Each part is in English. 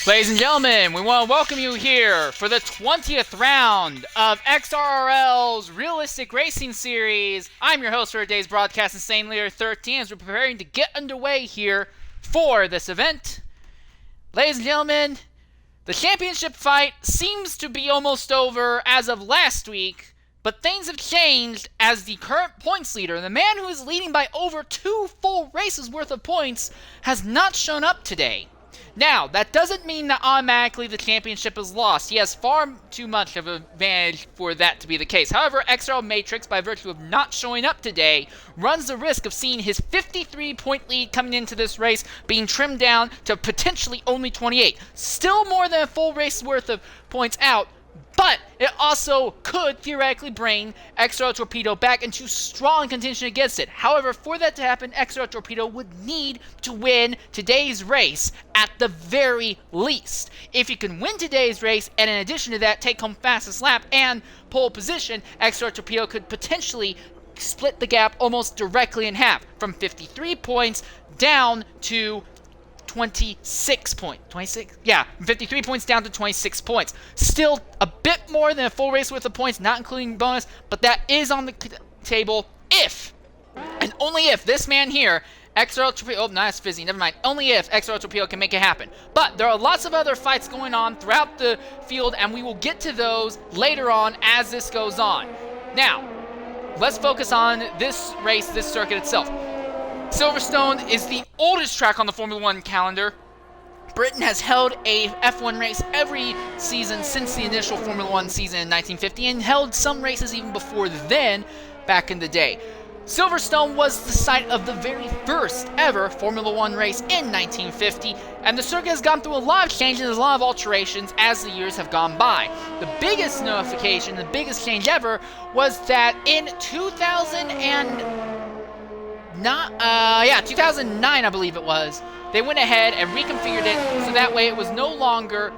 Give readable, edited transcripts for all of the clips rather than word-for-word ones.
Ladies and gentlemen, we want to welcome you here for the 20th round of XRL's Realistic Racing Series. I'm your host for today's broadcast, Insane Leader 13, as we're preparing to get underway here for this event. Ladies and gentlemen, the championship fight seems to be almost over as of last week, but things have changed as the current points leader, the man who is leading by over 2 full races worth of points, has not shown up today. Now, that doesn't mean that automatically the championship is lost. He has far too much of an advantage for that to be the case. However, XRL Matrix, by virtue of not showing up today, runs the risk of seeing his 53-point lead coming into this race being trimmed down to potentially only 28. Still more than a full race worth of points out, but it also could theoretically bring XRL Torpedo back into strong contention against it. However, for that to happen, XRL Torpedo would need to win today's race at the very least. If he can win today's race, and in addition to that, take home fastest lap and pole position, XRL Torpedo could potentially split the gap almost directly in half, from 53 points down to 26 points. 26? Yeah, 53 points down to 26 points. Still a bit more than a full race worth of points, not including bonus, but that is on the table if, and only if, this man here, XRL Torpedo, oh, not as fizzy, never mind, only if XRL Torpedo can make it happen. But there are lots of other fights going on throughout the field, and we will get to those later on as this goes on. Now, let's focus on this race, this circuit itself. Silverstone is the oldest track on the Formula 1 calendar. Britain has held a F1 race every season since the initial Formula 1 season in 1950 and held some races even before then, back in the day. Silverstone was the site of the very first ever Formula 1 race in 1950, and the circuit has gone through a lot of changes, a lot of alterations as the years have gone by. The biggest notification, the biggest change ever, was that in 2009, I believe it was, they went ahead and reconfigured it so that way it was no longer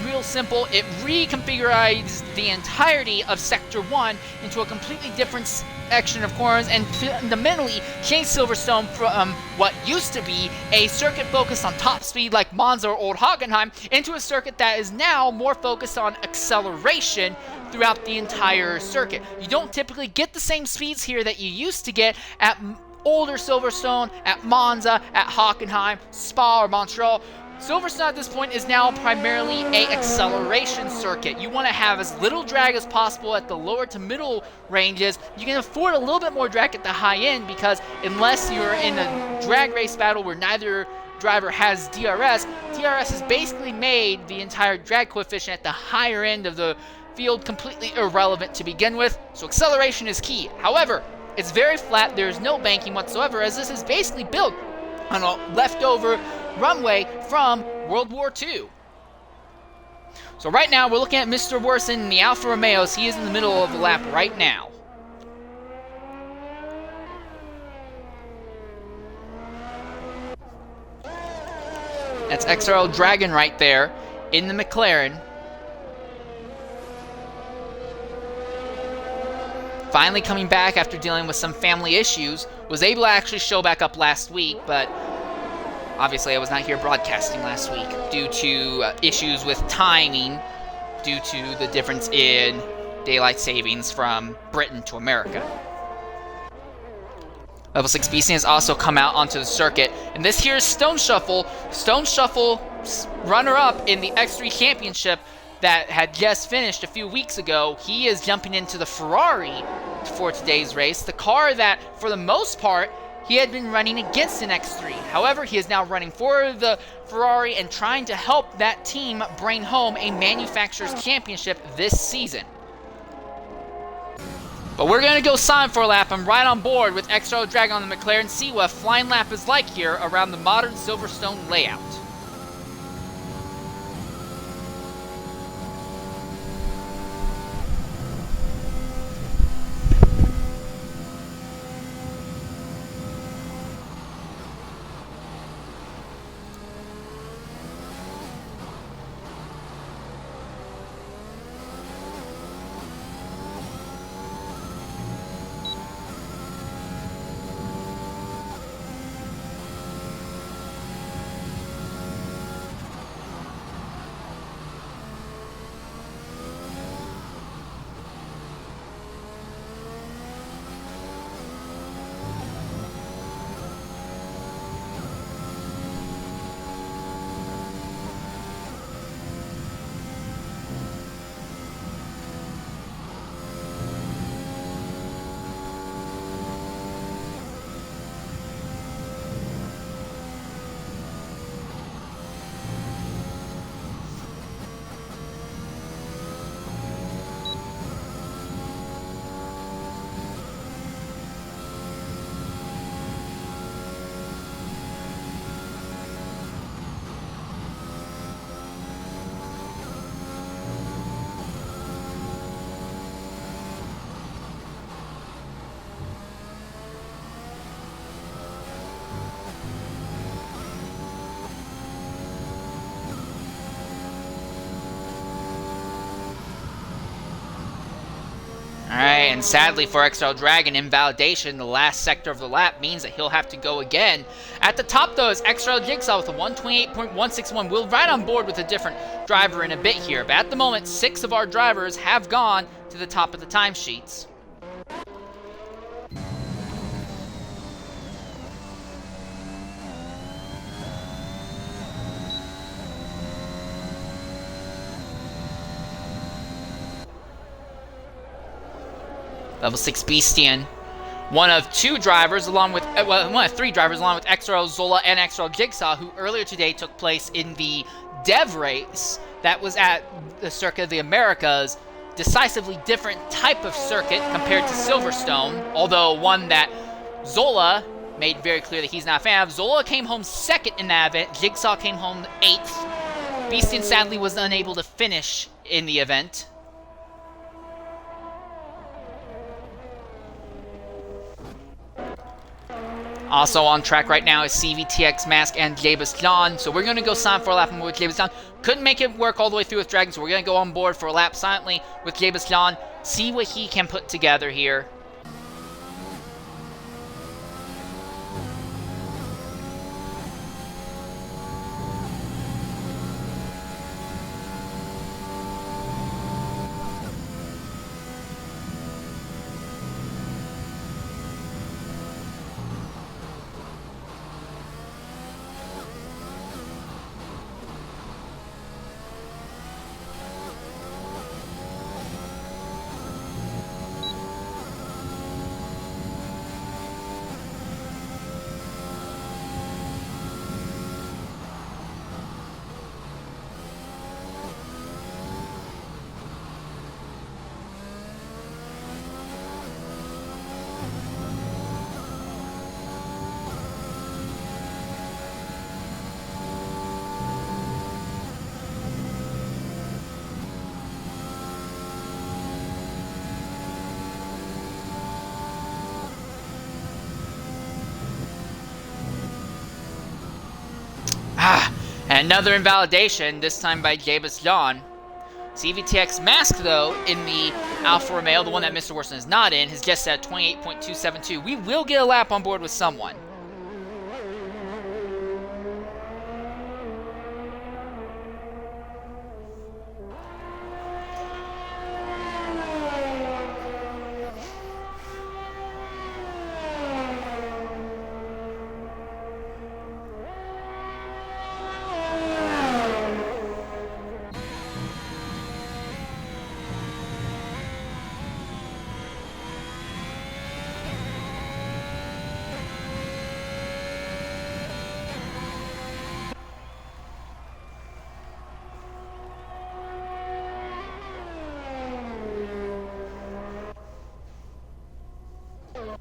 real simple. It reconfigured the entirety of Sector 1 into a completely different section of corners and fundamentally changed Silverstone from what used to be a circuit focused on top speed like Monza or Old Hockenheim into a circuit that is now more focused on acceleration throughout the entire circuit. You don't typically get the same speeds here that you used to get at older Silverstone, at Monza, at Hockenheim, Spa, or Montreal. Silverstone at this point is now primarily an acceleration circuit. You want to have as little drag as possible at the lower to middle ranges. You can afford a little bit more drag at the high end because unless you're in a drag race battle where neither driver has DRS, DRS has basically made the entire drag coefficient at the higher end of the field completely irrelevant to begin with, so acceleration is key. However, it's very flat, there's no banking whatsoever, as this is basically built on a leftover runway from World War II. So right now, we're looking at Mr. Worsen in the Alfa Romeos. He is in the middle of the lap right now. That's XRL Dragon right there in the McLaren. Finally coming back after dealing with some family issues, was able to actually show back up last week, but obviously I was not here broadcasting last week due to issues with timing, due to the difference in daylight savings from Britain to America. Level 6 BC has also come out onto the circuit, and this here is Stone Shuffle. Stone Shuffle, runner-up in the X3 Championship, that had just finished a few weeks ago. He is jumping into the Ferrari for today's race, the car that, for the most part, he had been running against in X3. However, he is now running for the Ferrari and trying to help that team bring home a Manufacturers' Championship this season. But we're going to go silent for a lap. I'm right on board with XRL Dragon on the McLaren, see what a flying lap is like here around the modern Silverstone layout. Alright, and sadly for XRL Dragon, invalidation, the last sector of the lap means that he'll have to go again. At the top, though, is XRL Jigsaw with a 128.161. We'll ride on board with a different driver in a bit here, but at the moment, 6 of our drivers have gone to the top of the timesheets. Level 6 Beastian. One of 3 drivers, along with XRL Zola and XRL Jigsaw, who earlier today took place in the Dev race that was at the Circuit of the Americas. Decisively different type of circuit compared to Silverstone, although one that Zola made very clear that he's not a fan of. Zola came home 2nd in that event. Jigsaw came home 8th. Beastian sadly was unable to finish in the event. Also on track right now is CVTX Mask and Jabus John. So we're going to go silent for a lap on board with Jabus John. Couldn't make it work all the way through with Dragon, so we're going to go on board for a lap silently with Jabus John. See what he can put together here. Another invalidation, this time by Jabus John. CVTX Mask, though, in the Alfa Romeo, the one that Mr. Worson is not in, has just set 28.272. We will get a lap on board with someone.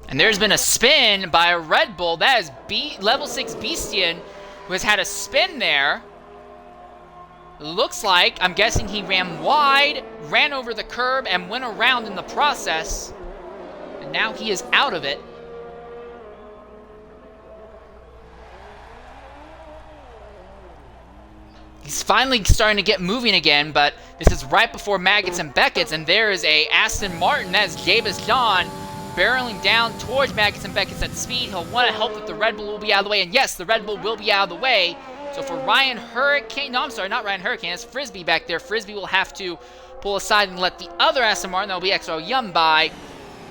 And there's been a spin by a Red Bull. That is level 6 Beastian, who has had a spin there. Looks like, I'm guessing he ran wide, ran over the curb, and went around in the process. And now he is out of it. He's finally starting to get moving again, but this is right before Maggots and Beckett's, and there is a Aston Martin. That is Jabus John, barreling down towards Maggots and Beckett's at speed. He'll want to help that the Red Bull will be out of the way, and yes, the Red Bull will be out of the way. So for Ryan Hurricane, no, I'm sorry, not Ryan Hurricane, it's Frisbee back there. Frisbee will have to pull aside and let the other Aston Martin, that will be XRL Yum, by.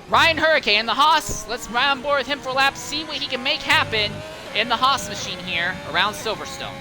Ryan Hurricane, the Haas, let's ride on board with him for a lap, see what he can make happen in the Haas machine here around Silverstone.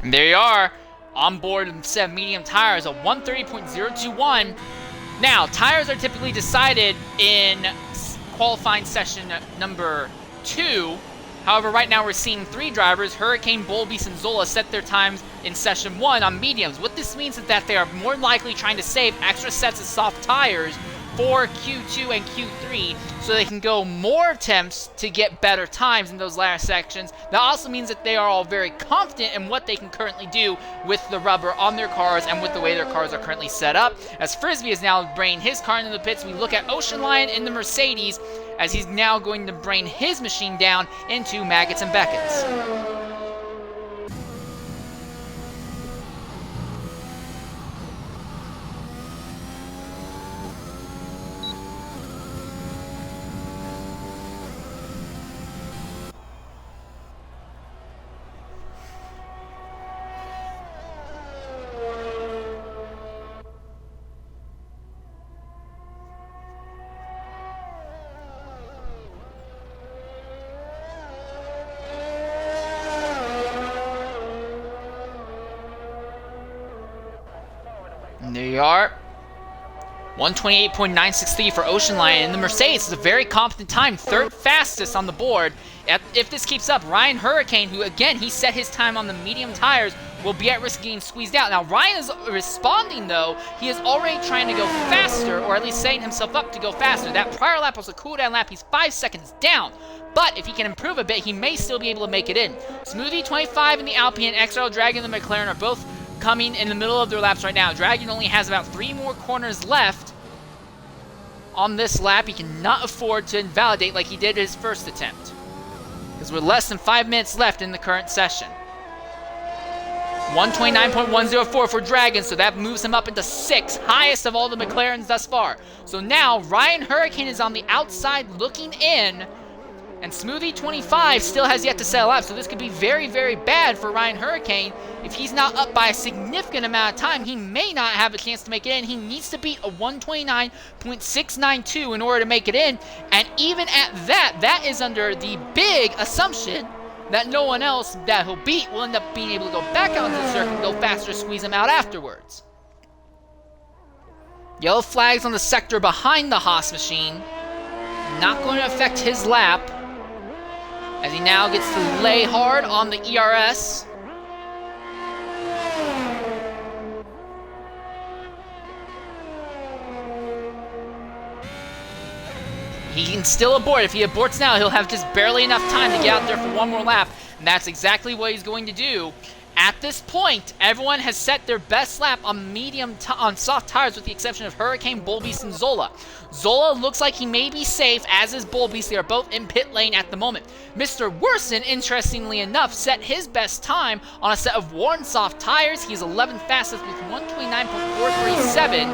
And there you are, on board instead of medium tires, a 130.021. Now, tires are typically decided in qualifying session number 2. However, right now we're seeing 3 drivers, Hurricane, Bullbeast, and Zola, set their times in session 1 on mediums. What this means is that they are more likely trying to save extra sets of soft tires for Q2 and Q3 so they can go more attempts to get better times in those latter sections. That also means that they are all very confident in what they can currently do with the rubber on their cars and with the way their cars are currently set up. As Frisbee is now bringing his car into the pits, we look at Ocean Lion in the Mercedes as he's now going to bring his machine down into Maggots and Beckett's. And there you are. 128.963 for Ocean Lion. And the Mercedes is a very competent time, 3rd fastest on the board. If this keeps up, Ryan Hurricane, who again, he set his time on the medium tires, will be at risk of getting squeezed out. Now, Ryan is responding, though. He is already trying to go faster, or at least setting himself up to go faster. That prior lap was a cooldown lap. He's 5 seconds down. But if he can improve a bit, he may still be able to make it in. Smoothie 25 in the Alpine, XRL Dragon and the McLaren are both coming in the middle of their laps right now. Dragon only has about 3 more corners left on this lap. He cannot afford to invalidate like he did his first attempt, because we're less than 5 minutes left in the current session. 129.104 for Dragon, so that moves him up into 6th, highest of all the McLarens thus far. So now Ryan Hurricane is on the outside looking in, and Smoothie 25 still has yet to settle up, so this could be very, very bad for Ryan Hurricane. If he's not up by a significant amount of time, he may not have a chance to make it in. He needs to beat a 129.692 in order to make it in, and even at that, that is under the big assumption that no one else that he'll beat will end up being able to go back out into the circuit and go faster, squeeze him out afterwards. Yellow flags on the sector behind the Haas machine. Not going to affect his lap, as he now gets to lay hard on the ERS. He can still abort. If he aborts now, he'll have just barely enough time to get out there for one more lap, and that's exactly what he's going to do. At this point, everyone has set their best lap on on soft tires, with the exception of Hurricane, Bullbeast, and Zola. Zola looks like he may be safe, as is Bullbeast. They are both in pit lane at the moment. Mr. Worsen, interestingly enough, set his best time on a set of worn soft tires. He's 11th fastest with 129.437.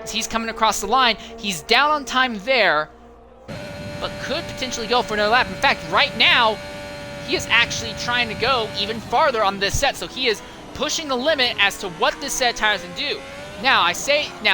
As he's coming across the line, he's down on time there, but could potentially go for another lap. In fact, right now, he is actually trying to go even farther on this set, so he is pushing the limit as to what this set of tires can do. Now,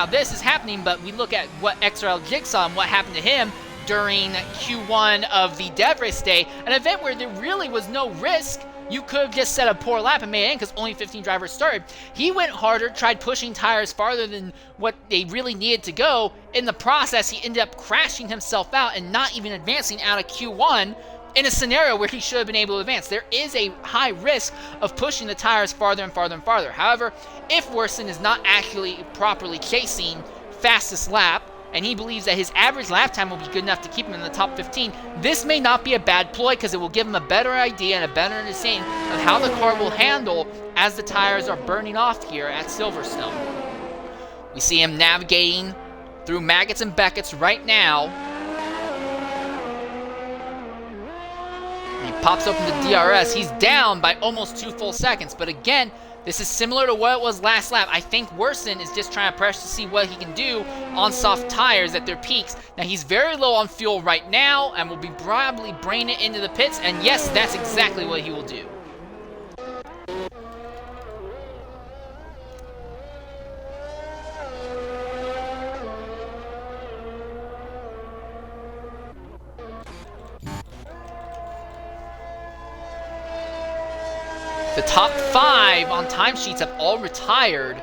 this is happening, but we look at what XRL Jigsaw and what happened to him during Q1 of the Dev Race Day, an event where there really was no risk. You could have just set a poor lap and made it in because only 15 drivers started. He went harder, tried pushing tires farther than what they really needed to go. In the process, he ended up crashing himself out and not even advancing out of Q1 in a scenario where he should have been able to advance. There is a high risk of pushing the tires farther and farther and farther. However, if Worsen is not actually properly chasing fastest lap, and he believes that his average lap time will be good enough to keep him in the top 15, this may not be a bad ploy, because it will give him a better idea and a better understanding of how the car will handle as the tires are burning off here at Silverstone. We see him navigating through Maggots and Beckett's right now. He pops open the DRS. He's down by almost 2 full seconds, but again, this is similar to what it was last lap. I think Worsen is just trying to press to see what he can do on soft tires at their peaks. Now, he's very low on fuel right now and will be probably bringing it into the pits, and yes, that's exactly what he will do. The top 5 on timesheets have all retired.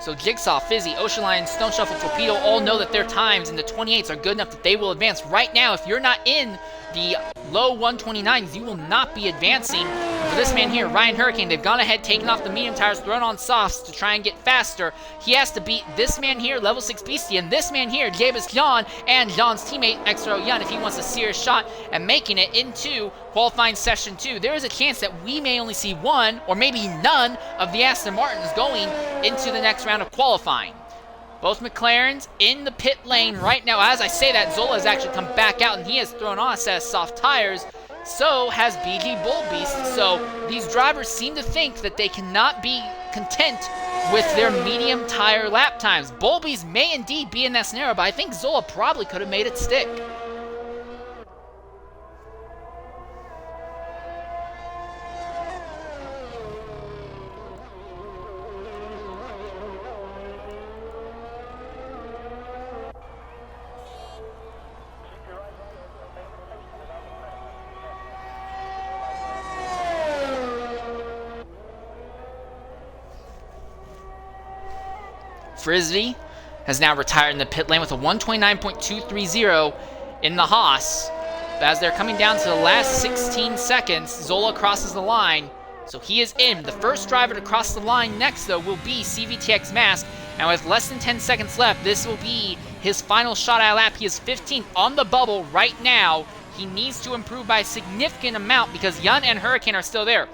So Jigsaw, Fizzy, Ocean Lion, Stone Shuffle, Torpedo all know that their times in the 28s are good enough that they will advance. Right now, if you're not in the low 129s, you will not be advancing. And for this man here, Ryan Hurricane, they've gone ahead, taken off the medium tires, thrown on softs to try and get faster. He has to beat this man here, level 6 Beastie, and this man here, Jabez John, and John's teammate, XRL Yun, if he wants a serious shot at making it into qualifying session 2. There is a chance that we may only see one, or maybe none, of the Aston Martins going into the next round of qualifying. Both McLarens in the pit lane right now. As I say that, Zola has actually come back out and he has thrown on a set of soft tires. So has BG Bull Beast. So these drivers seem to think that they cannot be content with their medium tire lap times. Bull Beast may indeed be in that scenario, but I think Zola probably could have made it stick. Frisbee has now retired in the pit lane with a 129.230 in the Haas. But as they're coming down to the last 16 seconds, Zola crosses the line, so he is in. The first driver to cross the line next, though, will be CVTX Mask, and with less than 10 seconds left, this will be his final shot at a lap. He is 15th on the bubble right now. He needs to improve by a significant amount because Yun and Hurricane are still there.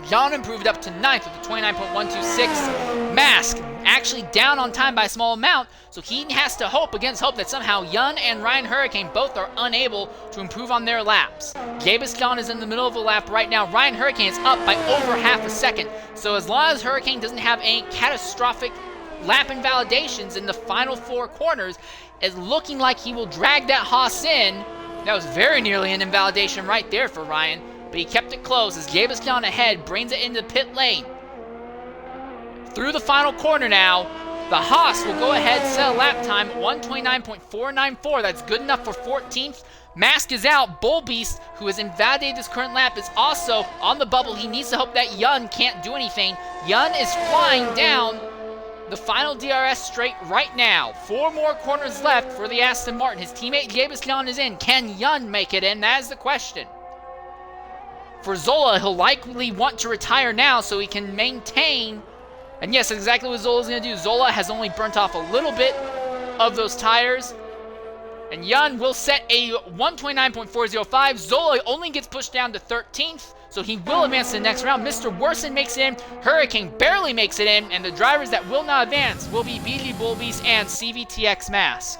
John improved up to 9th with a 29.126. Mask actually down on time by a small amount, so he has to hope against hope that somehow Yun and Ryan Hurricane both are unable to improve on their laps. Jabez John is in the middle of a lap right now. Ryan Hurricane is up by over half a second, so as long as Hurricane doesn't have any catastrophic lap invalidations in the final 4 corners, it's looking like he will drag that Haas in. That was very nearly an invalidation right there for Ryan, but he kept it close as Jabez John ahead brings it into the pit lane. Through the final corner now, the Haas will go ahead, set a lap time, 129.494. That's good enough for 14th. Mask is out. Bull Beast, who has invalidated this current lap, is also on the bubble. He needs to hope that Yun can't do anything. Yun is flying down the final DRS straight right now. 4 more corners left for the Aston Martin. His teammate Jabez John is in. Can Yun make it in? That is the question. For Zola, he'll likely want to retire now so he can maintain. And yes, that's exactly what Zola's going to do. Zola has only burnt off a little bit of those tires. And Yun will set a 129.405. Zola only gets pushed down to 13th, so he will advance to the next round. Mr. Worsen makes it in. Hurricane barely makes it in. And the drivers that will not advance will be BG Bull Beast and CVTX Mask.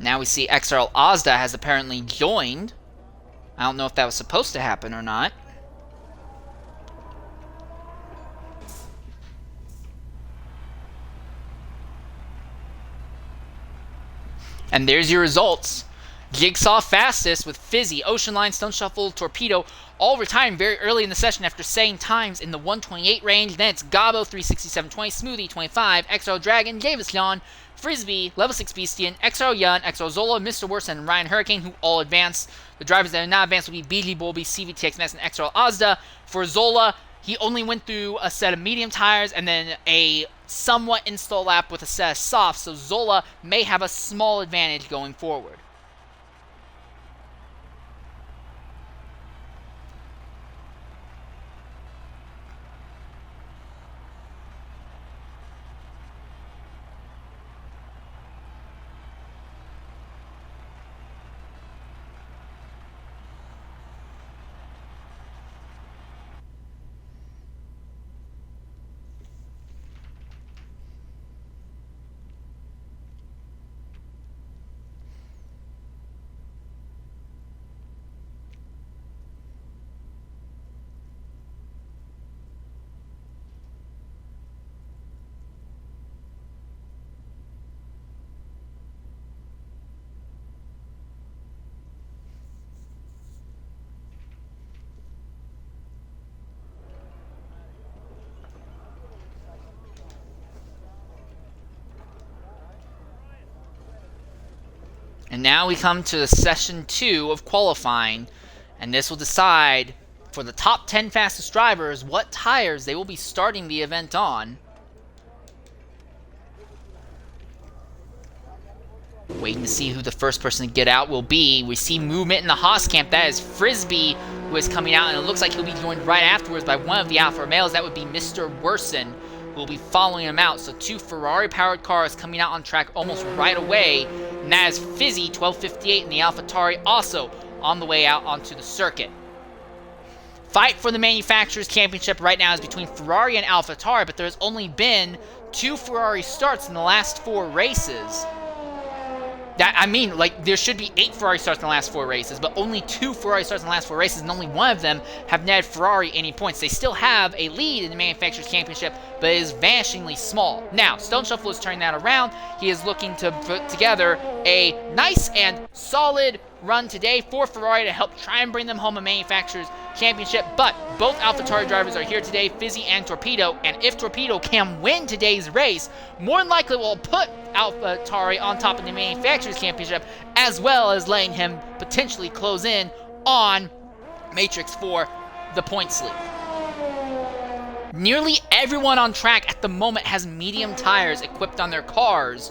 Now we see XRL Ozda has apparently joined. I don't know if that was supposed to happen or not. And there's your results. Jigsaw fastest with Fizzy, Ocean Line, Stone Shuffle, Torpedo, all retiring very early in the session after setting times in the 128 range. Then it's Gabo, 367.20, Smoothie, 25, XRL Dragon, Davis John, Frisbee, Level 6 Beastian, XRL Yun, XRL Zola, Mr. Worsen, and Ryan Hurricane, who all advance. The drivers that are not advanced will be BG Bulby, CVTX Mass, and XRL Ozda. For Zola, he only went through a set of medium tires and then a somewhat install lap with a set of softs, so Zola may have a small advantage going forward. And now we come to session 2 of qualifying, and this will decide for the top 10 fastest drivers what tires they will be starting the event on. Waiting to see who the first person to get out will be. We see movement in the Haas camp. That is Frisbee, who is coming out, and it looks like he'll be joined right afterwards by one of the Alfa Romeos. That would be Mr. Worsen, who will be following him out. So 2 Ferrari-powered cars coming out on track almost right away, and that is Fizzy, 1258, and the AlphaTauri also on the way out onto the circuit. Fight for the Manufacturers' Championship right now is between Ferrari and AlphaTauri, but there's only been 2 Ferrari starts in the last 4 races. There should be 8 Ferrari starts in the last 4 races, but only 2 Ferrari starts in the last 4 races, and only one of them have netted Ferrari any points. They still have a lead in the Manufacturers' Championship, but it is vanishingly small. Now, Stone Shuffle is turning that around. He is looking to put together a nice and solid run today for Ferrari to help try and bring them home a Manufacturers' Championship, but both AlphaTauri drivers are here today, Fizzy and Torpedo, and if Torpedo can win today's race, more than likely will put AlphaTauri on top of the Manufacturers' Championship, as well as letting him potentially close in on Matrix for the points lead. Nearly everyone on track at the moment has medium tires equipped on their cars.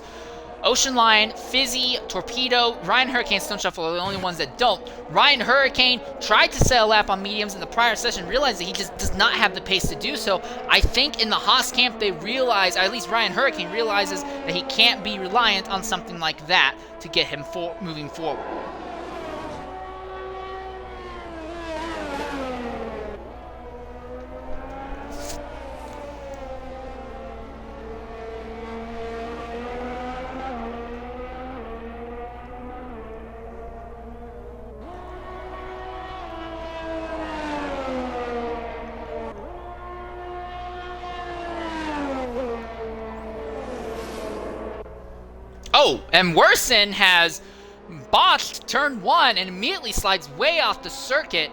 Ocean Lion, Fizzy, Torpedo, Ryan Hurricane, Stone Shuffle are the only ones that don't. Ryan Hurricane tried to set a lap on mediums in the prior session, realized that he just does not have the pace to do so. I think in the Haas camp they realize, at least Ryan Hurricane realizes, that he can't be reliant on something like that to get him moving forward. Oh, and Worsen has botched turn 1 and immediately slides way off the circuit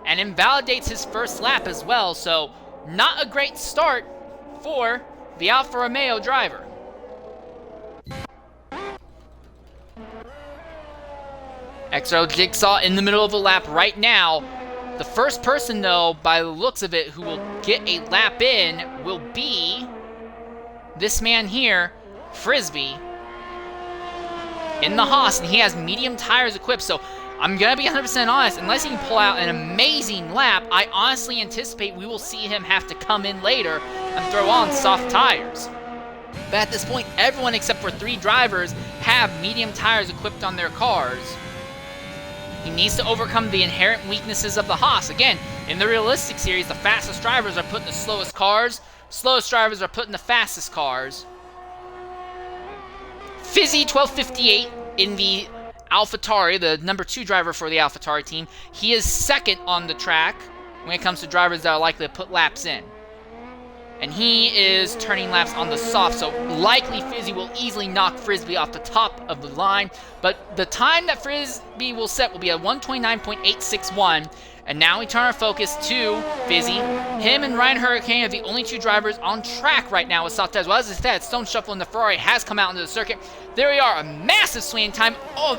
and invalidates his first lap as well, so not a great start for the Alfa Romeo driver. XRL Jigsaw in the middle of a lap right now. The first person, though, by the looks of it, who will get a lap in will be this man here, Frisbee, in the Haas, and he has medium tires equipped, so I'm going to be 100% honest, unless he can pull out an amazing lap, I honestly anticipate we will see him have to come in later and throw on soft tires. But at this point, everyone except for 3 drivers have medium tires equipped on their cars. He needs to overcome the inherent weaknesses of the Haas. Again, in the realistic series, the fastest drivers are put in the slowest cars, slowest drivers are put in the fastest cars. Fizzy, 1258 in the AlphaTauri, the number 2 driver for the AlphaTauri team. He is second on the track when it comes to drivers that are likely to put laps in. And he is turning laps on the soft, so likely Fizzy will easily knock Frisbee off the top of the line. But the time that Frisbee will set will be a 129.861. And now we turn our focus to Fizzy. Him and Ryan Hurricane are the only 2 drivers on track right now with soft tires. Well, as I said, Stone Shuffle and the Ferrari has come out into the circuit. There we are, a massive swing in time. Oh,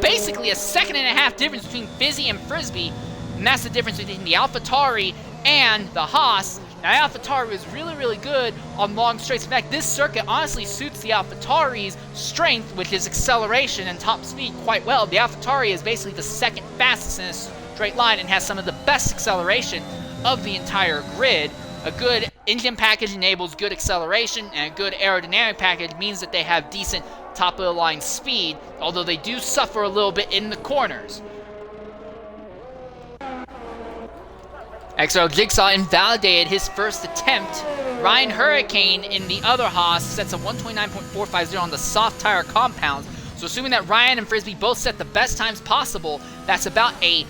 basically a 1.5 difference between Fizzy and Frisbee. And that's the difference between the AlphaTauri and the Haas. Now, AlphaTauri was really, really good on long straights. In fact, this circuit honestly suits the AlphaTauri's strength with his acceleration and top speed quite well. The AlphaTauri is basically the second fastest in this straight line and has some of the best acceleration of the entire grid. A good engine package enables good acceleration, and a good aerodynamic package means that they have decent top-of-the-line speed, although they do suffer a little bit in the corners. XRL Jigsaw invalidated his first attempt. Ryan Hurricane in the other Haas sets a 129.450 on the soft tire compounds. So assuming that Ryan and Frisbee both set the best times possible, that's about a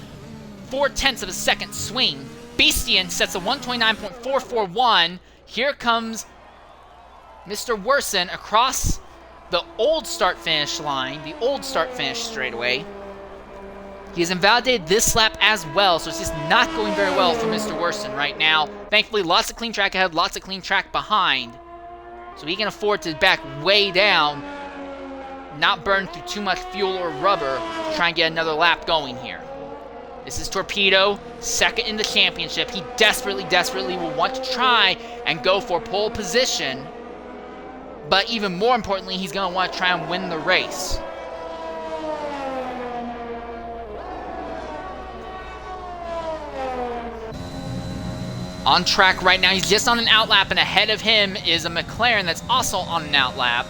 0.4 of a second swing. Beastian sets a 129.441. Here comes Mr. Worsen across the old start-finish line, the old start-finish straightaway. He has invalidated this lap as well, so it's just not going very well for Mr. Worsen right now. Thankfully, lots of clean track ahead, lots of clean track behind. So he can afford to back way down. not burn through too much fuel or rubber to try and get another lap going here. This is Torpedo, second in the championship. He desperately will want to try and go for pole position. But even more importantly, he's going to want to try and win the race. On track right now, he's just on an outlap, and ahead of him is a McLaren that's also on an outlap.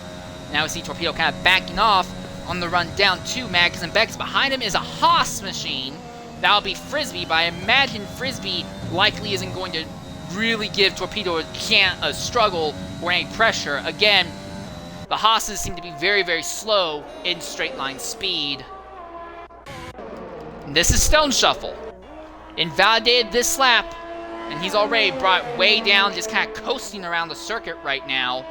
Now we see Torpedo kind of backing off on the run down to Magnus and Beck's. Behind him is a Haas machine. That'll be Frisbee, but I imagine Frisbee likely isn't going to really give Torpedo a struggle or any pressure. Again, the Haas's seem to be very slow in straight line speed. And this is Stone Shuffle. Invalidated this lap, and he's already brought way down, just kind of coasting around the circuit right now.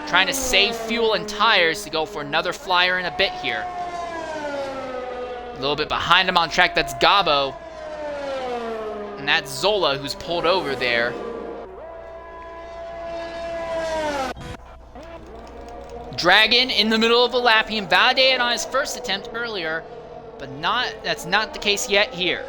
Trying to save fuel and tires to go for another flyer in a bit here. A little bit behind him on track, that's Gabo. And that's Zola who's pulled over there. Dragon in the middle of the lap. He invalidated on his first attempt earlier, but that's not the case yet here.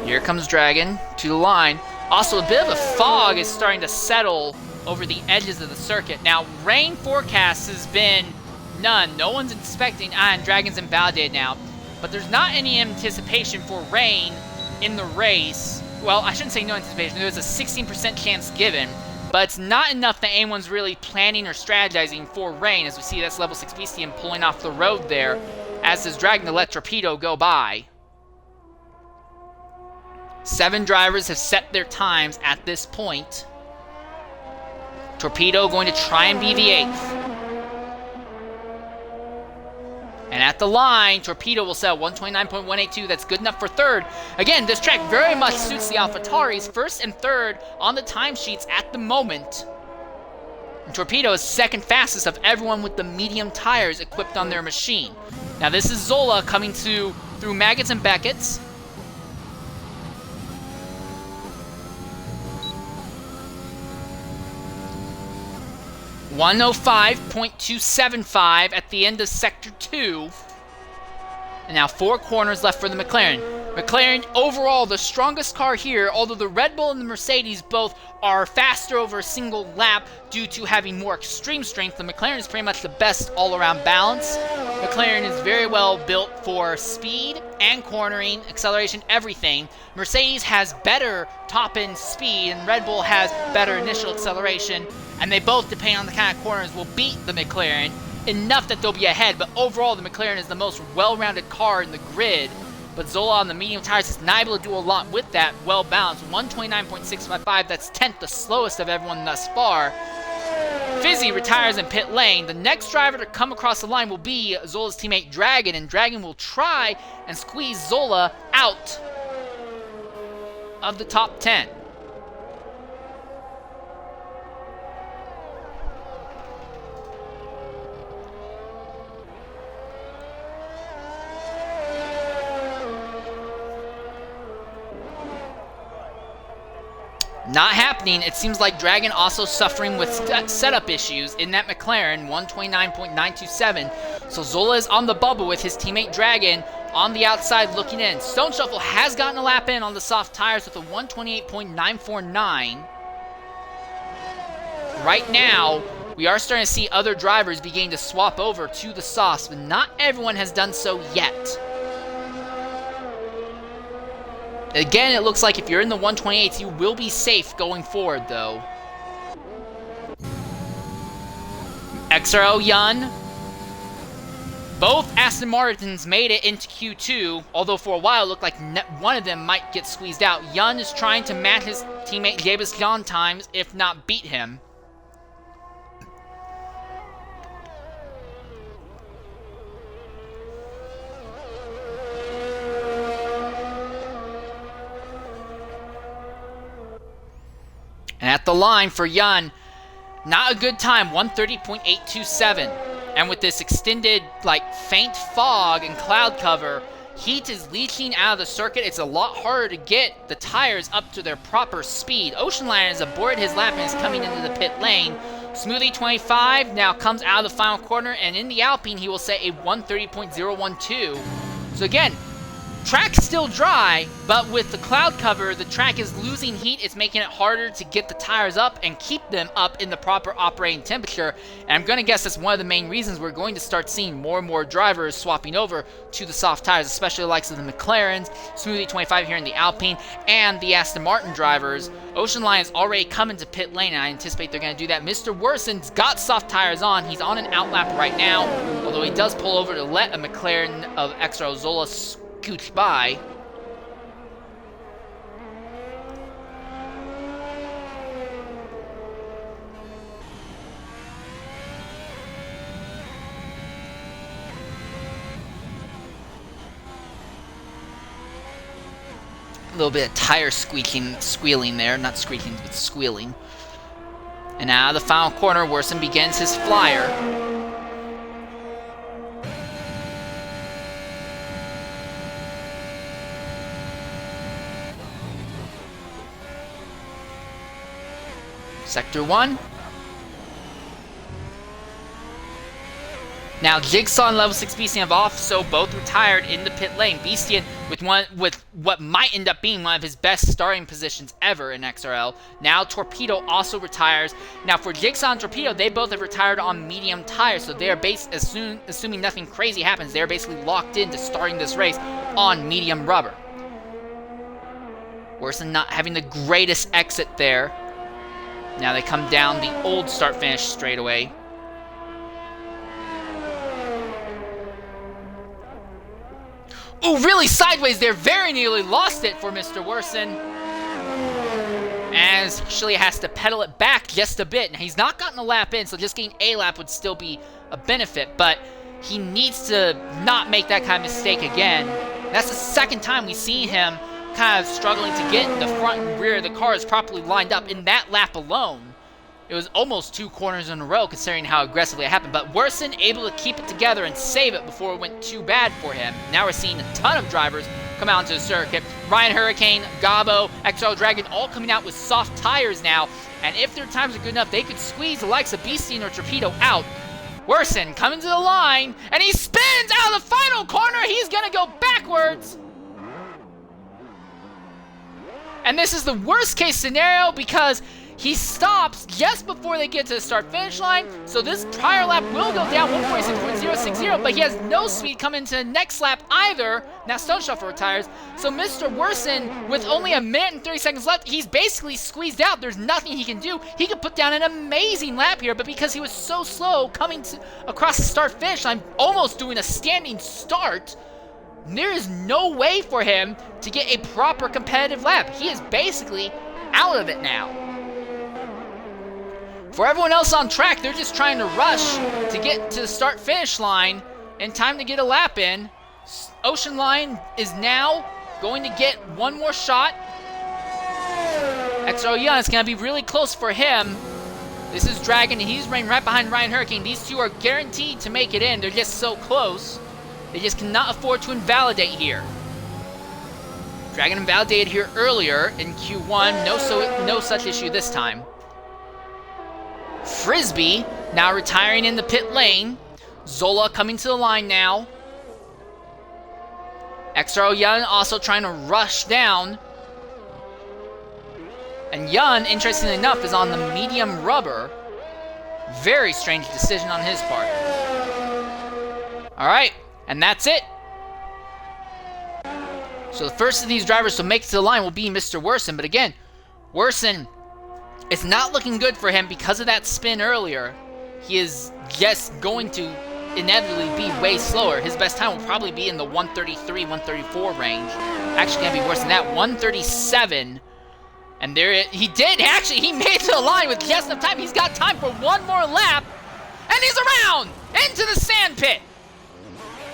Here comes Dragon to the line. Also, a bit of a fog is starting to settle over the edges of the circuit. Now, rain forecast has been none. No one's expecting, and Dragon's invalidated now. But there's not any anticipation for rain in the race. Well, I shouldn't say no anticipation. There's a 16% chance given. But it's not enough that anyone's really planning or strategizing for rain. As we see, that's level 6 BCM pulling off the road there. As does Dragon to let Torpedo go by. 7 drivers have set their times at this point. Torpedo going to try and be the 8th. And at the line, Torpedo will sell 129.182. That's good enough for 3rd. Again, this track very much suits the AlphaTauris. 1st and 3rd on the timesheets at the moment. And Torpedo is 2nd fastest of everyone with the medium tires equipped on their machine. Now this is Zola coming through Maggots and Beckett's. 105.275 at the end of Sector 2. And now 4 corners left for the McLaren. McLaren, overall, the strongest car here, although the Red Bull and the Mercedes both are faster over a single lap due to having more extreme strength. The McLaren is pretty much the best all-around balance. McLaren is very well built for speed and cornering, acceleration, everything. Mercedes has better top-end speed, and Red Bull has better initial acceleration. And they both, depending on the kind of corners, will beat the McLaren enough that they'll be ahead. But overall, the McLaren is the most well-rounded car in the grid. But Zola on the medium tires is not able to do a lot with that. Well-balanced, 129.655. That's 10th, the slowest of everyone thus far. Fizzy retires in pit lane. The next driver to come across the line will be Zola's teammate Dragon. And Dragon will try and squeeze Zola out of the top 10. Not happening. It seems like Dragon also suffering with setup issues in that McLaren, 129.927. So Zola is on the bubble with his teammate Dragon on the outside looking in. Stone Shuffle has gotten a lap in on the soft tires with a 128.949. Right now, we are starting to see other drivers beginning to swap over to the softs, but not everyone has done so yet. Again, it looks like if you're in the 128s, you will be safe going forward, though. XRL Yun. Both Aston Martins made it into Q2, although for a while it looked like one of them might get squeezed out. Yun is trying to match his teammate Jabez John times, if not beat him. at the line for Yun, not a good time, 130.827. And with this extended, faint fog and cloud cover, heat is leaching out of the circuit. It's a lot harder to get the tires up to their proper speed. Ocean Liner has aborted his lap and is coming into the pit lane. Smoothie 25 now comes out of the final corner, and in the Alpine, he will set a 130.012. So again, track's still dry, but with the cloud cover, the track is losing heat. It's making it harder to get the tires up and keep them up in the proper operating temperature. And I'm going to guess that's one of the main reasons we're going to start seeing more and more drivers swapping over to the soft tires, especially the likes of the McLarens, Smoothie 25 here in the Alpine, and the Aston Martin drivers. Ocean Lion's already come into pit lane, and I anticipate they're going to do that. Mr. Worson's got soft tires on. He's on an outlap right now, although he does pull over to let a McLaren of XRL Zola scooch by. A little bit of tire squealing there. Not squeaking, but squealing. And out of the final corner, Worson begins his flyer. Sector 1. Now, Jigsaw and Level 6 Beastian have also both retired in the pit lane. Beastian with what might end up being one of his best starting positions ever in XRL. Now, Torpedo also retires. Now, for Jigsaw and Torpedo, they both have retired on medium tires, so they are assuming nothing crazy happens, they're basically locked into starting this race on medium rubber. Worsen not having the greatest exit there. Now they come down the old start-finish straightaway. Ooh, really sideways there. Very nearly lost it for Mr. Worson. And actually has to pedal it back just a bit. Now, he's not gotten a lap in, so just getting a lap would still be a benefit. But he needs to not make that kind of mistake again. That's the second time we've seen him kind of struggling to get the front and rear of the cars properly lined up in that lap alone. It was almost 2 corners in a row considering how aggressively it happened, but Worson able to keep it together and save it before it went too bad for him. Now we're seeing a ton of drivers come out into the circuit. Ryan Hurricane, Gabo, XRL Dragon all coming out with soft tires now, and if their times are good enough, they could squeeze the likes of Beastian or Torpedo out. Worson coming to the line, and he spins out of the final corner. He's going to go backwards. And this is the worst case scenario because he stops just before they get to the start-finish line, so this tire lap will go down 146.060, but he has no speed coming into the next lap either. Now Stone Shuffle retires, so Mr. Worson, with only 1 minute and 30 seconds left, he's basically squeezed out. There's nothing he can do. He could put down an amazing lap here, but because he was so slow coming across the start-finish line, almost doing a standing start, there is no way for him to get a proper competitive lap. He is basically out of it now. For everyone else on track, they're just trying to rush to get to the start-finish line in time to get a lap in. Ocean Line is now going to get one more shot. XRL Yun is going to be really close for him. This is Dragon, and he's running right behind Ryan Hurricane. These two are guaranteed to make it in. They're just so close. They just cannot afford to invalidate here. Dragon invalidated here earlier in Q1. No such issue this time. Frisbee now retiring in the pit lane. Zola coming to the line now. XRL Yun also trying to rush down. And Yun, interestingly enough, is on the medium rubber. Very strange decision on his part. Alright, and that's it. So the first of these drivers to make it to the line will be Mr. Worson. But again, Worson, it's not looking good for him because of that spin earlier. He is just going to inevitably be way slower. His best time will probably be in the 133, 134 range. Actually, going to be worse than that, 137. And there he did. Actually, he made it to the line with just enough time. He's got time for one more lap. And he's around into the sand pit.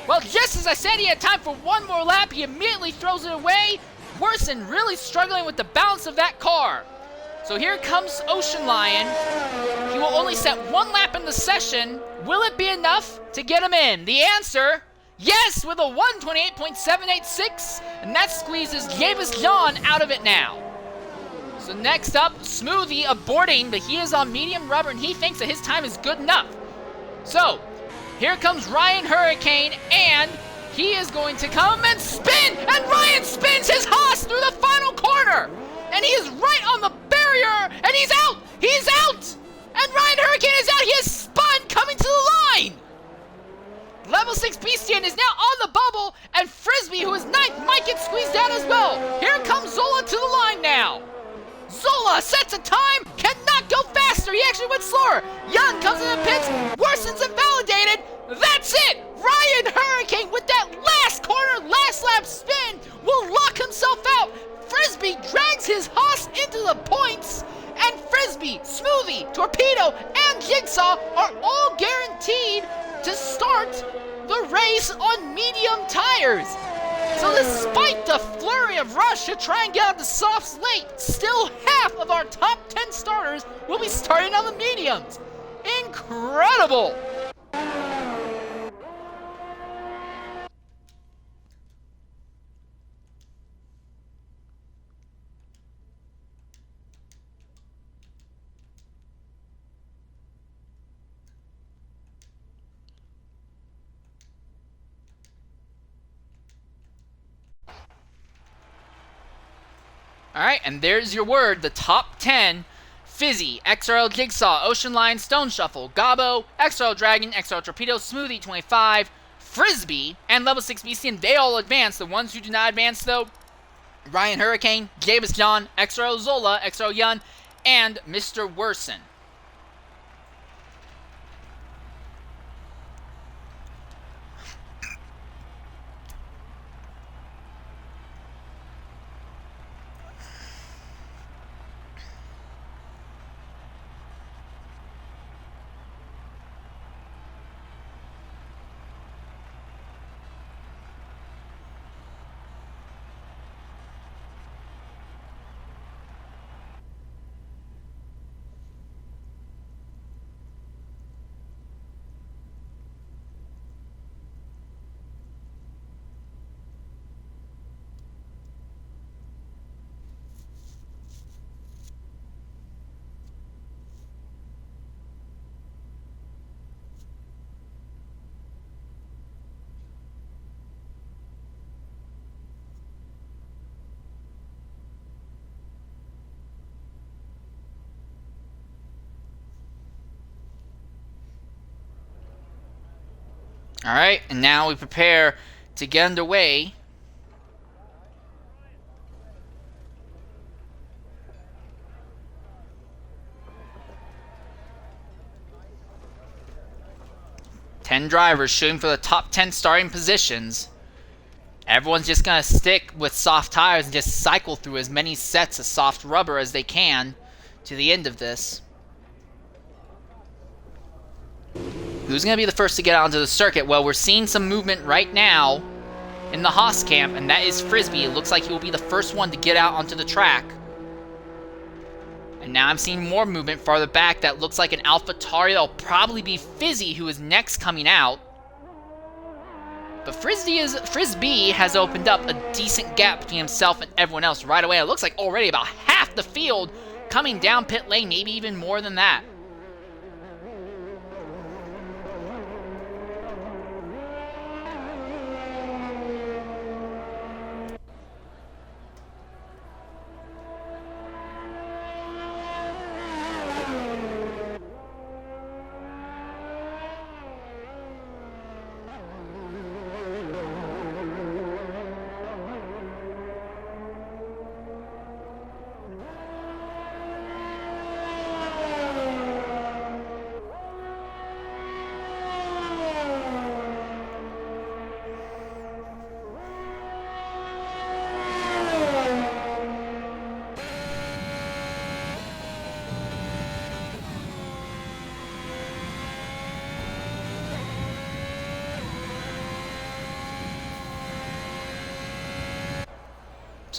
Well, just as I said, he had time for one more lap. He immediately throws it away. Worson really struggling with the balance of that car. So here comes Ocean Lion. He will only set 1 lap in the session. Will it be enough to get him in? The answer, yes, with a 128.786. And that squeezes Davis John out of it now. So next up, Smoothie aborting, but he is on medium rubber and he thinks that his time is good enough. So, here comes Ryan Hurricane, and he is going to come and spin, and Ryan spins his Haas through the final corner, and he is right on the barrier, and he's out, and Ryan Hurricane is out, he has spun coming to the line. Level 6 Beastian is now on the bubble, and Frisbee, who is 9th, might get squeezed out as well. Here comes Zola to the line now. Zola sets a time, cannot go faster, he actually went slower. Young comes in the pits, worsens and validated. That's it! Ryan Hurricane with that last corner, last lap spin will lock himself out. Frisbee drags his Haas into the points, and Frisbee, Smoothie, Torpedo, and Jigsaw are all guaranteed to start the race on medium tires. So despite the flurry of rush to try and get out the softs late, still half of our top 10 starters will be starting on the mediums. Incredible! Alright, and there's your word, the top 10. Fizzy, XRL Jigsaw, Ocean Lion, Stone Shuffle, Gabo, XRL Dragon, XRL Torpedo, Smoothie 25, Frisbee, and Level 6 Beastian, they all advance. The ones who do not advance, though, Ryan Hurricane, Davis John, XRL Zola, XRL Yun, and Mr. Worsen. Alright, and now we prepare to get underway. Ten drivers shooting for the top 10 starting positions. Everyone's just going to stick with soft tires and just cycle through as many sets of soft rubber as they can to the end of this. Who's going to be the first to get onto the circuit? Well, we're seeing some movement right now in the Haas camp, and that is Frisbee. It looks like he will be the first one to get out onto the track. And now I'm seeing more movement farther back. That looks like an AlphaTauri. That'll probably be Fizzy, who is next coming out. But Frisbee has opened up a decent gap between himself and everyone else right away. It looks like already about half the field coming down pit lane, maybe even more than that.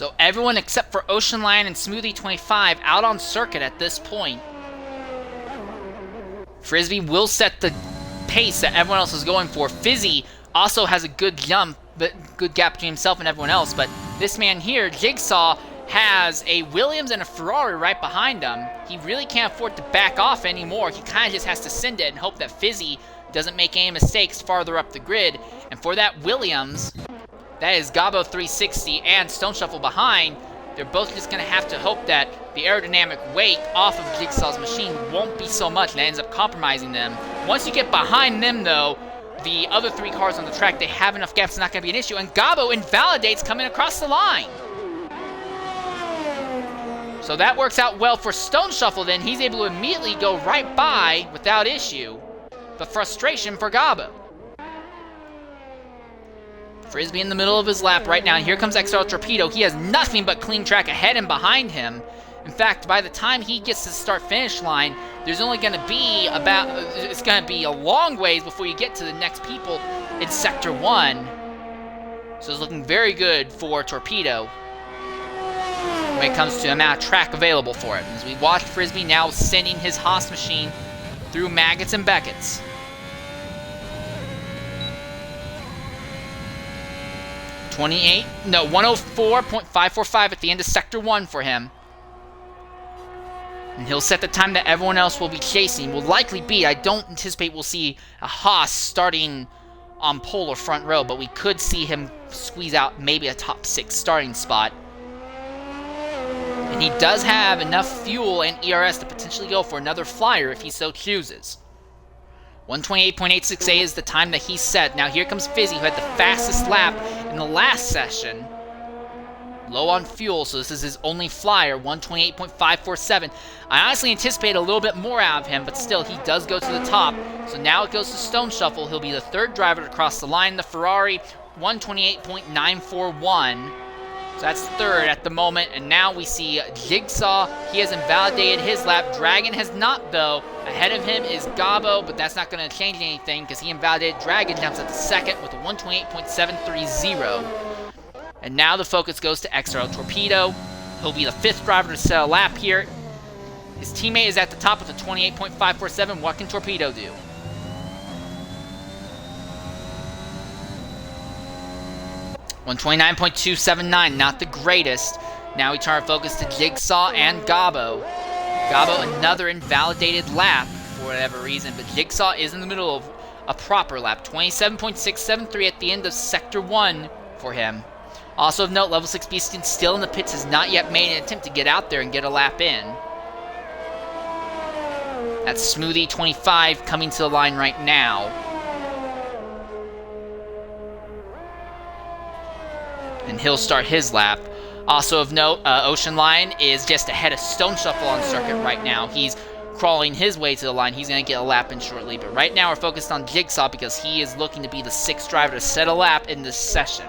So everyone except for Ocean Lion and Smoothie 25 out on circuit at this point. Frisbee will set the pace that everyone else is going for. Fizzy also has a good jump, but good gap between himself and everyone else. But this man here, Jigsaw, has a Williams and a Ferrari right behind him. He really can't afford to back off anymore. He kind of just has to send it and hope that Fizzy doesn't make any mistakes farther up the grid. And for that Williams, that is Gabo 360 and Stone Shuffle behind. They're both just going to have to hope that the aerodynamic weight off of Jigsaw's machine won't be so much and it ends up compromising them. Once you get behind them, though, the other 3 cars on the track, they have enough gaps, it's not going to be an issue. And Gabo invalidates coming across the line. So that works out well for Stone Shuffle then. He's able to immediately go right by without issue. The frustration for Gabo. Frisbee in the middle of his lap right now, and here comes XRL Torpedo. He has nothing but clean track ahead and behind him. In fact, by the time he gets to the start-finish line, there's only going to be it's going to be a long ways before you get to the next people in Sector 1. So it's looking very good for Torpedo when it comes to the amount of track available for it. As we watch Frisbee now sending his Haas machine through Maggots and Beckett's. 104.545 at the end of Sector 1 for him. And he'll set the time that everyone else will be chasing. Will likely be, I don't anticipate we'll see a Haas starting on pole or front row, but we could see him squeeze out maybe a top 6 starting spot. And he does have enough fuel and ERS to potentially go for another flyer if he so chooses. 128.868 is the time that he set. Now here comes Fizzy, who had the fastest lap in the last session. Low on fuel, so this is his only flyer, 128.547. I honestly anticipate a little bit more out of him, but still, he does go to the top. So now it goes to Stone Shuffle. He'll be the 3rd driver to cross the line. The Ferrari, 128.941. So that's 3rd at the moment, and now we see Jigsaw. He has invalidated his lap. Dragon has not, though. Ahead of him is Gabo, but that's not going to change anything because he invalidated Dragon. Jumps at the 2nd with a 128.730. And now the focus goes to XRL Torpedo. He'll be the 5th driver to set a lap here. His teammate is at the top with a 28.547. What can Torpedo do? $129.279, not the greatest. Now we turn our focus to Jigsaw and Gabo. Gabo, another invalidated lap for whatever reason, but Jigsaw is in the middle of a proper lap. 27.673 at the end of Sector 1 for him. Also of note, Level 6 Beastin still in the pits, has not yet made an attempt to get out there and get a lap in. That's Smoothie 25 coming to the line right now. And he'll start his lap. Also of note, Ocean Lion is just ahead of Stone Shuffle on circuit right now. He's crawling his way to the line. He's going to get a lap in shortly. But right now we're focused on Jigsaw because he is looking to be the 6th driver to set a lap in this session.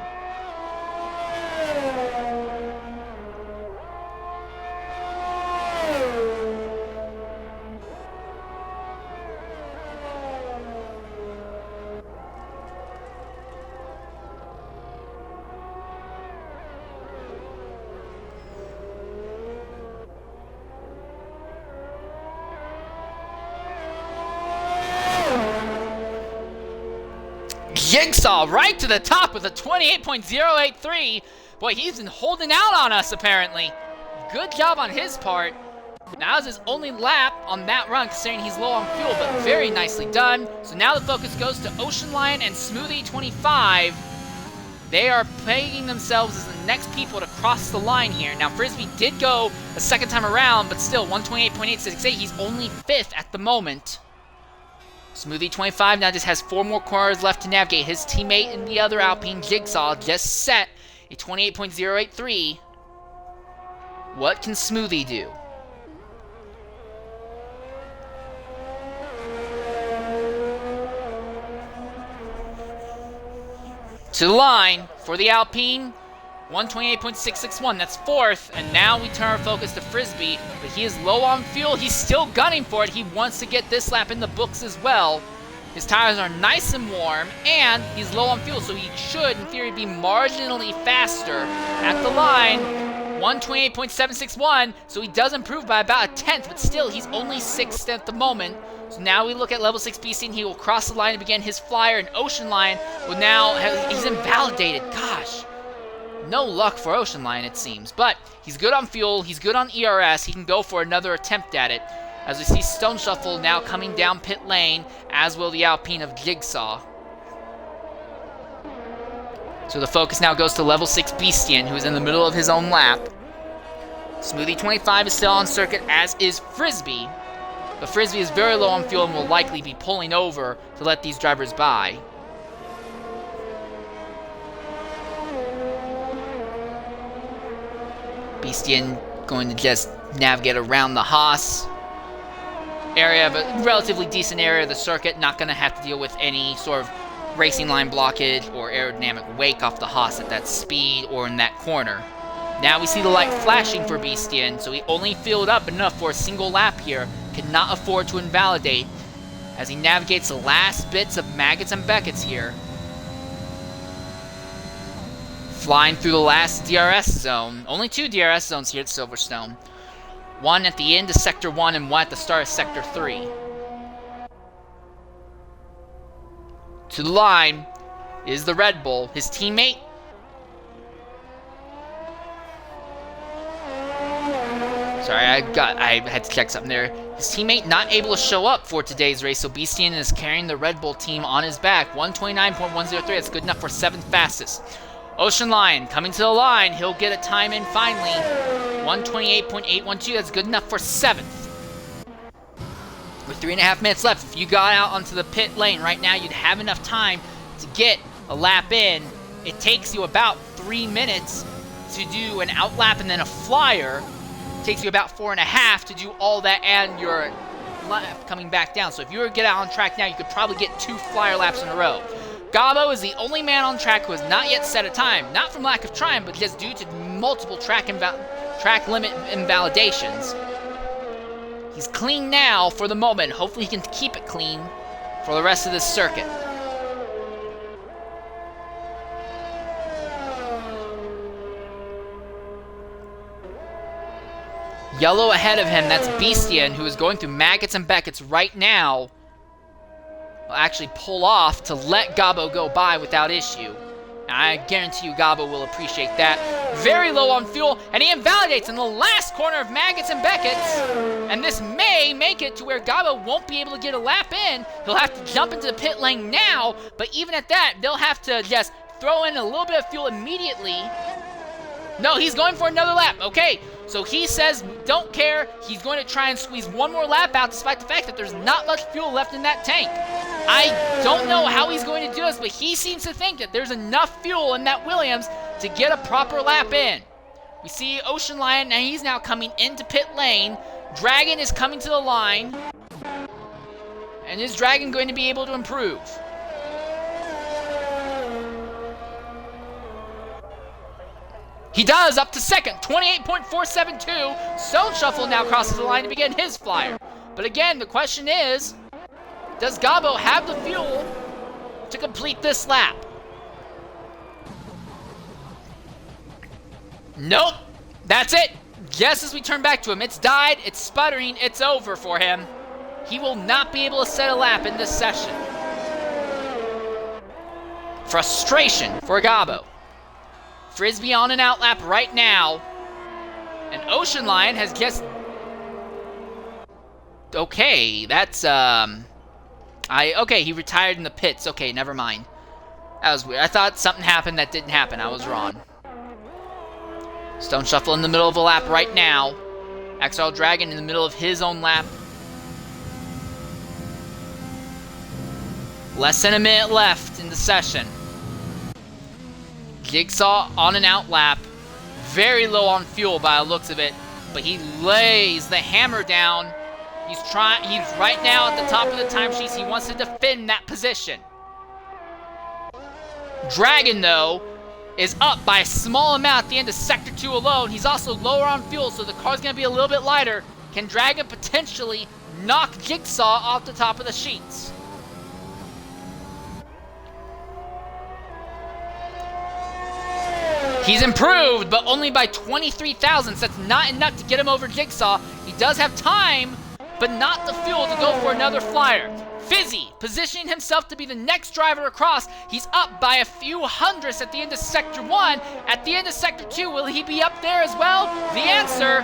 Jigsaw right to the top with a 28.083. Boy, he's been holding out on us, apparently. Good job on his part. Now is his only lap on that run, considering he's low on fuel, but very nicely done. So now the focus goes to Ocean Lion and Smoothie 25. They are pegging themselves as the next people to cross the line here. Now, Frisbee did go a 2nd time around, but still, 128.868. He's only 5th at the moment. Smoothie 25 now just has 4 more corners left to navigate. His teammate in the other Alpine, Jigsaw, just set a 28.083. What can Smoothie do? To the line for the Alpine, 128.661. That's 4th, and now we turn our focus to Frisbee, but he is low on fuel. He's still gunning for it. He wants to get this lap in the books as well. His tires are nice and warm, and he's low on fuel, so he should, in theory, be marginally faster at the line. 128.761, so he does improve by about a tenth, but still, he's only 6th at the moment. So now we look at level 6 BC, and he will cross the line and begin his flyer, and Ocean Lion will now he's invalidated. Gosh, no luck for Ocean Lion, it seems. But he's good on fuel, he's good on ERS, he can go for another attempt at it. As we see Stone Shuffle now coming down pit lane, as will the Alpine of Jigsaw. So the focus now goes to level 6 Beastian, who is in the middle of his own lap. Smoothie 25 is still on circuit, as is Frisbee. But Frisbee is very low on fuel and will likely be pulling over to let these drivers by. Beastian going to just navigate around the Haas area, but relatively decent area of the circuit. Not going to have to deal with any sort of racing line blockage or aerodynamic wake off the Haas at that speed or in that corner. Now we see the light flashing for Beastian, so he only filled up enough for a single lap here. Cannot afford to invalidate as he navigates the last bits of Maggots and Beckett's here. Flying through the last DRS zone. Only 2 DRS zones here at Silverstone. One at the end of Sector 1 and one at the start of Sector 3. To the line is the Red Bull. His teammate. Sorry, I had to check something there. His teammate not able to show up for today's race, so Beastian is carrying the Red Bull team on his back. 129.103, that's good enough for 7th fastest. Ocean Lion coming to the line. He'll get a time in finally. 128.812, that's good enough for 7th. With 3.5 minutes left, if you got out onto the pit lane right now, you'd have enough time to get a lap in. It takes you about 3 minutes to do an out lap and then a flyer. It takes you about 4.5 to do all that and your lap coming back down. So if you were to get out on track now, you could probably get 2 flyer laps in a row. Gabo is the only man on track who has not yet set a time, not from lack of trying, but just due to multiple track limit invalidations. He's clean now for the moment. Hopefully he can keep it clean for the rest of this circuit. Yellow ahead of him, that's Beastian, who is going through Maggots and Beckett's right now. Will actually pull off to let Gabo go by without issue. And I guarantee you Gabo will appreciate that. Very low on fuel, and he invalidates in the last corner of Maggots and Beckett's. And this may make it to where Gabo won't be able to get a lap in. He'll have to jump into the pit lane now, but even at that, they'll have to just throw in a little bit of fuel immediately. No, he's going for another lap. Okay, so he says don't care. He's going to try and squeeze one more lap out despite the fact that there's not much fuel left in that tank. I don't know how he's going to do this, but he seems to think that there's enough fuel in that Williams to get a proper lap in. We see Ocean Lion, and he's now coming into pit lane. Dragon is coming to the line. And is Dragon going to be able to improve? He does, up to second, 28.472. Stone Shuffle now crosses the line to begin his flyer. But again, the question is, does Gabo have the fuel to complete this lap? Nope, that's it. Just as we turn back to him, it's died, it's sputtering, it's over for him. He will not be able to set a lap in this session. Frustration for Gabo. Frisbee on an out lap right now. And Ocean Lion has just... Okay, that's, Okay, he retired in the pits. Okay, never mind. That was weird. I thought something happened that didn't happen. I was wrong. Stone Shuffle in the middle of a lap right now. XRL Dragon in the middle of his own lap. Less than a minute left in the session. Jigsaw on an out lap. Very low on fuel by the looks of it. But he lays the hammer down. He's right now at the top of the timesheets. He wants to defend that position. Dragon, though, is up by a small amount at the end of Sector 2 alone. He's also lower on fuel, so the car's going to be a little bit lighter. Can Dragon potentially knock Jigsaw off the top of the sheets? He's improved, but only by 23 thousandths. That's not enough to get him over Jigsaw. He does have time, but not the fuel to go for another flyer. Fizzy, positioning himself to be the next driver across. He's up by a few hundredths at the end of Sector 1. At the end of Sector 2, will he be up there as well? The answer,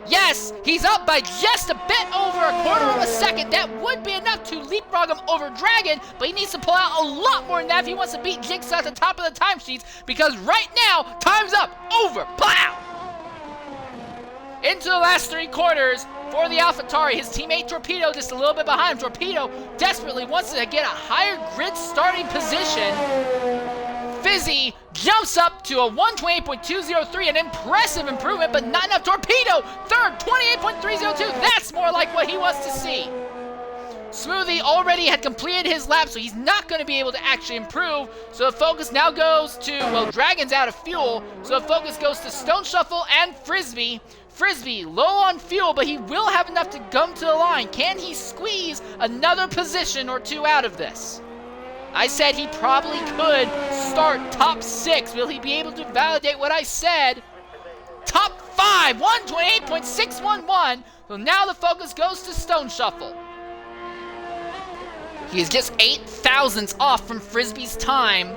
yes, he's up by just a bit over a quarter of a second. That would be enough to leapfrog him over Dragon, but he needs to pull out a lot more than that if he wants to beat Jigsaw at the top of the timesheets, because right now, time's up, over, plow! Into the last 3 quarters for the AlphaTauri. His teammate Torpedo just a little bit behind him. Torpedo desperately wants to get a higher grid starting position. Fizzy jumps up to a 128.203, an impressive improvement, but not enough. Torpedo, third, 28.302. That's more like what he wants to see. Smoothie already had completed his lap, so he's not going to be able to actually improve. So the focus now goes to, well, Dragon's out of fuel, so the focus goes to Stone Shuffle and Frisbee. Frisbee, low on fuel, but he will have enough to come to the line. Can he squeeze another position or 2 out of this? I said he probably could start top 6. Will he be able to validate what I said? Top 5, 128.611. So now the focus goes to Stone Shuffle. He is just 8 thousandths off from Frisbee's time.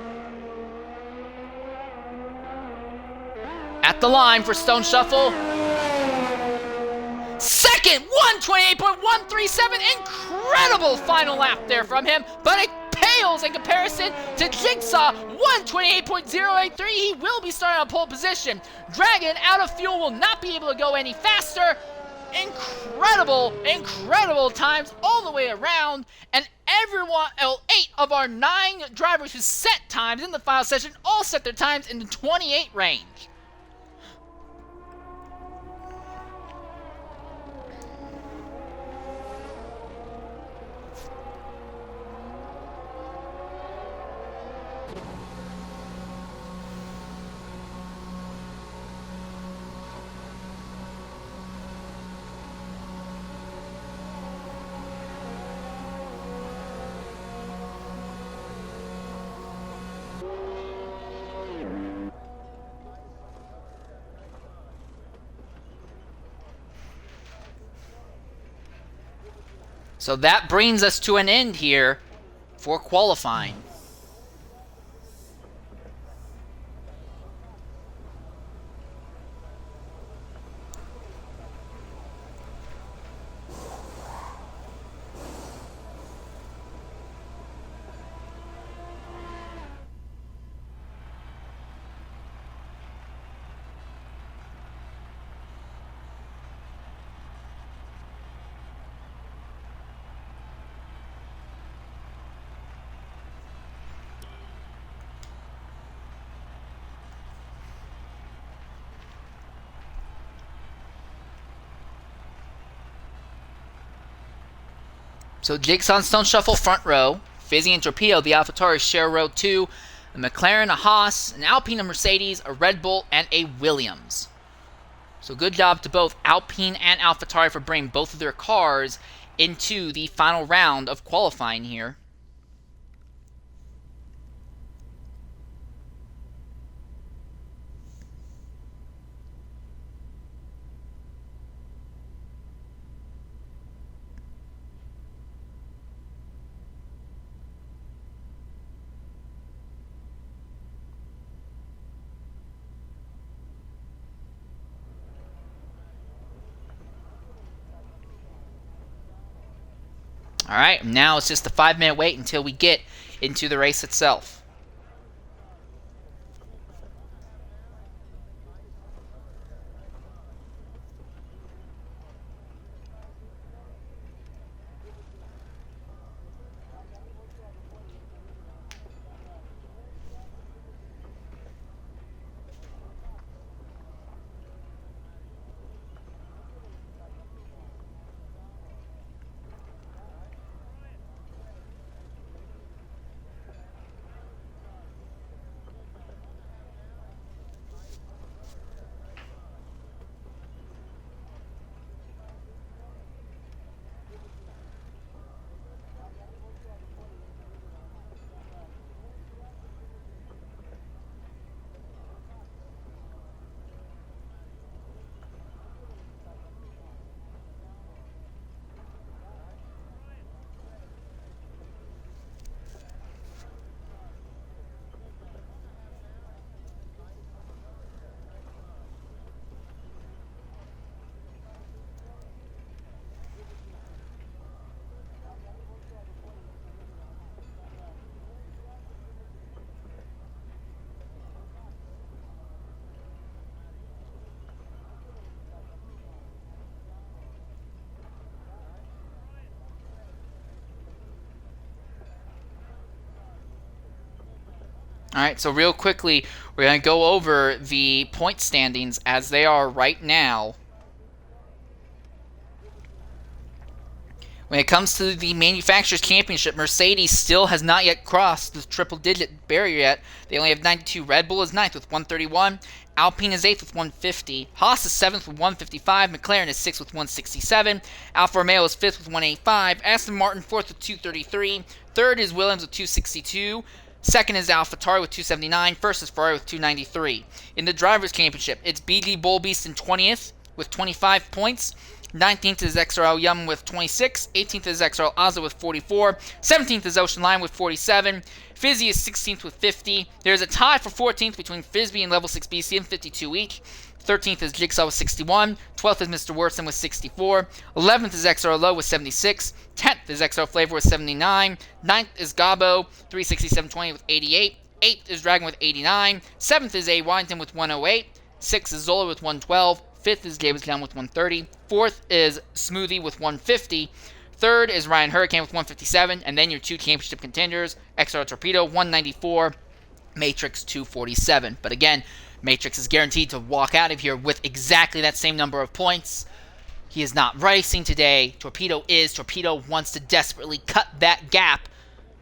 At the line for Stone Shuffle. Second, 128.137. Incredible final lap there from him, but it pales in comparison to Jigsaw, 128.083. He will be starting on pole position. Dragon, out of fuel, will not be able to go any faster. Incredible times all the way around, and everyone, 8 of our 9 drivers who set times in the final session all set their times in the 28 range. So that brings us to an end here for qualifying. So Jigsaw and Stone Shuffle front row. Fizzy and Torpedo, the AlphaTauri, share row 2. A McLaren, a Haas, an Alpine, a Mercedes, a Red Bull, and a Williams. So good job to both Alpine and AlphaTauri for bringing both of their cars into the final round of qualifying here. Alright, now it's just a 5-minute wait until we get into the race itself. All right, so real quickly, we're going to go over the point standings as they are right now. When it comes to the Manufacturers' Championship, Mercedes still has not yet crossed the triple-digit barrier yet. They only have 92. Red Bull is 9th with 131. Alpine is 8th with 150. Haas is 7th with 155. McLaren is 6th with 167. Alfa Romeo is 5th with 185. Aston Martin 4th with 233. 3rd is Williams with 262. 2nd is AlphaTauri with 279. 1st is Ferrari with 293. In the Drivers' Championship, it's BG Bullbeast in 20th with 25 points. 19th is XRL Yum with 26. 18th is XRL Azza with 44. 17th is Ocean Line with 47. Fizzy is 16th with 50. There's a tie for 14th between Frisbee and Level 6 BC and 52 each. 13th is Jigsaw with 61. 12th is Mr. Wortham with 64. 11th is XRL Low with 76. 10th is XRL Flavor with 79. 9th is Gabo 367.20 with 88. 8th is Dragon with 89. 7th is A. Warrington with 108. 6th is Zola with 112. 5th is Davis Down with 130. 4th is Smoothie with 150. 3rd is Ryan Hurricane with 157. And then your two championship contenders, XR Torpedo 194, Matrix 247. But again, Matrix is guaranteed to walk out of here with exactly that same number of points. He is not racing today. Torpedo is. Torpedo wants to desperately cut that gap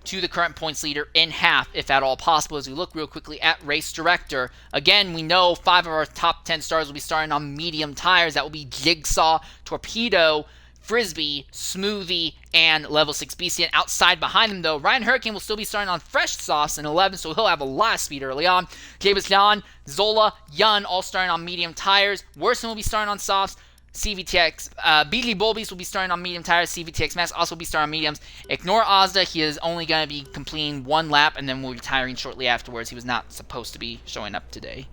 to the current points leader in half, if at all possible. As we look real quickly at Race Director, again, we know 5 of our top 10 stars will be starting on medium tires. That will be Jigsaw, Torpedo, Frisbee, Smoothie, and Level 6 BC. And outside behind him, though, Ryan Hurricane will still be starting on fresh softs in 11, so he'll have a lot of speed early on. James Jan, Zola, Yun, all starting on medium tires. Worsen will be starting on softs. CVTX, BG Bullbeast will be starting on medium tires. CVTX Max also will be starting on mediums. Ignore Ozda. He is only going to be completing one lap and then will be retiring shortly afterwards. He was not supposed to be showing up today.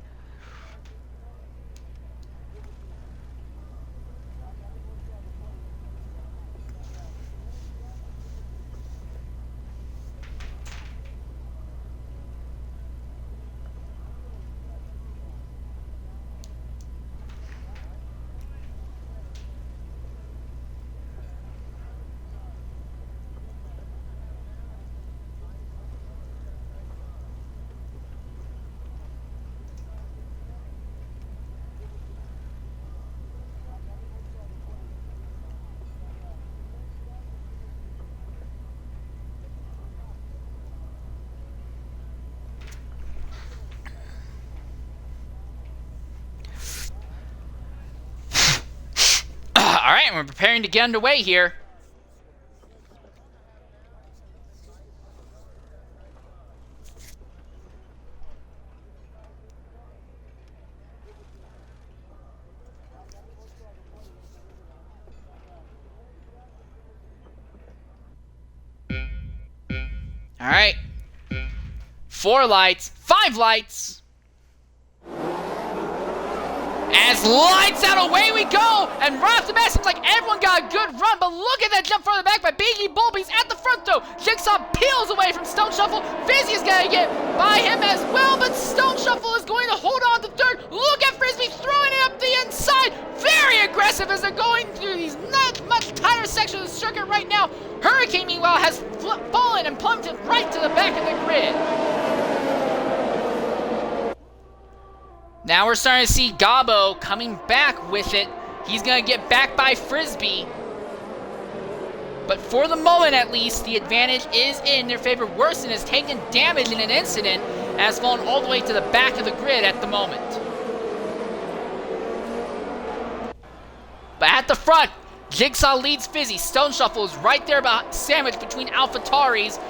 Alright, we're preparing to get underway here. Alright. 4 lights, 5 lights. As lights out, away we go! And right off the bat, seems like everyone got a good run, but look at that jump from the back by BG Bullbeast at the front, though. Jigsaw peels away from Stone Shuffle. Fizzy is going to get by him as well, but Stone Shuffle is going to hold on to third. Look at Frisbee throwing it up the inside. Very aggressive as they're going through these not much tighter sections of the circuit right now. Hurricane, meanwhile, has fallen and plummeted right to the back of the grid. Now we're starting to see Gabo coming back with it. He's going to get back by Frisbee. But for the moment, at least, the advantage is in their favor. Worsen has taken damage in an incident and has fallen all the way to the back of the grid at the moment. But at the front, Jigsaw leads Fizzy. Stone Shuffle is right there sandwiched between AlphaTauris.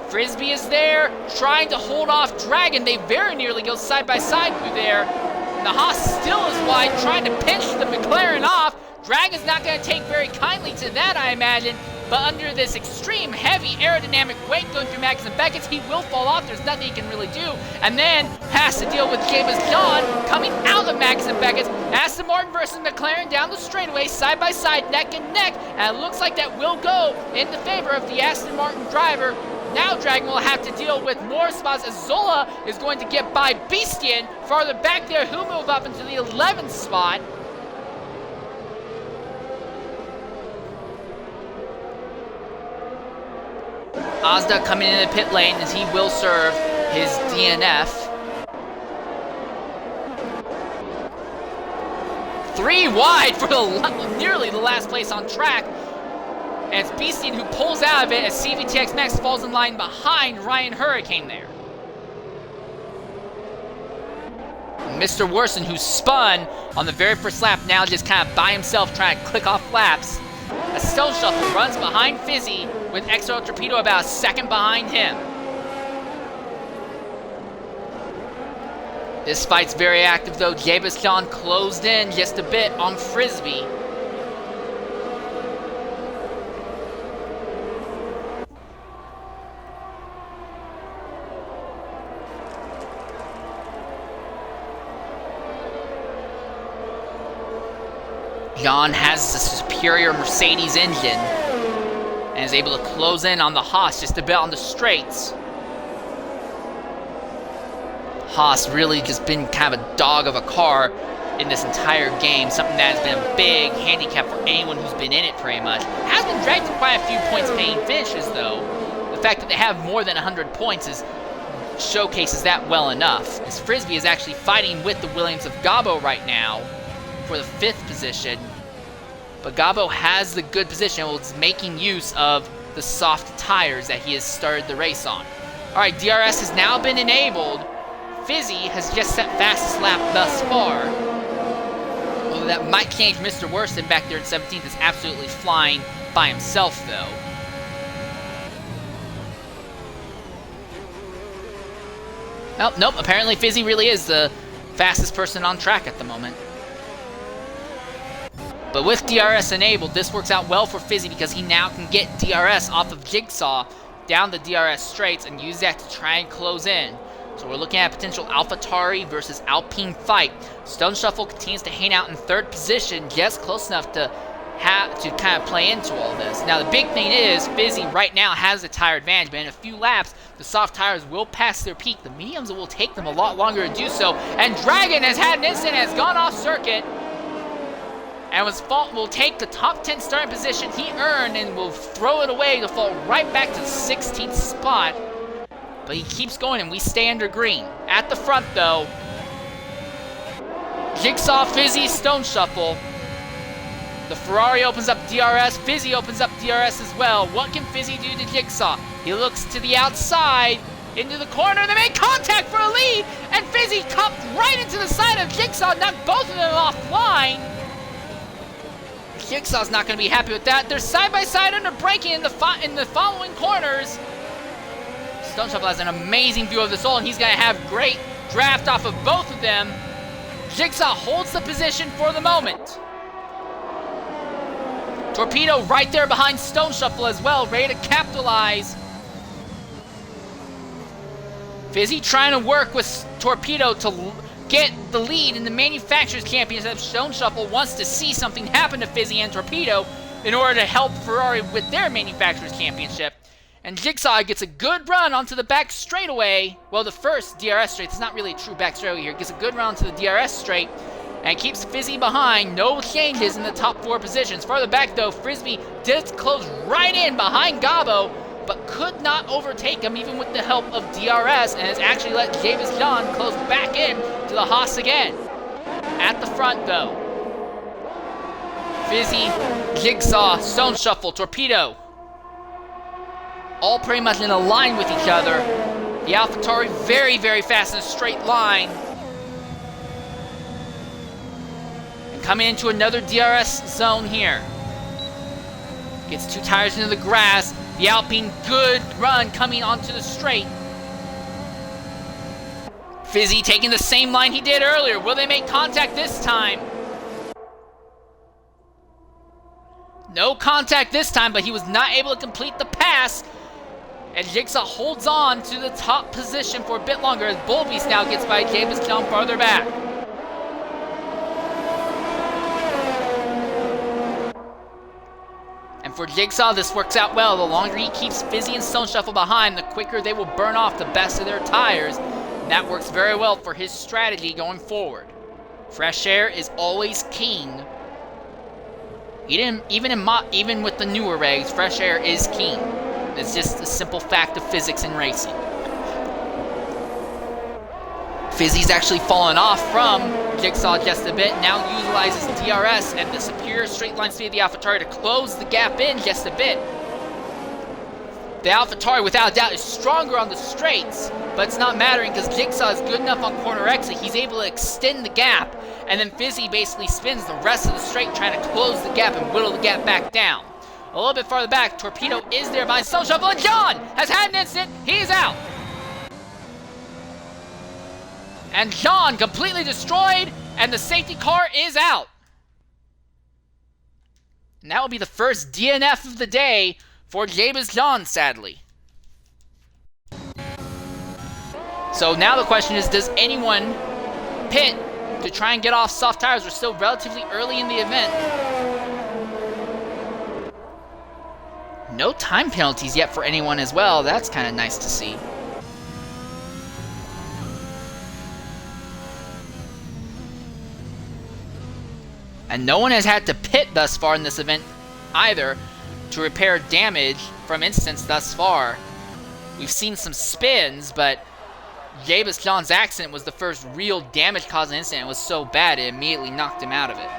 Frisbee is there, trying to hold off Dragon. They very nearly go side by side through there. And the Haas still is wide, trying to pinch the McLaren off. Dragon's not going to take very kindly to that, I imagine. But under this extreme heavy aerodynamic weight going through Max and Beckett's, he will fall off. There's nothing he can really do. And then has to deal with James John coming out of Max and Beckett's. Aston Martin versus McLaren down the straightaway, side by side, neck and neck. And it looks like that will go in the favor of the Aston Martin driver. Now Dragon will have to deal with more spots as Zola is going to get by Beastian. Farther back there, he'll move up into the 11th spot. Ozda coming in the pit lane as he will serve. his DNF. 3 wide for nearly the last place on track. And it's Beastin who pulls out of it as CVTX Max falls in line behind Ryan Hurricane there. Mr. Worsen, who spun on the very first lap, now just kind of by himself trying to click off laps. A Stone Shuffle runs behind Fizzy with XRL Torpedo about a second behind him. This fight's very active though. Jabaston closed in just a bit on Frisbee. Jan has the superior Mercedes engine and is able to close in on the Haas just a bit on the straights. Haas really just been kind of a dog of a car in this entire game, something that has been a big handicap for anyone who's been in it pretty much. Has been dragged to quite a few points paying finishes though. The fact that they have more than 100 points showcases that well enough, as Frisbee is actually fighting with the Williams of Gabo right now for the 5th position. But Gabo has the good position and is making use of the soft tires that he has started the race on. Alright, DRS has now been enabled. Fizzy has just set fastest lap thus far. Although that might change. Mr. Worsen back there in 17th is absolutely flying by himself though. Oh, nope, apparently Fizzy really is the fastest person on track at the moment. But with DRS enabled, this works out well for Fizzy because he now can get DRS off of Jigsaw down the DRS straights and use that to try and close in. So we're looking at a potential AlphaTauri versus Alpine fight. Stone Shuffle continues to hang out in 3rd position, just close enough to kind of play into all this. Now the big thing is, Fizzy right now has the tire advantage, but in a few laps, the soft tires will pass their peak. The mediums will take them a lot longer to do so. And Dragon has had an incident, has gone off circuit, and will take the top 10 starting position he earned and will throw it away to fall right back to the 16th spot. But he keeps going and we stay under green. At the front though, Jigsaw, Fizzy, Stone Shuffle. The Ferrari opens up DRS, Fizzy opens up DRS as well. What can Fizzy do to Jigsaw? He looks to the outside, into the corner, they make contact for a lead, and Fizzy cupped right into the side of Jigsaw, knocked both of them offline. Jigsaw's not going to be happy with that. They're side by side under braking in the following corners. Stone Shuffle has an amazing view of this hole, and he's going to have great draft off of both of them. Jigsaw holds the position for the moment. Torpedo right there behind Stone Shuffle as well, ready to capitalize. Fizzy trying to work with Torpedo to get the lead in the Manufacturers Championship. Stone Shuffle wants to see something happen to Fizzy and Torpedo in order to help Ferrari with their Manufacturers Championship. And Jigsaw gets a good run onto the back straightaway. Well, the first DRS straight, it's not really a true back straightaway here. Gets a good run onto the DRS straight and keeps Fizzy behind. No changes in the top 4 positions. Farther back though, Frisbee did close right in behind Gabo, but could not overtake him even with the help of DRS, and has actually let Javis John close back in to the Haas again. At the front though, Fizzy, Jigsaw, Stone Shuffle, Torpedo, all pretty much in a line with each other. The AlphaTauri very, very fast in a straight line. And coming into another DRS zone here. Gets 2 tires into the grass. The Alpine, good run coming onto the straight. Fizzy taking the same line he did earlier. Will they make contact this time? No contact this time, but he was not able to complete the pass. And Jigsaw holds on to the top position for a bit longer as Bullbeast now gets by James John farther back. And for Jigsaw, this works out well. The longer he keeps Fizzy and Stone Shuffle behind, the quicker they will burn off the best of their tires. And that works very well for his strategy going forward. Fresh air is always king. Even with the newer regs, fresh air is king. It's just a simple fact of physics in racing. Fizzy's actually fallen off from Jigsaw just a bit, now utilizes DRS and the superior straight line speed of the AlphaTauri to close the gap in just a bit. The AlphaTauri, without a doubt, is stronger on the straights, but it's not mattering because Jigsaw is good enough on corner exit. He's able to extend the gap, and then Fizzy basically spins the rest of the straight trying to close the gap and whittle the gap back down. A little bit farther back, Torpedo is there behind Stone Shuffle, and John has had an incident. He's out. And John completely destroyed, and the safety car is out. And that will be the first DNF of the day for Jabez John, sadly. So now the question is, does anyone pit to try and get off soft tires? We're still relatively early in the event. No time penalties yet for anyone as well. That's kind of nice to see. And no one has had to pit thus far in this event either to repair damage from incidents thus far. We've seen some spins, but Jabez John's accident was the first real damage-causing incident. It was so bad it immediately knocked him out of it.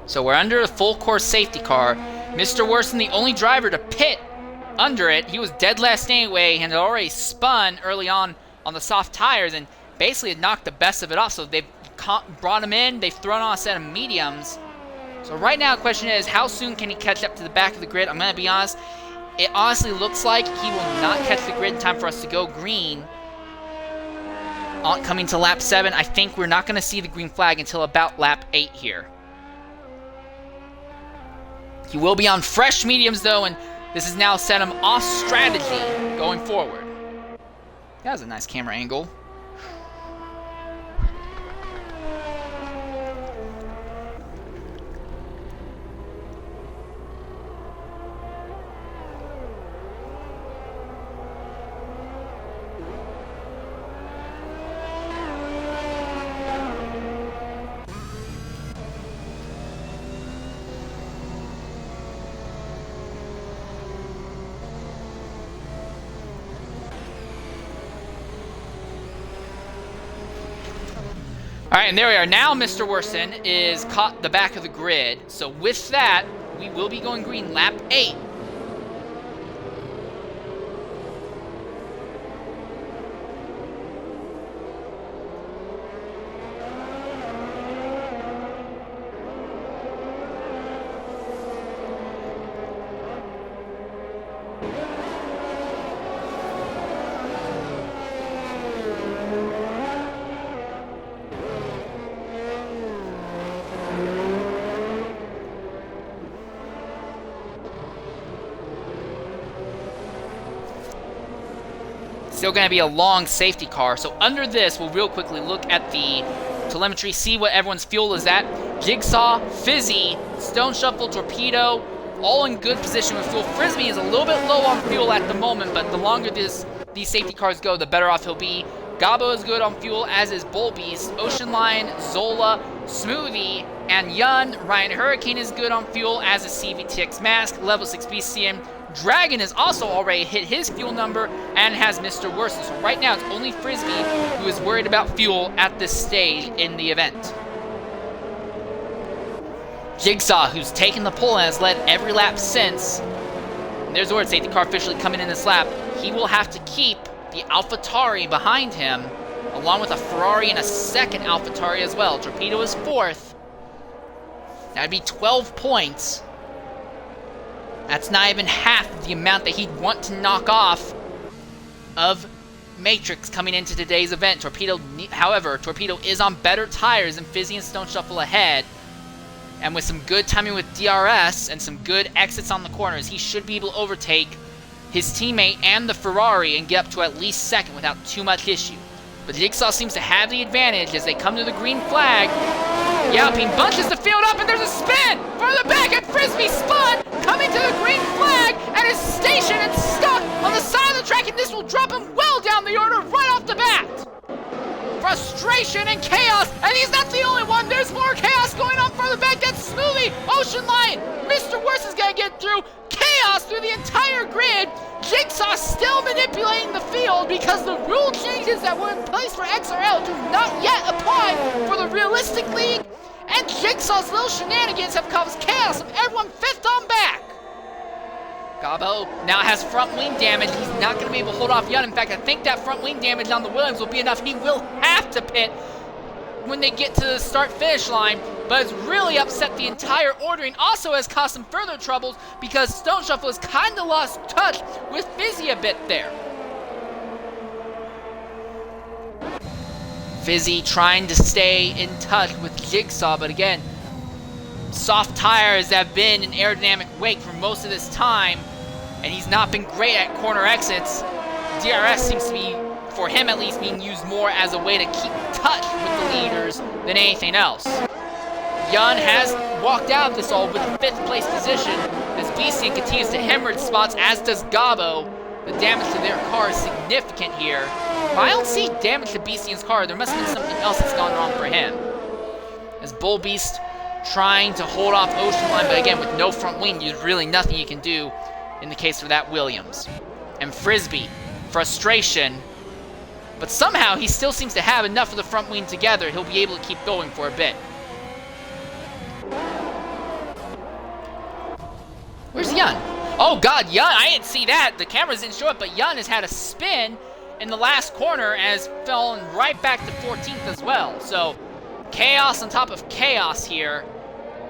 So we're under a full course safety car. Mr. Worsen, the only driver to pit under it. He was dead last anyway and had already spun early on the soft tires and basically had knocked the best of it off. So they've brought him in. They've thrown on a set of mediums. So right now the question is, how soon can he catch up to the back of the grid? I'm going to be honest. It honestly looks like he will not catch the grid in time for us to go green. Coming to lap 7, I think we're not going to see the green flag until about lap 8 here. He will be on fresh mediums, though, and this has now set him off strategy going forward. That was a nice camera angle. All right, and there we are. Now Mr. Worsen is caught the back of the grid. So with that, we will be going green lap 8. Still going to be a long safety car. So under this, we'll real quickly look at the telemetry, see what everyone's fuel is at. Jigsaw, Fizzy, Stone Shuffle, Torpedo, all in good position with fuel. Frisbee is a little bit low on fuel at the moment, but the longer these safety cars go, the better off he'll be. Gabo is good on fuel, as is Bull Beast. Ocean Lion, Zola, Smoothie, and Yun. Ryan Hurricane is good on fuel, as is CVTX Mask. Level 6 BCM, Dragon has also already hit his fuel number and has Mr. Worcester. So right now it's only Frisbee who is worried about fuel at this stage in the event. Jigsaw, who's taken the pole and has led every lap since. And there's the word safety car officially coming in this lap. He will have to keep the AlphaTauri behind him, along with a Ferrari and a second AlphaTauri as well. Torpedo is fourth. That'd be 12 points. That's not even half of the amount that he'd want to knock off of Matrix coming into today's event. However, Torpedo is on better tires than Fizzy and Stone Shuffle ahead. And with some good timing with DRS and some good exits on the corners, he should be able to overtake his teammate and the Ferrari and get up to at least second without too much issue. But Jigsaw seems to have the advantage as they come to the green flag. The Alpine bunches the field up and there's a spin! Further back and Frisbee spun, coming to the green flag and is stationed and stuck on the side of the track, and this will drop him well down the order right off the bat. Frustration and chaos, and he's not the only one. There's more chaos going on further back. That's Smoothie, Ocean Lion, Mr. Worst is gonna get through. Chaos through the entire grid. Jigsaw still manipulating the field because the rule changes that were in place for XRL do not yet apply for the realistic league, and Jigsaw's little shenanigans have caused chaos of everyone fifth on back. Gabo now has front wing damage. He's not going to be able to hold off Yun. In fact, I think that front wing damage on the Williams will be enough. He will have to pit when they get to the start-finish line, but it's really upset the entire ordering. Also has caused some further troubles because Stone Shuffle has kind of lost touch with Fizzy a bit there. Fizzy trying to stay in touch with Jigsaw, but again, soft tires have been in aerodynamic wake for most of this time, and he's not been great at corner exits. DRS seems to be, for him at least, being used more as a way to keep touch with the leaders than anything else. Yun has walked out of this all with 5th place position as BC continues to hemorrhage spots, as does Gabo. The damage to their car is significant here. But I don't see damage to BC's car. There must have been something else that's gone wrong for him. As Bull Beast trying to hold off Ocean Line, but again, with no front wing, there's really nothing you can do in the case of that Williams. And Frisbee, frustration, but somehow he still seems to have enough of the front wing together. He'll be able to keep going for a bit. Where's Yun? Oh God, Yun, I didn't see that. The cameras didn't show it, but Yun has had a spin in the last corner and has fallen right back to 14th as well. So chaos on top of chaos here.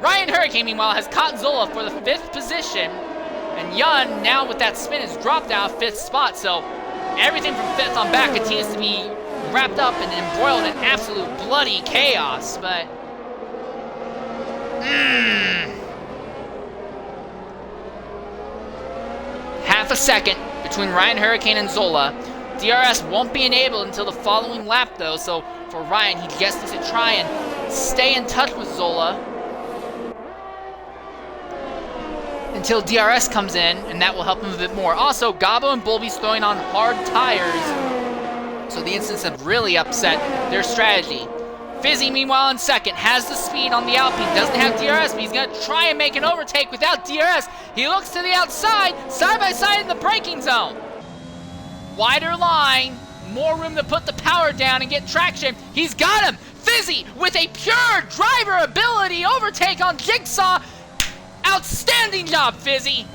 Ryan Hurricane, meanwhile, has caught Zola for the 5th position. And Yun, now with that spin, has dropped out of 5th spot. So everything from 5th on back continues to be wrapped up and embroiled in absolute bloody chaos. But half a second between Ryan Hurricane and Zola. DRS won't be enabled until the following lap, though. So for Ryan, he just needs to try and stay in touch with Zola until DRS comes in, and that will help him a bit more. Also, Gabo and Bulby's throwing on hard tires, so the incidents have really upset their strategy. Fizzy, meanwhile, in second, has the speed on the Alpine, doesn't have DRS, but he's going to try and make an overtake without DRS. He looks to the outside, side by side in the braking zone. Wider line, more room to put the power down and get traction. He's got him! Fizzy with a pure driver ability overtake on Jigsaw. Outstanding job, Fizzy!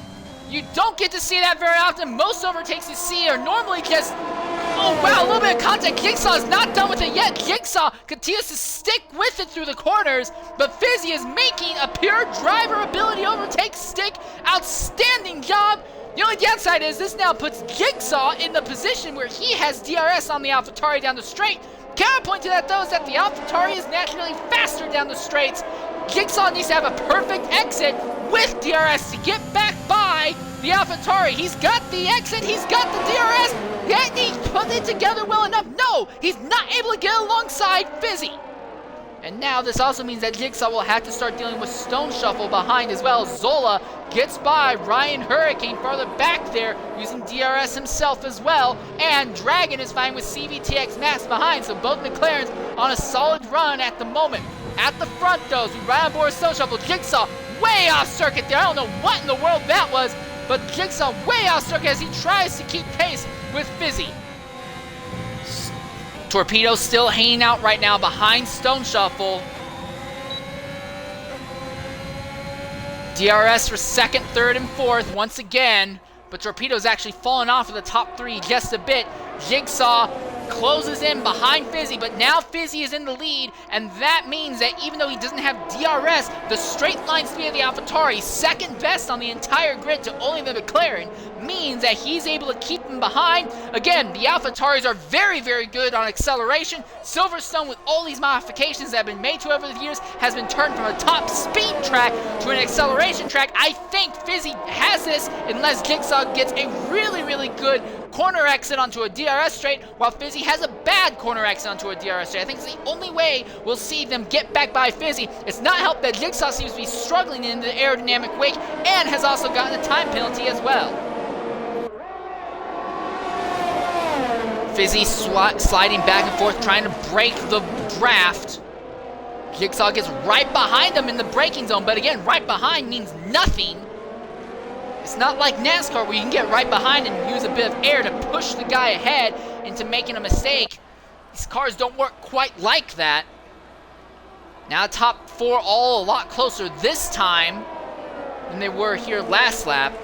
You don't get to see that very often. Most overtakes you see are normally just, oh wow, a little bit of contact. Jigsaw is not done with it yet. Jigsaw continues to stick with it through the corners, but Fizzy is making a pure driver ability overtake stick. Outstanding job. The only downside is this now puts Jigsaw in the position where he has DRS on the AlphaTauri down the straight. Counterpoint to that, though, is that the AlphaTauri is naturally faster down the straights. Jigsaw needs to have a perfect exit with DRS to get back by the AlphaTauri. He's got the exit, he's got the DRS, yet he's put it together well enough. No, he's not able to get alongside Fizzy. And now this also means that Jigsaw will have to start dealing with Stone Shuffle behind as well. Zola gets by Ryan Hurricane farther back there using DRS himself as well. And Dragon is fine with CVTX Max behind, so both McLarens on a solid run at the moment. At the front though, as we ride on board Stone Shuffle, Jigsaw way off circuit there. I don't know what in the world that was. but Jigsaw way outstruck as he tries to keep pace with Fizzy. Torpedo still hanging out right now behind Stone Shuffle. DRS for second, third, and fourth once again, but Torpedo's actually fallen off of the top three just a bit. Jigsaw closes in behind Fizzy, but now Fizzy is in the lead, and that means that even though he doesn't have DRS, the straight line speed of the AlphaTauri, second best on the entire grid to only the McLaren, means that he's able to keep him behind. Again, the AlphaTauris are very, very good on acceleration. Silverstone, with all these modifications that have been made to over the years, has been turned from a top speed track to an acceleration track. I think Fizzy has this unless Jigsaw gets a really, really good corner exit onto a DRS straight, while Fizzy has a bad corner exit onto a DRS straight. I think it's the only way we'll see them get back by Fizzy. It's not helped that Jigsaw seems to be struggling in the aerodynamic wake and has also gotten a time penalty as well. Fizzy sliding back and forth, trying to break the draft. Jigsaw gets right behind him in the braking zone, but again, right behind means nothing. It's not like NASCAR where you can get right behind and use a bit of air to push the guy ahead into making a mistake. These cars don't work quite like that. Now top four all a lot closer this time than they were here last lap.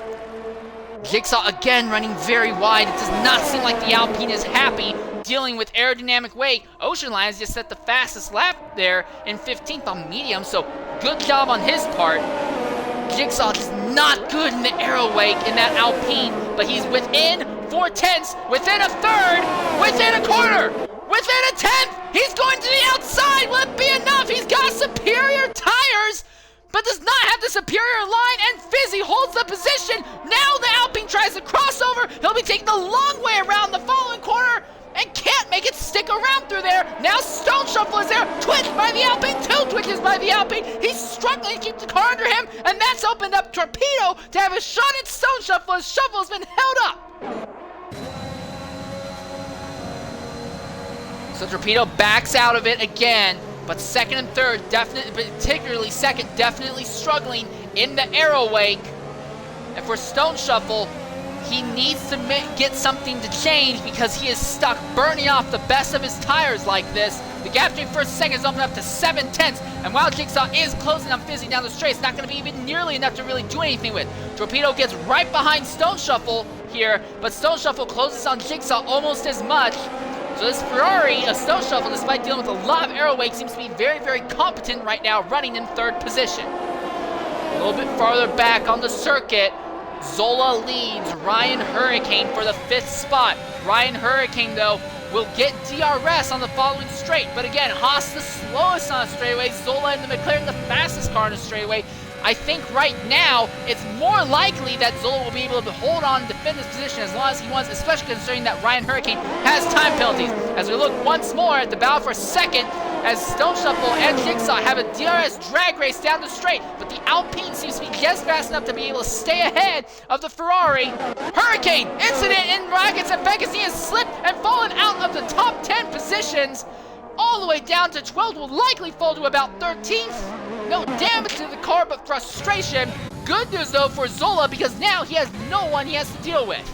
Jigsaw again running very wide. It does not seem like the Alpine is happy dealing with aerodynamic wake. Ocean Lions just set the fastest lap there in 15th on medium, so good job on his part. Jigsaw is not good in the aero wake in that Alpine, but he's within 4/10, within a third, within a quarter, within a tenth. He's going to the outside. Will it be enough? He's got superior tires, but does not have the superior line, and Fizzy holds the position. Now the Alpine tries to cross over. He'll be taking the long way around the following corner and can't make it stick around through there. Now Stone Shuffle is there, twitched by the Alpine, two twitches by the Alpine. He's struggling to keep the car under him, and that's opened up Torpedo to have a shot at Stone Shuffle as Shuffle's been held up. So Torpedo backs out of it again, but second and third, particularly second, definitely struggling in the aero wake. And for Stone Shuffle, he needs to get something to change because he is stuck burning off the best of his tires like this. The gap between first and second is opened up to 7/10, and while Jigsaw is closing on Fizzy down the straight, it's not going to be even nearly enough to really do anything with. Torpedo gets right behind Stone Shuffle here, but Stone Shuffle closes on Jigsaw almost as much. So this Ferrari of Stone Shuffle, despite dealing with a lot of aero wake, seems to be very, very competent right now, running in third position. A little bit farther back on the circuit, Zola leads Ryan Hurricane for the 5th spot. Ryan Hurricane, though, will get DRS on the following straight. But again, Haas the slowest on a straightaway, Zola and the McLaren the fastest car on a straightaway. I think right now it's more likely that Zola will be able to hold on and defend his position as long as he wants, especially considering that Ryan Hurricane has time penalties. As we look once more at the battle for second, as Stone Shuffle and Jigsaw have a DRS drag race down the straight, but the Alpine seems to be just fast enough to be able to stay ahead of the Ferrari. Hurricane incident in Rockets, and Beckesy has slipped and fallen out of the top 10 positions. All the way down to 12th, will likely fall to about 13th. No damage to the car, but frustration. Good news, though, for Zola, because now he has no one he has to deal with.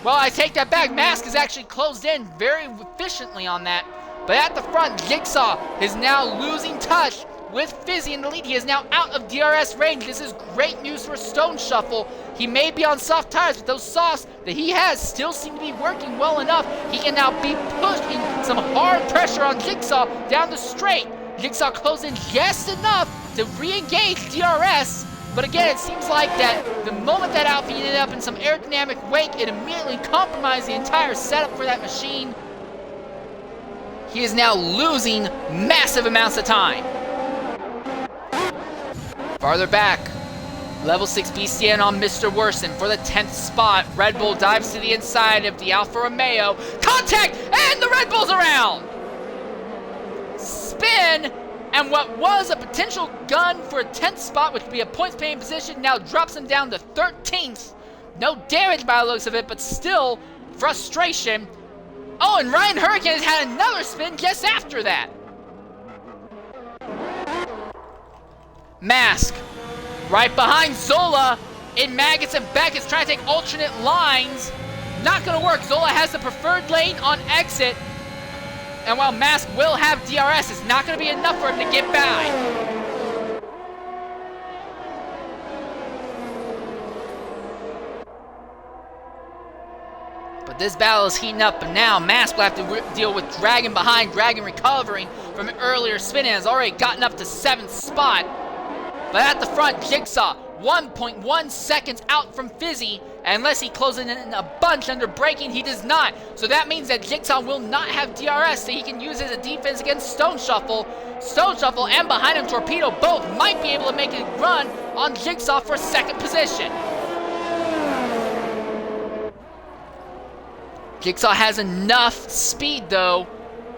Well, I take that back. Mask is actually closed in very efficiently on that. But at the front, Jigsaw is now losing touch with Fizzy in the lead. He is now out of DRS range. This is great news for Stone Shuffle. He may be on soft tires, but those softs that he has still seem to be working well enough. He can now be pushing some hard pressure on Jigsaw down the straight. Jigsaw closing just enough to re-engage DRS. But again, it seems like that the moment that Alpine ended up in some aerodynamic wake, it immediately compromised the entire setup for that machine. He is now losing massive amounts of time. Farther back, level 6 BCN on Mr. Worsen for the 10th spot. Red Bull dives to the inside of the Alfa Romeo. Contact, and the Red Bull's around! Spin, and what was a potential gun for a 10th spot, which would be a points-paying position, now drops him down to 13th. No damage by the looks of it, but still frustration. Oh, and Ryan Hurricane has had another spin just after that. Mask right behind Zola. in Maggots and Beckett's trying to take alternate lines. Not going to work. Zola has the preferred lane on exit. And while Mask will have DRS, it's not going to be enough for him to get by. But this battle is heating up, and now Mask will have to deal with Dragon behind. Dragon recovering from an earlier spin and has already gotten up to 7th spot. But at the front, Jigsaw 1.1 seconds out from Fizzy. And unless he closes in a bunch under braking, he does not. So that means that Jigsaw will not have DRS that he can use as a defense against Stone Shuffle. Stone Shuffle and behind him Torpedo both might be able to make a run on Jigsaw for 2nd position. Jigsaw has enough speed though,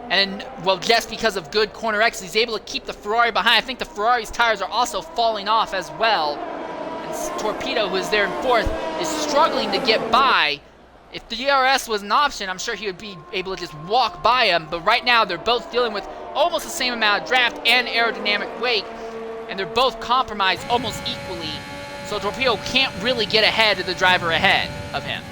and well, just because of good corner exit, he's able to keep the Ferrari behind. I think the Ferrari's tires are also falling off as well. And Torpedo, who is there in 4th, is struggling to get by. If the DRS was an option, I'm sure he would be able to just walk by him, but right now they're both dealing with almost the same amount of draft and aerodynamic wake, and they're both compromised almost equally, so Torpedo can't really get ahead of the driver ahead of him.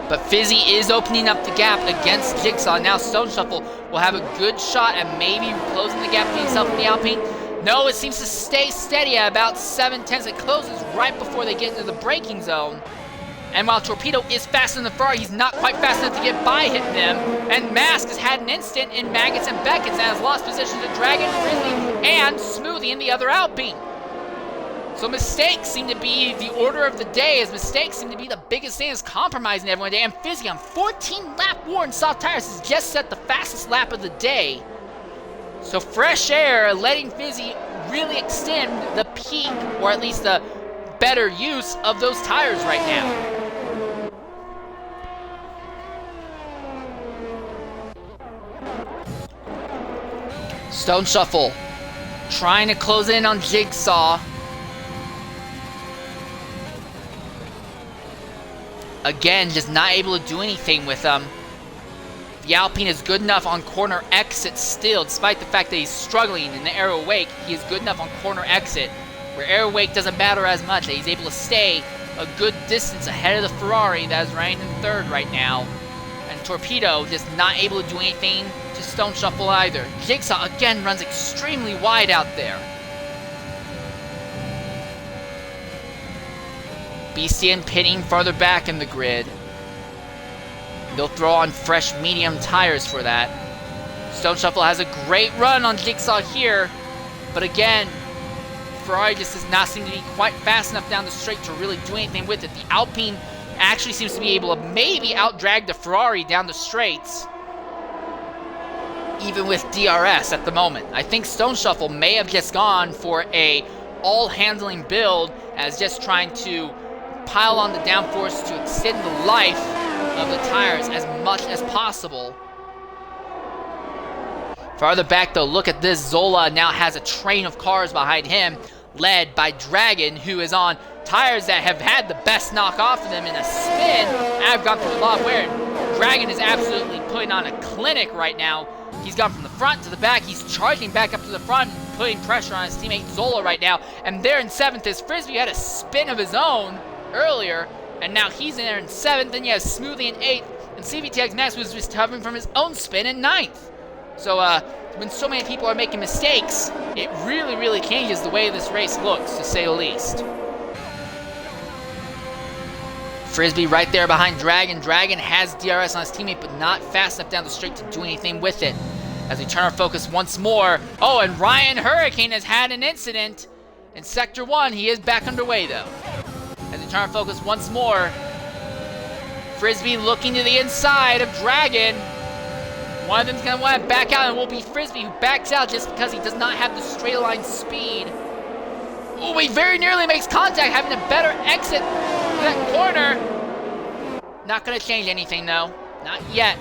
But Fizzy is opening up the gap against Jigsaw. Now Stone Shuffle will have a good shot at maybe closing the gap between himself and the Alpine. No, it seems to stay steady at about 7/10. It closes right before they get into the braking zone. And while Torpedo is faster than the Ferrari, he's not quite fast enough to get by hitting them. And Mask has had an instant in Maggots and Beckett's and has lost position to Dragon, Frizzy, and Smoothie in the other Alpine. So mistakes seem to be the order of the day, as mistakes seem to be the biggest thing that's compromising everyone today. And Fizzy on 14 lap war in soft tires has just set the fastest lap of the day. So fresh air letting Fizzy really extend the peak, or at least the better use of those tires right now. Stone Shuffle trying to close in on Jigsaw. Again, just not able to do anything with them. The Alpine is good enough on corner exit still, despite the fact that he's struggling in the aero wake. He is good enough on corner exit, where aero wake doesn't matter as much. He's able to stay a good distance ahead of the Ferrari that is ranked in 3rd right now. And Torpedo just not able to do anything to Stone Shuffle either. Jigsaw again runs extremely wide out there. BCN pitting farther back in the grid. They'll throw on fresh medium tires for that. Stone Shuffle has a great run on Jigsaw here, but again, Ferrari just does not seem to be quite fast enough down the straight to really do anything with it. The Alpine actually seems to be able to maybe outdrag the Ferrari down the straights, even with DRS at the moment. I think Stone Shuffle may have just gone for a all-handling build as just trying to pile on the downforce to extend the life of the tires as much as possible. Farther back though, look at this. Zola now has a train of cars behind him, led by Dragon, who is on tires that have had the best knock off of them in a spin. I've gone through a lot of wear. Dragon is absolutely putting on a clinic right now. He's gone from the front to the back. He's charging back up to the front, putting pressure on his teammate Zola right now. And there in 7th is Frisbee, who had a spin of his own earlier, and now he's in there in 7th. Then you have Smoothie in 8th, and CVTX Max was recovering from his own spin in 9th. So when so many people are making mistakes, it really, really changes the way this race looks, to say the least. Frisbee right there behind Dragon. Dragon has DRS on his teammate, but not fast enough down the straight to do anything with it. As we turn our focus once more. Oh, and Ryan Hurricane has had an incident in Sector 1. He is back underway, though. As we turn our focus once more. Frisbee looking to the inside of Dragon. One of them's going to want to back out, and it will be Frisbee, who backs out just because he does not have the straight line speed. Oh, he very nearly makes contact, having a better exit to that corner. Not going to change anything, though. Not yet.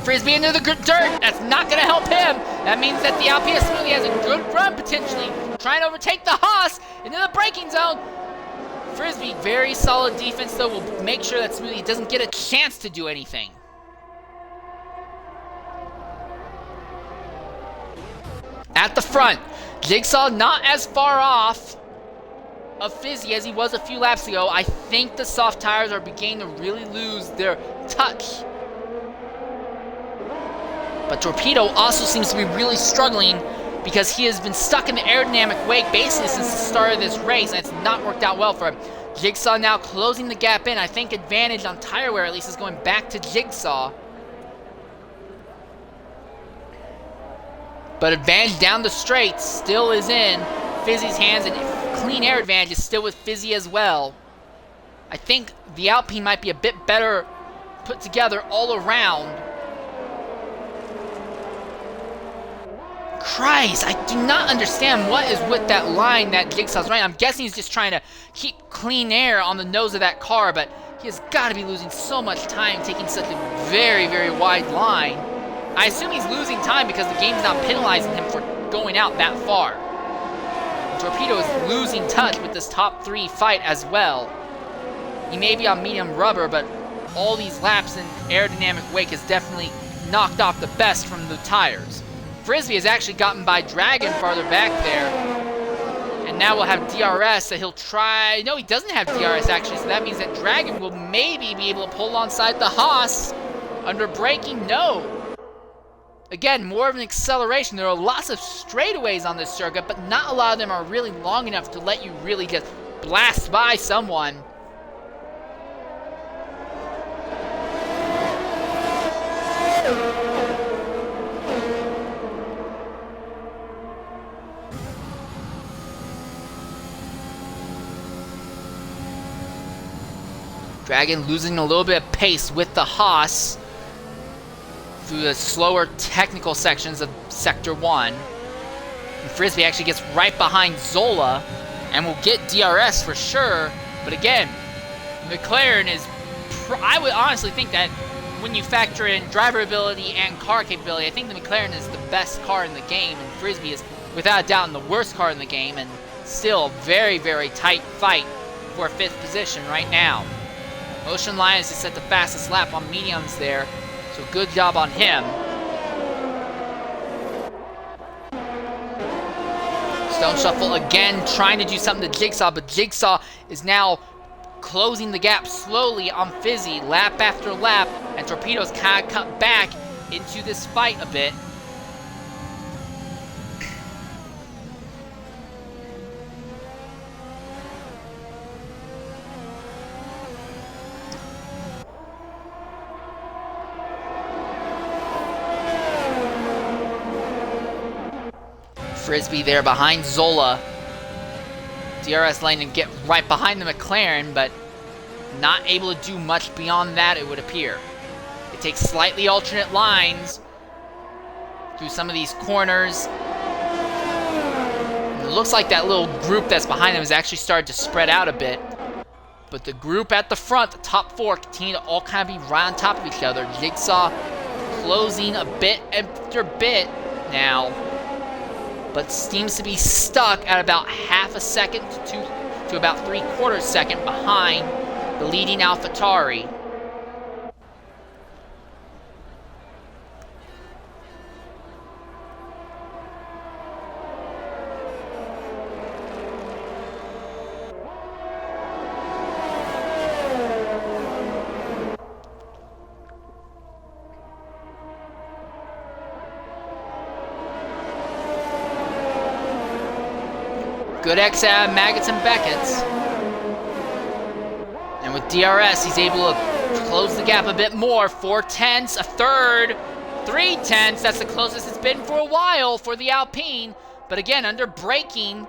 Frisbee into the dirt. That's not going to help him. That means that the Alpine Smoothie has a good run, potentially. Trying to overtake the Haas into the braking zone. Frisbee, very solid defense though, will make sure that Smoothie doesn't get a chance to do anything. At the front, Jigsaw not as far off of Fizzy as he was a few laps ago. I think the soft tires are beginning to really lose their touch. But Torpedo also seems to be really struggling because he has been stuck in the aerodynamic wake basically since the start of this race, and it's not worked out well for him. Jigsaw now closing the gap in. I think advantage on tire wear at least is going back to Jigsaw. But advantage down the straights still is in Fizzy's hands, and clean air advantage is still with Fizzy as well. I think the Alpine might be a bit better put together all around. Christ, I do not understand what is with that line that Jigsaw's running. I'm guessing he's just trying to keep clean air on the nose of that car, but he has got to be losing so much time taking such a very, very wide line. I assume he's losing time because the game's not penalizing him for going out that far. And Torpedo is losing touch with this top 3 fight as well. He may be on medium rubber, but all these laps in aerodynamic wake has definitely knocked off the best from the tires. Frisbee has actually gotten by Dragon farther back there. And now we'll have DRS that he'll try. No, he doesn't have DRS actually, so that means that Dragon will maybe be able to pull alongside the Haas under braking. No. Again, more of an acceleration. There are lots of straightaways on this circuit, but not a lot of them are really long enough to let you really just blast by someone. Dragon losing a little bit of pace with the Haas through the slower technical sections of Sector 1. And Frisbee actually gets right behind Zola and will get DRS for sure. But again, McLaren is... I would honestly think that when you factor in driver ability and car capability, I think the McLaren is the best car in the game, and Frisbee is without a doubt the worst car in the game, and still a very, very tight fight for 5th position right now. Ocean Lions just set the fastest lap on mediums there, so good job on him. Stone Shuffle again trying to do something to Jigsaw, but Jigsaw is now closing the gap slowly on Fizzy, lap after lap, and Torpedo's kind of cut back into this fight a bit. Frisbee there behind Zola. DRS lane and get right behind the McLaren, but not able to do much beyond that, it would appear. It takes slightly alternate lines through some of these corners. And it looks like that little group that's behind them has actually started to spread out a bit. But the group at the front, the top 4, continue to all kind of be right on top of each other. Jigsaw closing a bit after bit now, but seems to be stuck at about half a second to about 3/4 second behind the leading AlphaTauri. Good XRL Maggots and Beckett's. And with DRS, he's able to close the gap a bit more. 4/10, a third, 3/10. That's the closest it's been for a while for the Alpine. But again, under braking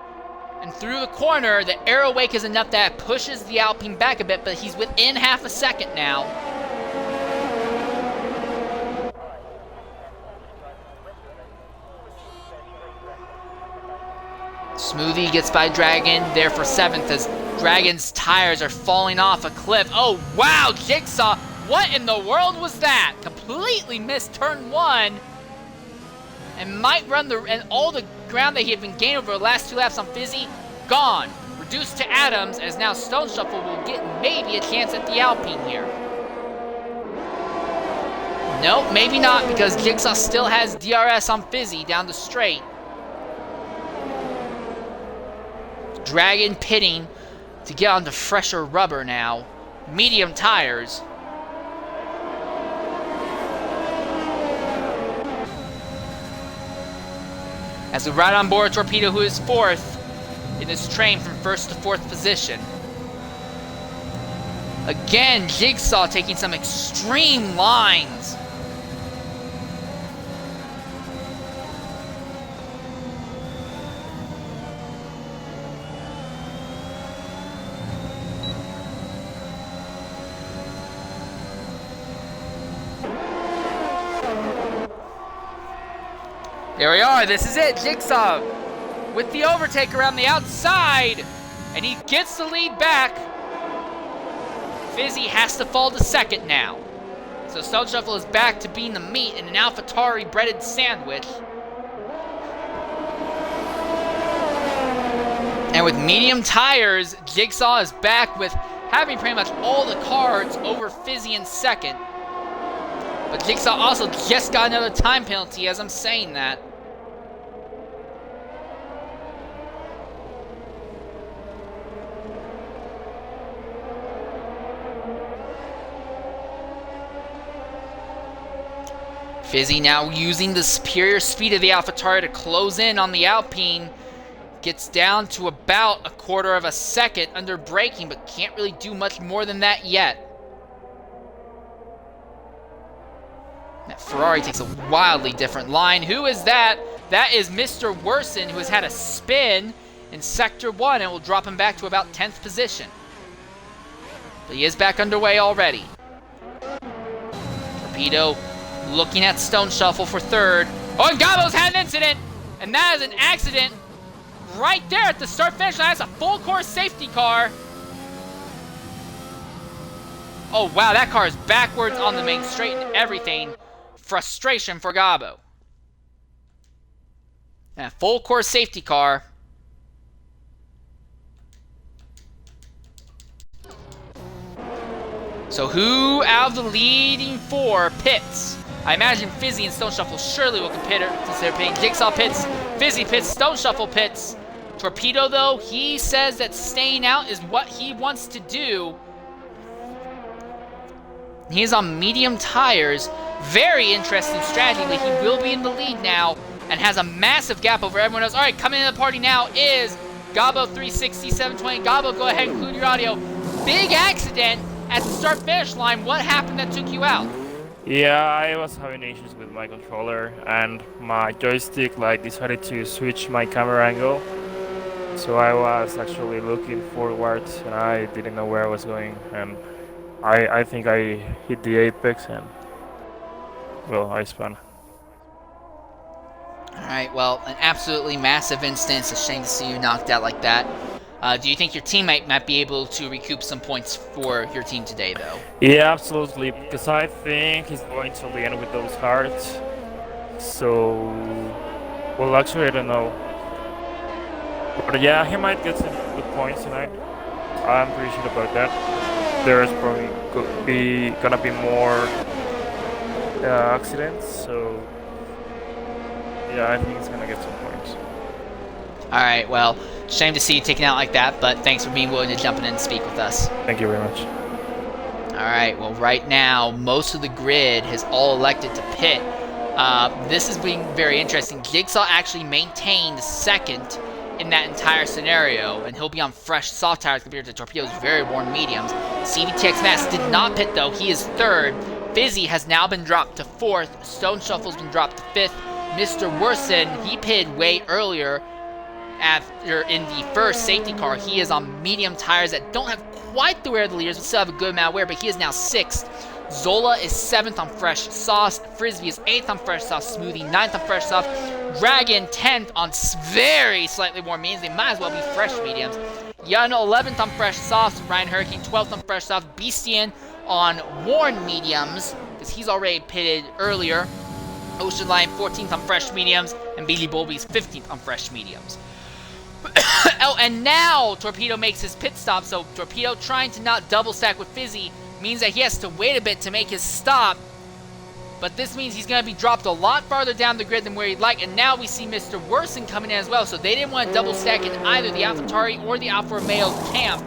and through the corner, the aero wake is enough that pushes the Alpine back a bit, but he's within half a second now. Smoothie gets by Dragon there for 7th as Dragon's tires are falling off a cliff. Oh, wow, Jigsaw, what in the world was that? Completely missed turn 1 and might run and all the ground that he had been gaining over the last 2 laps on Fizzy, gone. reduced to atoms, as now Stone Shuffle will get maybe a chance at the Alpine here. Nope, maybe not, because Jigsaw still has DRS on Fizzy down the straight. Dragon pitting to get onto fresher rubber now. Medium tires. As we ride on board Torpedo, who is fourth in this train from first to fourth position. Again, Jigsaw taking some extreme lines. There we are, this is it, Jigsaw with the overtake around the outside, and he gets the lead back. Fizzy has to fall to second now. So Stone Shuffle is back to being the meat in an AlphaTauri breaded sandwich. And with medium tires, Jigsaw is back with having pretty much all the cards over Fizzy in second. But Jigsaw also just got another time penalty as I'm saying that. Fizzy now using the superior speed of the AlphaTauri to close in on the Alpine. Gets down to about a quarter of a second under braking, but can't really do much more than that yet. That Ferrari takes a wildly different line. Who is that? That is Mr. Worsen, who has had a spin in Sector 1 and will drop him back to about 10th position. But he is back underway already. Torpedo looking at Stone Shuffle for third. Oh, and Gabo's had an incident! And that is an accident right there at the start-finish line. That's a full-course safety car. Oh, wow, that car is backwards on the main straight and everything. Frustration for Gabo. And a full-course safety car. So who out of the leading four pits? I imagine Fizzy and Stone Shuffle surely will consider pitting. Jigsaw pits, Fizzy pits, Stone Shuffle pits. Torpedo, though, he says that staying out is what he wants to do. He is on medium tires. Very interesting strategy. He will be in the lead now and has a massive gap over everyone else. All right, coming into the party now is Gabo 360, 720. Gabo, go ahead and include your audio. Big accident at the start-finish line. What happened that took you out? Yeah, I was having issues with my controller and my joystick decided to switch my camera angle. So I was actually looking forwards and I didn't know where I was going, and I think I hit the apex and, well, I spun. Alright, well, an absolutely massive instance. A shame to see you knocked out like that. Do you think your teammate might be able to recoup some points for your team today, though? Yeah, absolutely, because I think he's going to end with those cards. So, well, actually, I don't know. But yeah, he might get some good points tonight. I'm pretty sure about that. There's probably gonna be more accidents, so yeah, I think he's gonna get some points. Alright, well, shame to see you taken out like that, but thanks for being willing to jump in and speak with us. Thank you very much. Alright, well, right now, most of the grid has all elected to pit. This is being very interesting. Jigsaw actually maintained second in that entire scenario, and he'll be on fresh soft tires compared to Torpedo's very worn mediums. CVTX Mass did not pit, though. He is third. Fizzy has now been dropped to fourth. Stone Shuffle's been dropped to fifth. Mr. Worsen, he pitted way earlier after in the first safety car. He is on medium tires that don't have quite the wear of the leaders, but still have a good amount of wear, but he is now sixth. Zola is 7th on fresh sauce. Frisbee is 8th on fresh sauce. Smoothie 9th on fresh sauce. Dragon 10th on very slightly worn mediums. They might as well be fresh mediums. Yun 11th on fresh sauce. Ryan Hurricane 12th on fresh sauce. Beastian on worn mediums, because he's already pitted earlier. Ocean Lion 14th on fresh mediums. And Beely Bulby's 15th on fresh mediums. Oh, and now Torpedo makes his pit stop, so Torpedo trying to not double stack with Fizzy means that he has to wait a bit to make his stop. But this means he's going to be dropped a lot farther down the grid than where he'd like. And now we see Mr. Worsen coming in as well. So they didn't want to double stack in either the AlphaTauri or the Alfa Romeo camp.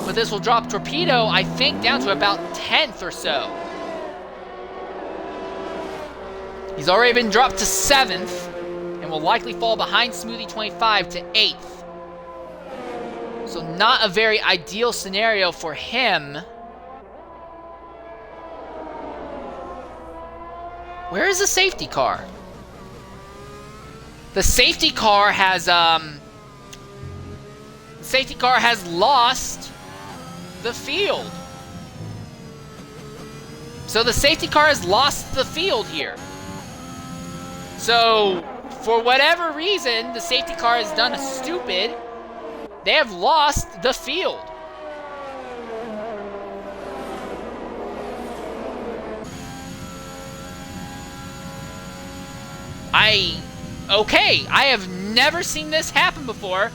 But this will drop Torpedo, I think, down to about 10th or so. He's already been dropped to 7th and will likely fall behind Smoothie 25 to 8th. So not a very ideal scenario for him. Where is the safety car? The safety car has lost the field. So the safety car has lost the field here. So for whatever reason, the safety car has done a stupid. They have lost the field. I have never seen this happen before,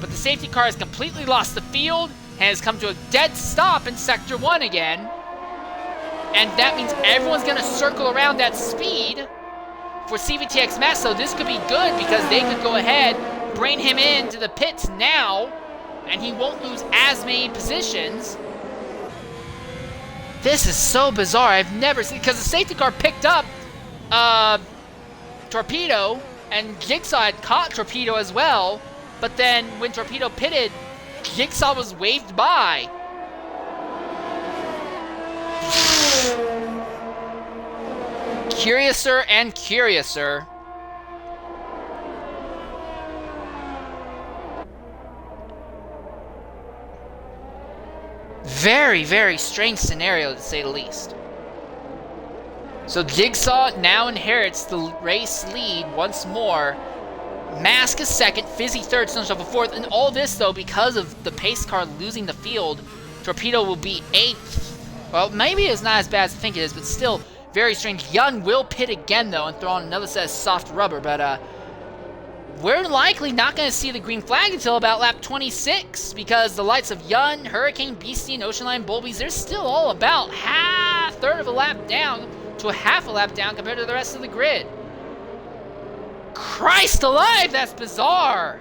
but the safety car has completely lost the field and has come to a dead stop in Sector 1 again. And that means everyone's going to circle around that speed for CVTX Mass, so this could be good because they could go ahead, bring him into the pits now, and he won't lose as many positions. This is so bizarre. I've never seen, because the safety car picked up Torpedo, and Jigsaw had caught Torpedo as well, but then when Torpedo pitted, Jigsaw was waved by. Curiouser and curiouser. Very, very strange scenario to say the least. So Jigsaw now inherits the race lead once more. Mask is second, Fizzy third, Sunshine a fourth, and all this though because of the pace car losing the field. Torpedo will be 8th. Well, maybe it's not as bad as I think it is, but still very strange. Yun will pit again though and throw on another set of soft rubber, but we're likely not going to see the green flag until about lap 26 because the lights of Yun, Hurricane, Beastie, and Ocean Lion Bulbies, they're still all about third of a lap down to a half a lap down compared to the rest of the grid. Christ alive, that's bizarre!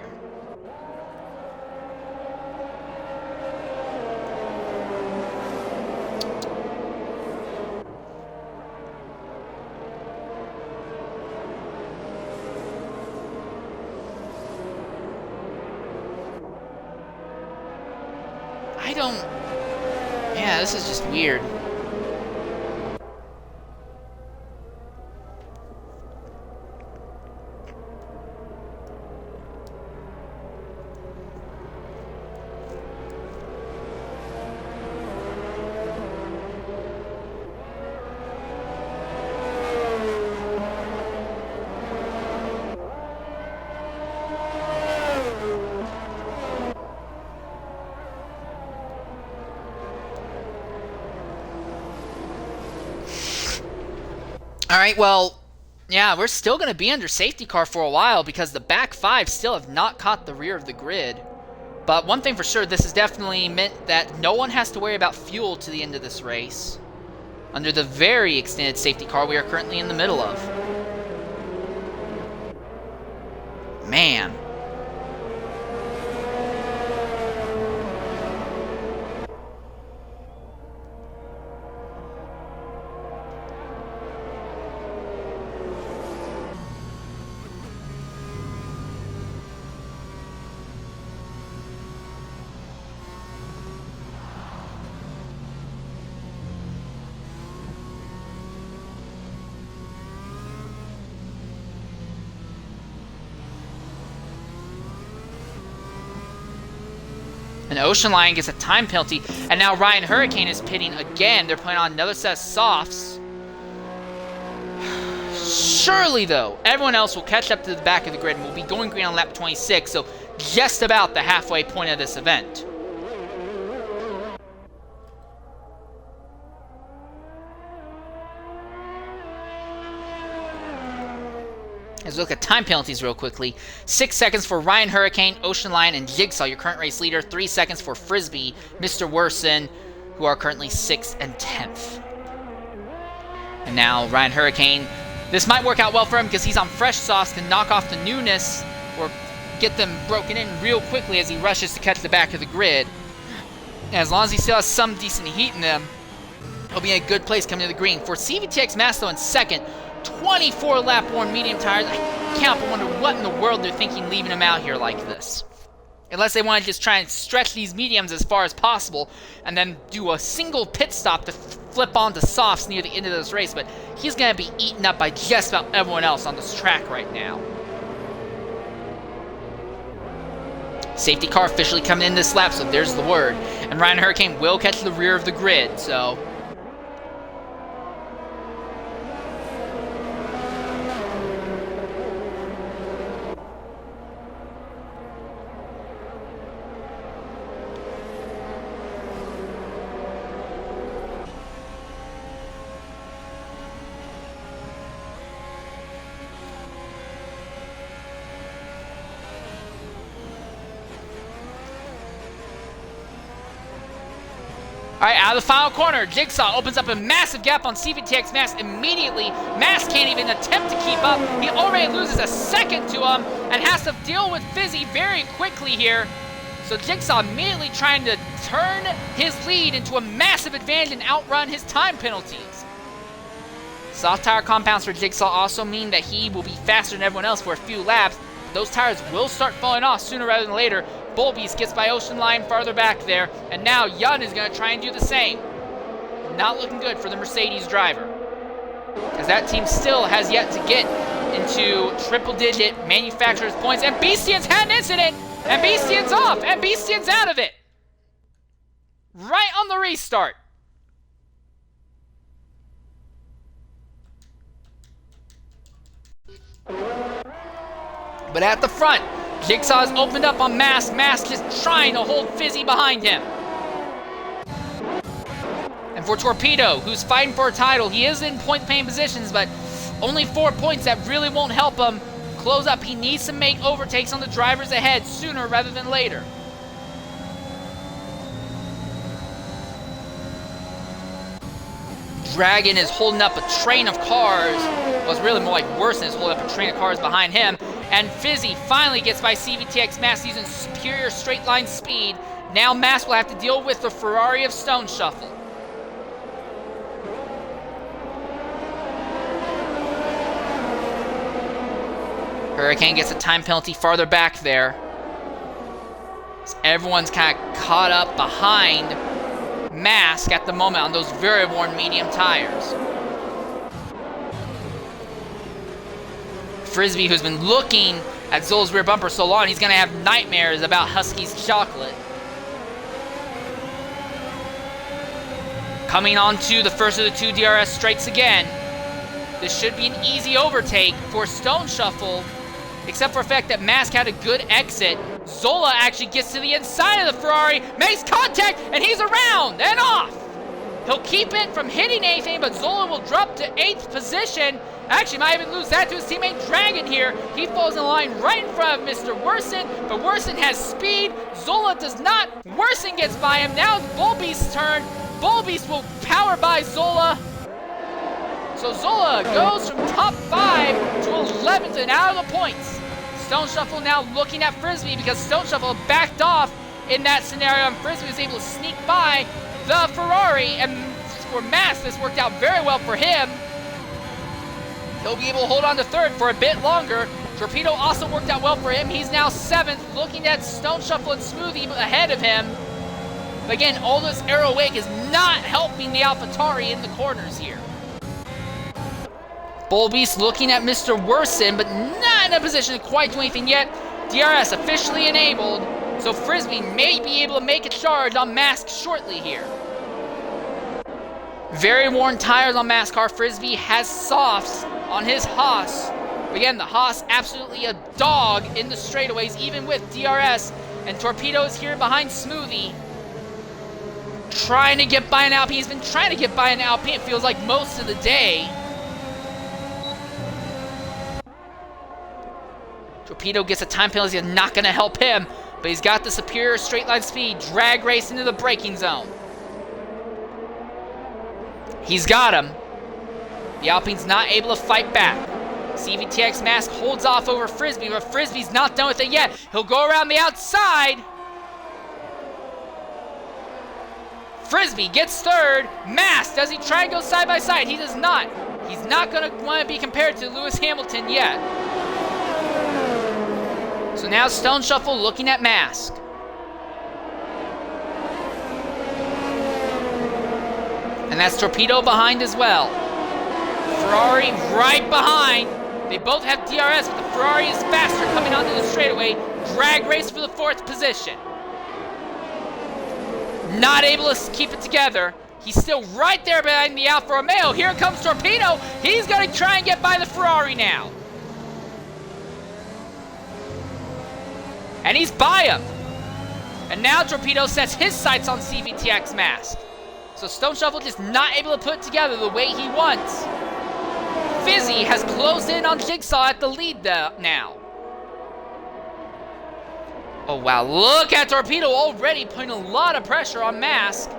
Yeah, this is just weird. Alright, well, yeah, we're still going to be under safety car for a while because the back 5 still have not caught the rear of the grid. But one thing for sure, this has definitely meant that no one has to worry about fuel to the end of this race. Under the very extended safety car we are currently in the middle of. Man. And Ocean Lion gets a time penalty. And now Ryan Hurricane is pitting again. They're playing on another set of softs. Surely, though, everyone else will catch up to the back of the grid and will be going green on lap 26. So just about the halfway point of this event. Let's look at time penalties real quickly. 6 seconds for Ryan Hurricane, Ocean Lion, and Jigsaw, your current race leader. 3 seconds for Frisbee, Mr. Worsen, who are currently 6th and 10th. And now Ryan Hurricane. This might work out well for him because he's on fresh softs, can knock off the newness or get them broken in real quickly as he rushes to catch the back of the grid. And as long as he still has some decent heat in them, he'll be in a good place coming to the green. For CVTX Masto in second, 24 lap worn medium tires. I can't but wonder what in the world they're thinking leaving him out here like this. Unless they want to just try and stretch these mediums as far as possible and then do a single pit stop to flip onto softs near the end of this race. But he's going to be eaten up by just about everyone else on this track right now. Safety car officially coming in this lap, so there's the word. And Ryan Hurricane will catch the rear of the grid, so... Alright, out of the final corner, Jigsaw opens up a massive gap on CVTX Mass immediately. Mass can't even attempt to keep up. He already loses a second to him and has to deal with Fizzy very quickly here. So Jigsaw immediately trying to turn his lead into a massive advantage and outrun his time penalties. Soft tire compounds for Jigsaw also mean that he will be faster than everyone else for a few laps. Those tires will start falling off sooner rather than later. Bullbeast gets by Ocean Lion farther back there, and now Yun is going to try and do the same. Not looking good for the Mercedes driver, as that team still has yet to get into triple-digit manufacturer's points, and Beastian's had an incident, and Beastian's off, and Beastian's out of it. Right on the restart. But at the front, Jigsaw's opened up on Mass. Mass just trying to hold Fizzy behind him. And for Torpedo, who's fighting for a title, he is in point-paying positions, but only 4 points that really won't help him close up. He needs to make overtakes on the drivers ahead sooner rather than later. Dragon is holding up a train of cars. Well, it's really more like Worsen is holding up a train of cars behind him. And Fizzy finally gets by CVTX Mass using superior straight line speed. Now Mass will have to deal with the Ferrari of Stone Shuffle. Hurricane gets a time penalty farther back there. So everyone's kind of caught up behind Mask at the moment on those very worn medium tires. Frisbee, who's been looking at Zola's rear bumper so long, he's going to have nightmares about Husky's chocolate. Coming on to the first of the two DRS Straights again. This should be an easy overtake for Stone Shuffle, except for the fact that Mask had a good exit. Zola actually gets to the inside of the Ferrari, makes contact, and he's around and off. He'll keep it from hitting anything, but Zola will drop to 8th position. Actually, might even lose that to his teammate Dragon here. He falls in line right in front of Mr. Worsen, but Worsen has speed. Zola does not. Worsen gets by him. Now it's Bullbeast's turn. Bullbeast will power by Zola. So Zola goes from top 5 to 11th and out of the points. Stone Shuffle now looking at Frisbee because Stone Shuffle backed off in that scenario, and Frisbee was able to sneak by the Ferrari, and for Mass, this worked out very well for him. He'll be able to hold on to 3rd for a bit longer. Torpedo also worked out well for him. He's now 7th, looking at Stone Shuffle and Smoothie ahead of him. But again, all this aero wake is not helping the AlphaTauri in the corners here. Bullbeast looking at Mr. Worsen, but not in a position to quite do anything yet. DRS officially enabled, so Frisbee may be able to make a charge on Mask shortly here. Very worn tires on Mask car. Frisbee has softs on his Haas. Again, the Haas absolutely a dog in the straightaways, even with DRS. And Torpedo is here behind Smoothie, trying to get by an Alpine. He's been trying to get by an Alpine, it feels like, most of the day. Torpedo gets a time penalty, it's not going to help him, but he's got the superior straight line speed. Drag race into the braking zone. He's got him. The Alpine's not able to fight back. CVTX Mask holds off over Frisbee, but Frisbee's not done with it yet. He'll go around the outside. Frisbee gets third. Mask, does he try and go side by side? He does not. He's not going to want to be compared to Lewis Hamilton yet. So now Stone Shuffle looking at Mask. And that's Torpedo behind as well. Ferrari right behind. They both have DRS, but the Ferrari is faster coming onto the straightaway. Drag race for the 4th position. Not able to keep it together. He's still right there behind the Alfa Romeo. Here comes Torpedo. He's going to try and get by the Ferrari now. And he's by him. And now Torpedo sets his sights on CVTX Mask. So Stone Shuffle just not able to put it together the way he wants. Fizzy has closed in on Jigsaw at the lead now. Oh wow, look at Torpedo already putting a lot of pressure on Mask.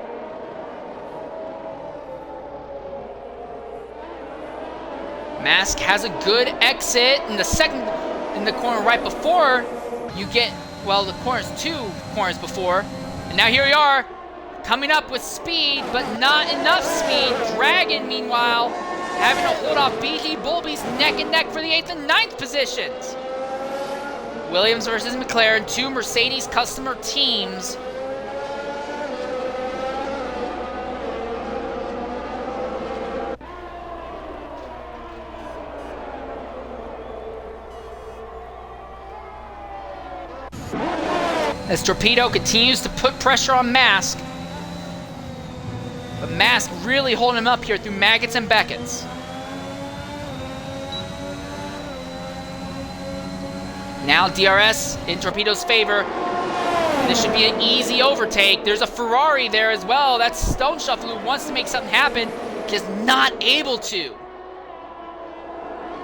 Mask has a good exit in the corner right before you get, well, the corner's 2 corners before. And now here we are, coming up with speed, but not enough speed. Dragon, meanwhile, having to hold off BG Bulbies neck and neck for the 8th and 9th positions. Williams versus McLaren, 2 Mercedes customer teams. As Torpedo continues to put pressure on Mask. But Mask really holding him up here through Maggots and Beckett's. Now DRS in Torpedo's favor. This should be an easy overtake. There's a Ferrari there as well. That's Stone Shuffle who wants to make something happen, just not able to.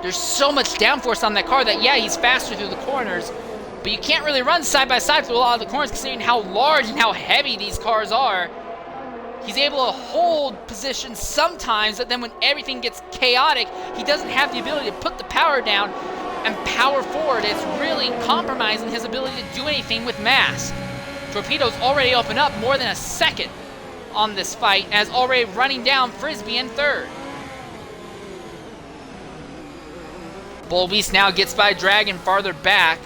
There's so much downforce on that car that, yeah, he's faster through the corners, but you can't really run side by side through a lot of the corners considering how large and how heavy these cars are. He's able to hold positions sometimes, but then when everything gets chaotic, he doesn't have the ability to put the power down and power forward. It's really compromising his ability to do anything with Mask. Torpedo's already opened up more than a second on this fight, as already running down Frisbee in 3rd. Bulbeast now gets by Dragon farther back.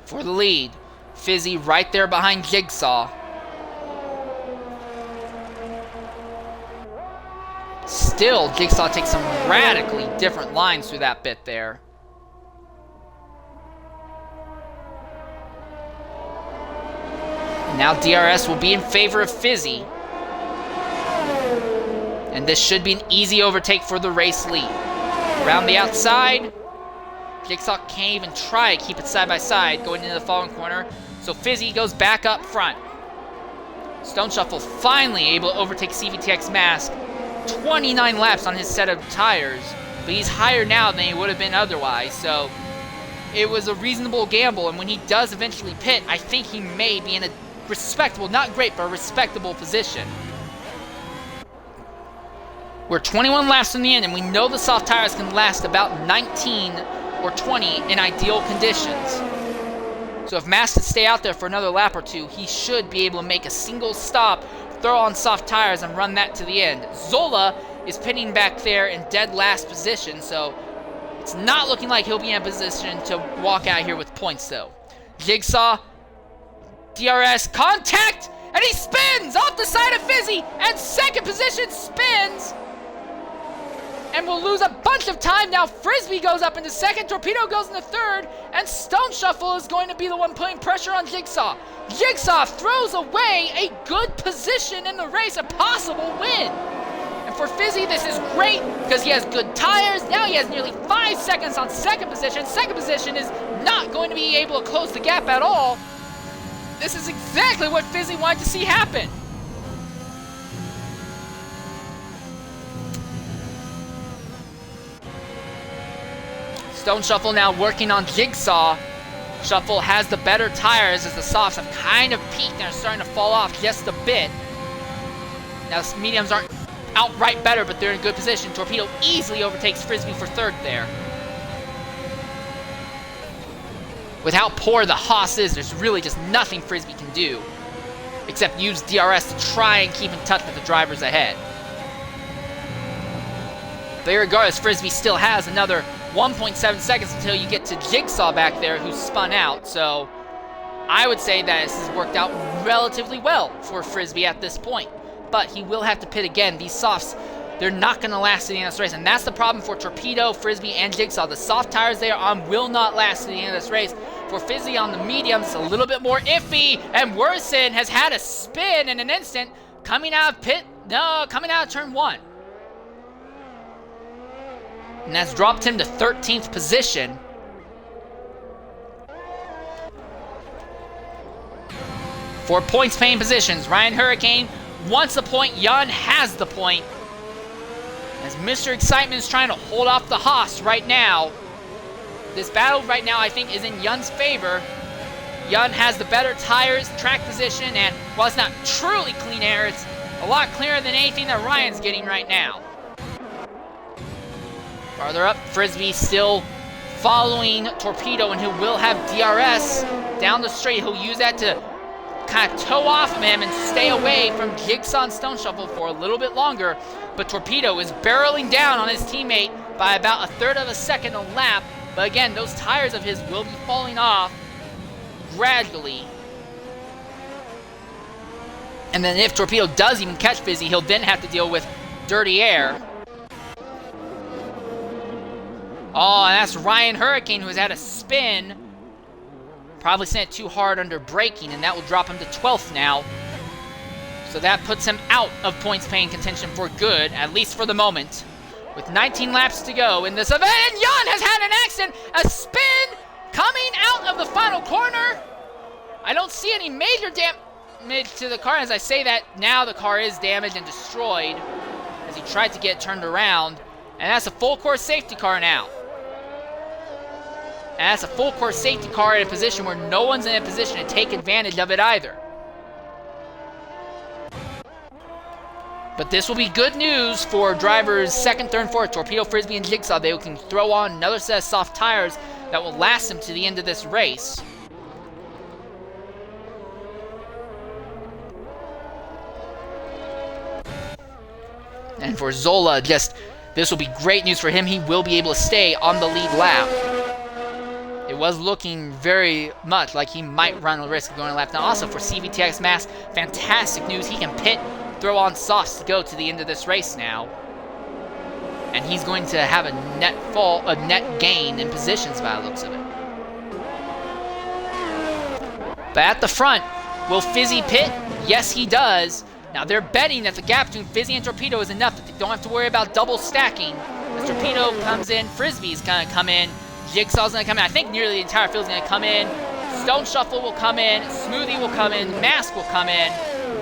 For the lead, Fizzy right there behind Jigsaw. Still, Jigsaw takes some radically different lines through that bit there. Now DRS will be in favor of Fizzy. And this should be an easy overtake for the race lead. Around the outside, Jigsaw can't even try to keep it side by side going into the following corner. So Fizzy goes back up front. Stone Shuffle finally able to overtake CVTX Mask. 29 laps on his set of tires, but he's higher now than he would have been otherwise, so it was a reasonable gamble, and when he does eventually pit, I think he may be in a respectable, not great, but a respectable position. We're 21 laps from the end, and we know the soft tires can last about 19 or 20 in ideal conditions. So if Mask can stay out there for another lap or 2, he should be able to make a single stop, throw on soft tires, and run that to the end. Zola is pitting back there in dead last position, so it's not looking like he'll be in a position to walk out here with points, though. Jigsaw, DRS, contact, and he spins off the side of Fizzy, and 2nd position spins, and we'll lose a bunch of time. Now Frisbee goes up into 2nd, Torpedo goes into 3rd, and Stone Shuffle is going to be the one putting pressure on Jigsaw. Jigsaw throws away a good position in the race, a possible win. And for Fizzy, this is great because he has good tires. Now he has nearly 5 seconds on second position. Second position is not going to be able to close the gap at all. This is exactly what Fizzy wanted to see happen. Stone Shuffle now working on Jigsaw. Shuffle has the better tires as the softs have kind of peaked and are starting to fall off just a bit. Now, mediums aren't outright better, but they're in good position. Torpedo easily overtakes Frisbee for third there. With how poor the Haas is, there's really just nothing Frisbee can do except use DRS to try and keep in touch with the drivers ahead. But regardless, Frisbee still has another 1.7 seconds until you get to Jigsaw back there, who spun out. So I would say that this has worked out relatively well for Frisbee at this point. But he will have to pit again. These softs, they're not going to last to the end of this race. And that's the problem for Torpedo, Frisbee, and Jigsaw. The soft tires they are on will not last to the end of this race. For Fizzy on the mediums, it's a little bit more iffy. And Worsen has had a spin in an instant coming out of turn 1. And that's dropped him to 13th position. For points paying positions, Ryan Hurricane wants the point. Yun has the point. As Mr. Excitement is trying to hold off the Haas right now. This battle right now, I think, is in Yun's favor. Yun has the better tires, track position, and while it's not truly clean air, it's a lot clearer than anything that Ryan's getting right now. Farther up, Frisbee still following Torpedo, and who will have DRS down the straight. He'll use that to kind of toe off of him and stay away from Jigsaw and Stone Shuffle for a little bit longer. But Torpedo is barreling down on his teammate by about 1/3 of a second a lap. But again, those tires of his will be falling off gradually. And then if Torpedo does even catch Fizzy, he'll then have to deal with dirty air. Oh, and that's Ryan Hurricane, who has had a spin. Probably sent it too hard under braking, and that will drop him to 12th now. So that puts him out of points paying contention for good, at least for the moment. With 19 laps to go in this event, and Yun has had an accident! A spin coming out of the final corner! I don't see any major damage to the car. As I say that, now the car is damaged and destroyed as he tried to get turned around. And that's a full course safety car now. And that's a full course safety car in a position where no one's in a position to take advantage of it either. But this will be good news for drivers 2nd, 3rd, and 4th. Torpedo, Frisbee, and Jigsaw. They can throw on another set of soft tires that will last them to the end of this race. And for Zola, this will be great news for him. He will be able to stay on the lead lap. It was looking very much like he might run the risk of going a lap. Now also for CVTX Mask, fantastic news. He can pit, throw on softs to go to the end of this race now. And he's going to have a net gain in positions by the looks of it. But at the front, will Fizzy pit? Yes, he does. Now they're betting that the gap between Fizzy and Torpedo is enough that they don't have to worry about double stacking. As Torpedo comes in, Frisbee's gonna come in, Jigsaw's gonna come in. I think nearly the entire field's gonna come in. Stone Shuffle will come in, Smoothie will come in, Mask will come in,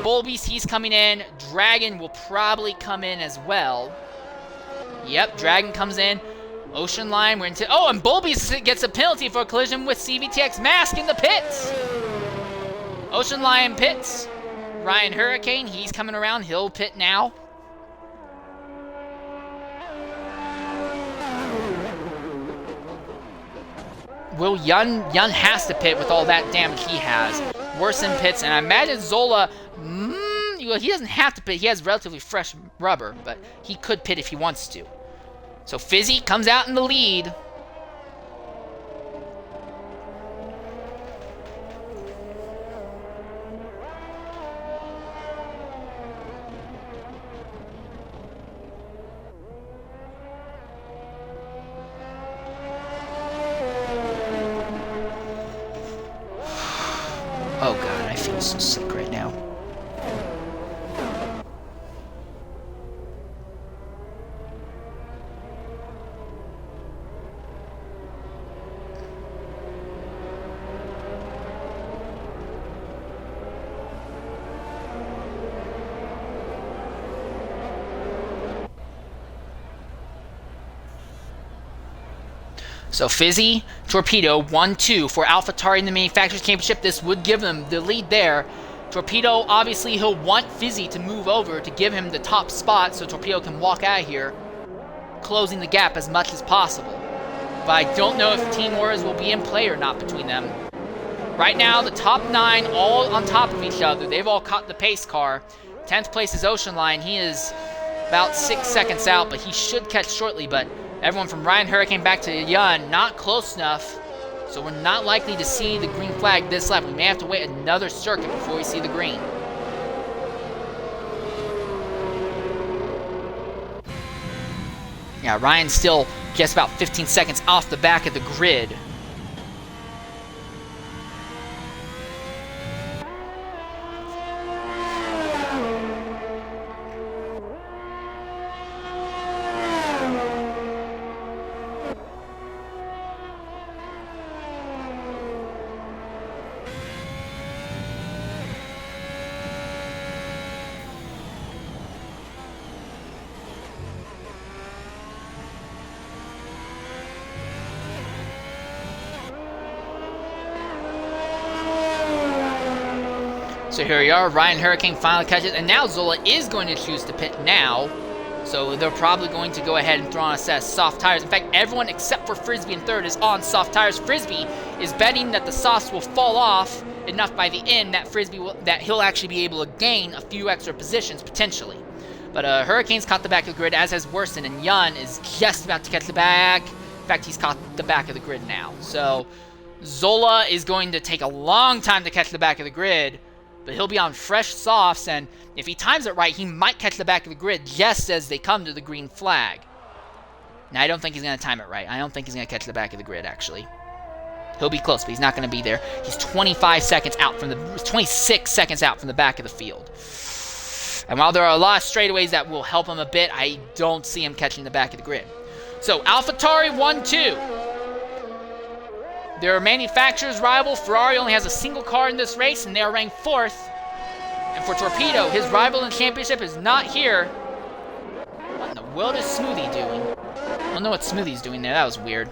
Bullbeast, he's coming in, Dragon will probably come in as well. Yep, Dragon comes in. Ocean Line, we're into. Oh, and Bullbeast gets a penalty for a collision with CVTX Mask in the pits. Ocean Lion pits. Ryan Hurricane, he's coming around. He'll pit now. Will Yun has to pit with all that damage he has. Worsen pits, and I imagine Zola, well, he doesn't have to pit. He has relatively fresh rubber, but he could pit if he wants to. So Fizzy comes out in the lead. Oh god, I feel so sick right now. So Fizzy, Torpedo, 1-2 for AlphaTauri in the Manufacturers Championship. This would give them the lead there. Torpedo, obviously, he'll want Fizzy to move over to give him the top spot so Torpedo can walk out of here, closing the gap as much as possible. But I don't know if Team Wars will be in play or not between them. Right now, the top 9 all on top of each other. They've all caught the pace car. 10th place is Ocean Line. He is about 6 seconds out, but he should catch shortly. But everyone from Ryan Hurricane back to Yun, not close enough. So we're not likely to see the green flag this lap. We may have to wait another circuit before we see the green. Yeah, Ryan's still just about 15 seconds off the back of the grid. So here we are, Ryan Hurricane finally catches, and now Zola is going to choose to pit now. So they're probably going to go ahead and throw on a set of soft tires. In fact, everyone except for Frisbee in third is on soft tires. Frisbee is betting that the softs will fall off enough by the end that he'll actually be able to gain a few extra positions potentially. But Hurricane's caught the back of the grid, as has Worsen, and Yun is just about to catch the back. In fact, he's caught the back of the grid now. So Zola is going to take a long time to catch the back of the grid, but he'll be on fresh softs, and if he times it right, he might catch the back of the grid just as they come to the green flag. Now, I don't think he's going to time it right. I don't think he's going to catch the back of the grid, actually. He'll be close, but he's not going to be there. He's 26 seconds out from the back of the field. And while there are a lot of straightaways that will help him a bit, I don't see him catching the back of the grid. So, AlphaTauri 1-2. Their manufacturer's rival, Ferrari, only has a single car in this race, and they are ranked 4th. And for Torpedo, his rival in the championship is not here. What in the world is Smoothie doing? I don't know what Smoothie's doing there. That was weird.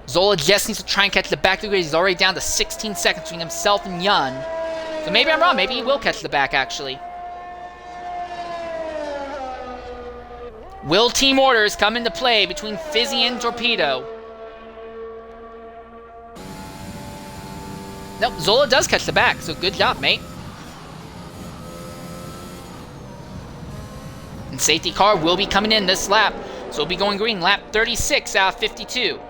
Zola just needs to try and catch the back of the grid. He's already down to 16 seconds between himself and Yun. So maybe I'm wrong. Maybe he will catch the back, actually. Will team orders come into play between Fizzy and Torpedo? Nope, Zola does catch the back, so good job, mate. And safety car will be coming in this lap, so we'll be going green, lap 36 out of 52.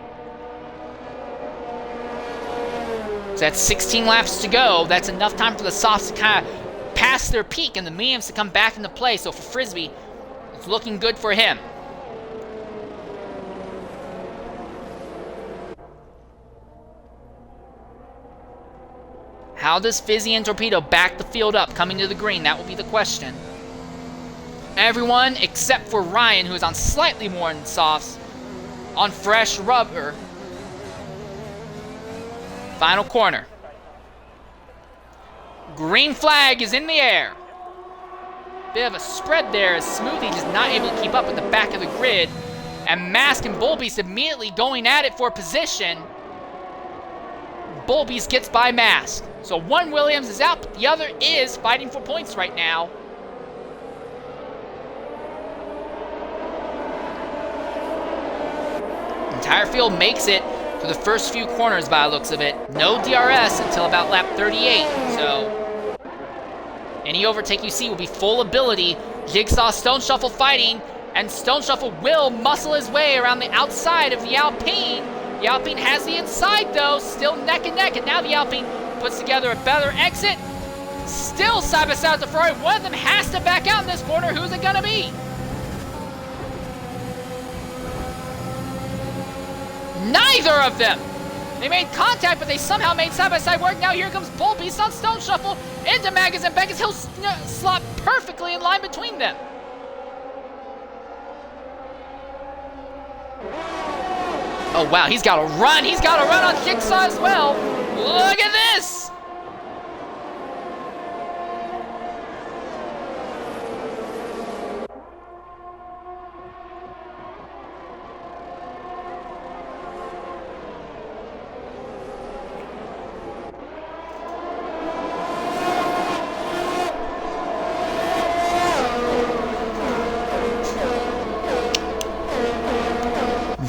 So that's 16 laps to go. That's enough time for the softs to kind of pass their peak and the mediums to come back into play. So for Frisbee, it's looking good for him. How does Fizzy and Torpedo back the field up coming to the green? That will be the question. Everyone except for Ryan, who is on slightly more than softs, on fresh rubber. Final corner. Green flag is in the air. Bit of a spread there as Smoothie just not able to keep up with the back of the grid. And Mask and Bullbeast immediately going at it for position. Bullbeast gets by Mask. So one Williams is out, but the other is fighting for points right now. The entire field makes it for the first few corners by the looks of it. No DRS until about lap 38, so any overtake you see will be full ability. Jigsaw Stone Shuffle fighting, and Stone Shuffle will muscle his way around the outside of the Alpine. The Alpine has the inside though, still neck and neck, and now the Alpine puts together a better exit. Still side by side with the Ferrari. One of them has to back out in this corner. Who's it gonna be? Neither of them! They made contact, but they somehow made side-by-side work. Now here comes Bullbeast on Stone Shuffle into Magus and Beckett. He'll slot perfectly in line between them. Oh, wow, he's got to run. He's got to run on Jigsaw as well. Look at this!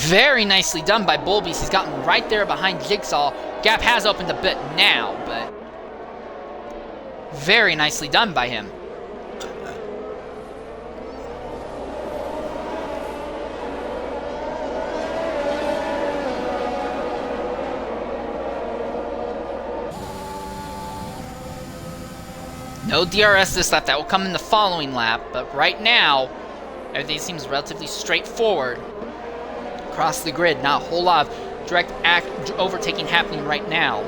Very nicely done by Bulbies. He's gotten right there behind Jigsaw. Gap has opened a bit now, but very nicely done by him. No DRS this lap. That will come in the following lap, but right now, everything seems relatively straightforward. Across the grid, not a whole lot of direct overtaking happening right now.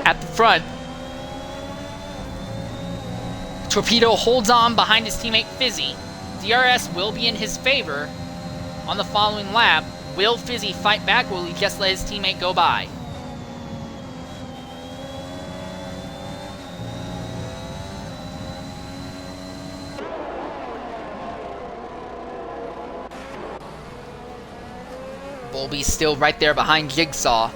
At the front, Torpedo holds on behind his teammate Fizzy. DRS will be in his favor on the following lap. Will Fizzy fight back, or will he just let his teammate go by? Bulby's still right there behind Jigsaw.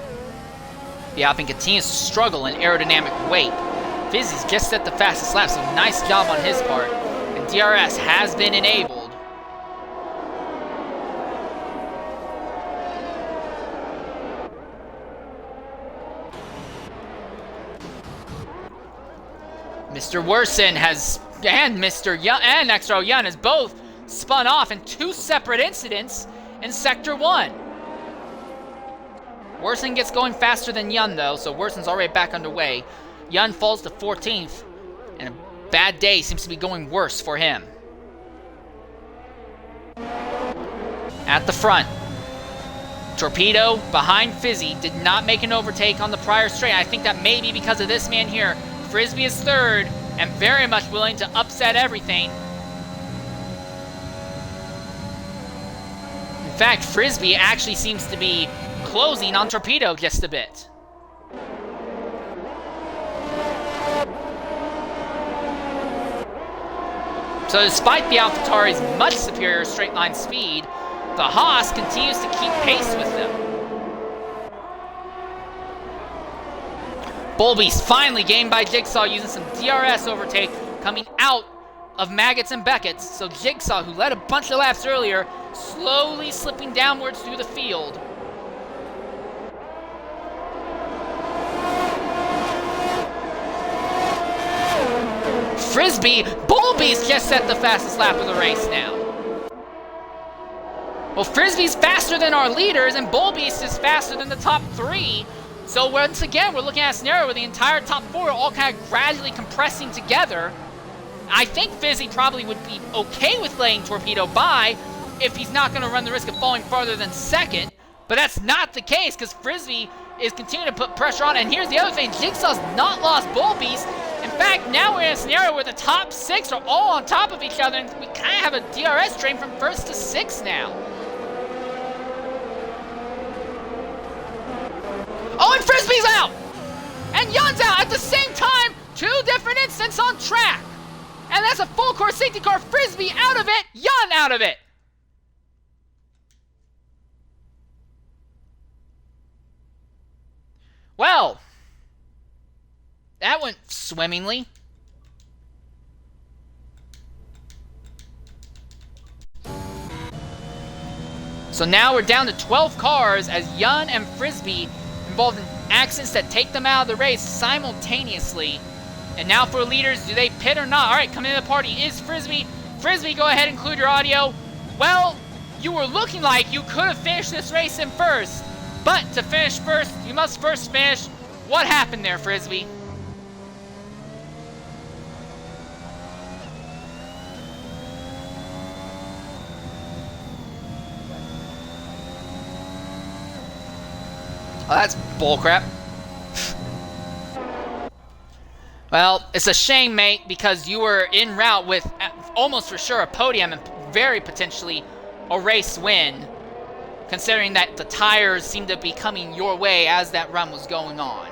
The Alpine continues to struggle in aerodynamic weight. Fizzy's just set the fastest lap, so nice job on his part. And DRS has been enabled. Mr. Worsen and Mr. Young and XRL Young has both spun off in two separate incidents in Sector 1. Worsen gets going faster than Yun, though, so Worsen's already back underway. Yun falls to 14th, and a bad day seems to be going worse for him. At the front, Torpedo behind Fizzy did not make an overtake on the prior straight. I think that may be because of this man here. Frisbee is third, and very much willing to upset everything. In fact, Frisbee actually seems to be closing on Torpedo just a bit. So despite the AlphaTauri's much superior straight line speed, the Haas continues to keep pace with them. Bulby's finally gained by Jigsaw using some DRS overtake coming out of Maggots and Beckett's. So Jigsaw, who led a bunch of laps earlier, slowly slipping downwards through the field. Frisbee, Bulby's just set the fastest lap of the race now. Well, Frisbee's faster than our leaders, and Bulby's is faster than the top three. So once again, we're looking at a scenario where the entire top four are all kind of gradually compressing together. I think Fizzy probably would be okay with letting Torpedo by if he's not going to run the risk of falling farther than second. But that's not the case, because Frisbee is continuing to put pressure on. And here's the other thing, Jigsaw's not lost Bulby's. In fact, now we're in a scenario where the top six are all on top of each other, and we kind of have a DRS train from first to sixth now. Oh, and Frisbee's out! And Yun's out at the same time! Two different incidents on track! And that's a full course safety car. Frisbee out of it, Yun out of it! Well, that went swimmingly. So now we're down to 12 cars as Yun and Frisbee involved in accidents that take them out of the race simultaneously. And now for leaders, do they pit or not? All right, coming into the party is Frisbee. Frisbee, go ahead and include your audio. Well, you were looking like you could have finished this race in first. But to finish first, you must first finish. What happened there, Frisbee? Oh, that's bullcrap. Well, it's a shame, mate, because you were en route with almost for sure a podium and very potentially a race win, considering that the tires seemed to be coming your way as that run was going on.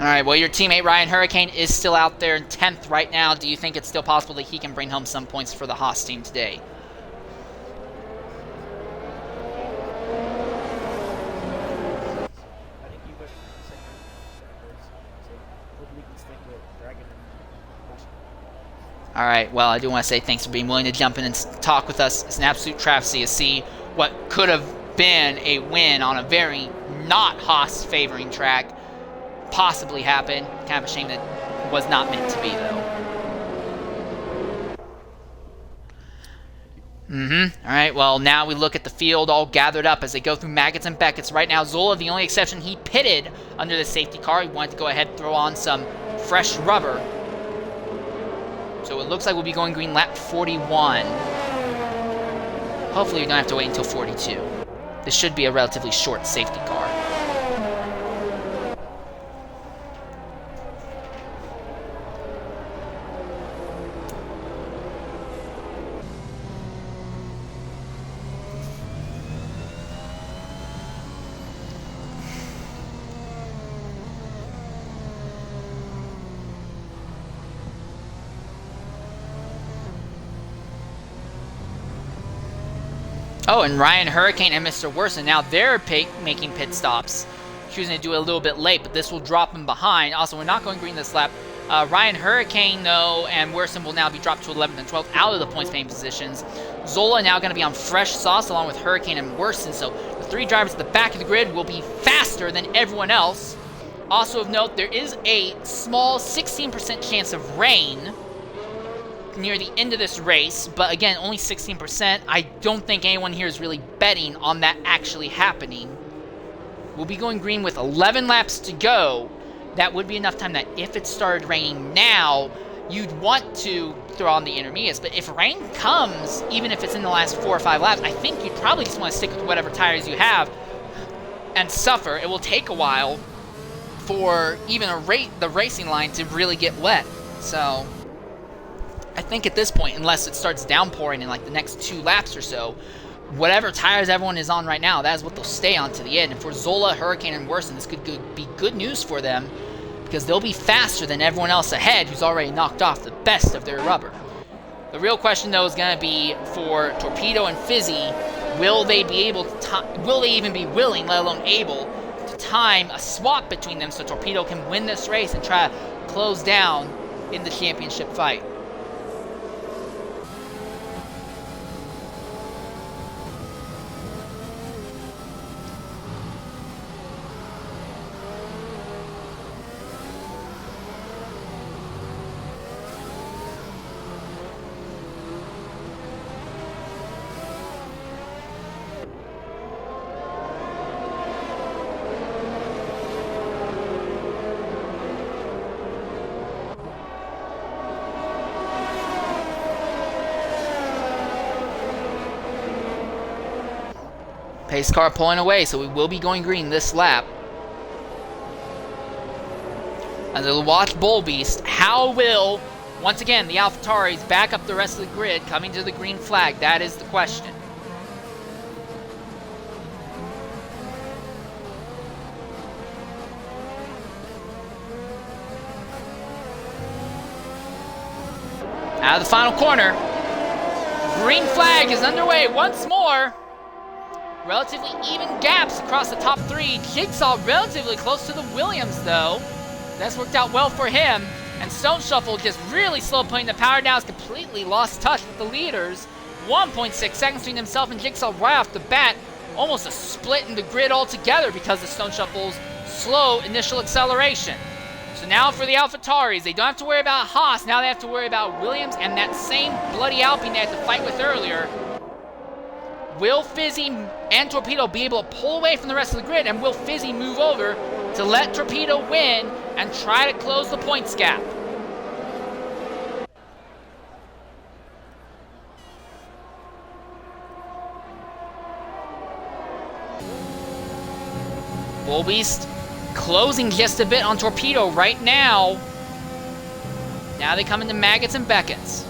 All right, well, your teammate Ryan Hurricane is still out there in 10th right now. Do you think it's still possible that he can bring home some points for the Haas team today? All right, well, I do want to say thanks for being willing to jump in and talk with us. It's an absolute travesty to see what could have been a win on a very not Haas favoring track possibly happen. Kind of a shame that it was not meant to be, though. All right, well, now we look at the field all gathered up as they go through Maggots and Beckett's. Right now, Zola, the only exception, he pitted under the safety car. He wanted to go ahead and throw on some fresh rubber. So it looks like we'll be going green lap 41. Hopefully we don't have to wait until 42. This should be a relatively short safety car. Oh, and Ryan Hurricane and Mr. Worsen, now they're making pit stops. Choosing to do it a little bit late, but this will drop them behind. Also, we're not going green this lap. Ryan Hurricane, though, and Worsen will now be dropped to 11th and 12th out of the points-paying positions. Zola now going to be on fresh sauce along with Hurricane and Worsen, so the three drivers at the back of the grid will be faster than everyone else. Also of note, there is a small 16% chance of rain near the end of this race, but again, only 16%. I don't think anyone here is really betting on that actually happening. We'll be going green with 11 laps to go. That would be enough time that if it started raining now, you'd want to throw on the intermediates, but if rain comes, even if it's in the last 4 or 5 laps, I think you'd probably just want to stick with whatever tires you have and suffer. It will take a while for even the racing line to really get wet, so I think at this point, unless it starts downpouring in like the next 2 laps or so, whatever tires everyone is on right now, that is what they'll stay on to the end. And for Zola, Hurricane, and Worsen, this could be good news for them because they'll be faster than everyone else ahead who's already knocked off the best of their rubber. The real question, though, is going to be for Torpedo and Fizzy, will they be able to will they even be willing, let alone able, to time a swap between them so Torpedo can win this race and try to close down in the championship fight? Pace car pulling away, so we will be going green this lap. And we'll watch Bull Beast. How will, once again, the AlphaTauris back up the rest of the grid coming to the green flag? That is the question. Out of the final corner. Green flag is underway once more. Relatively even gaps across the top 3. Jigsaw relatively close to the Williams, though. That's worked out well for him. And Stone Shuffle just really slow putting the power down. Has completely lost touch with the leaders. 1.6 seconds between himself and Jigsaw right off the bat. Almost a split in the grid altogether because of Stone Shuffle's slow initial acceleration. So now for the AlphaTauris, they don't have to worry about Haas. Now they have to worry about Williams and that same bloody Alpine they had to fight with earlier. Will Fizzy and Torpedo be able to pull away from the rest of the grid, and will Fizzy move over to let Torpedo win and try to close the points gap? Bull Beast closing just a bit on Torpedo right now. Now they come into Maggots and Beckett's.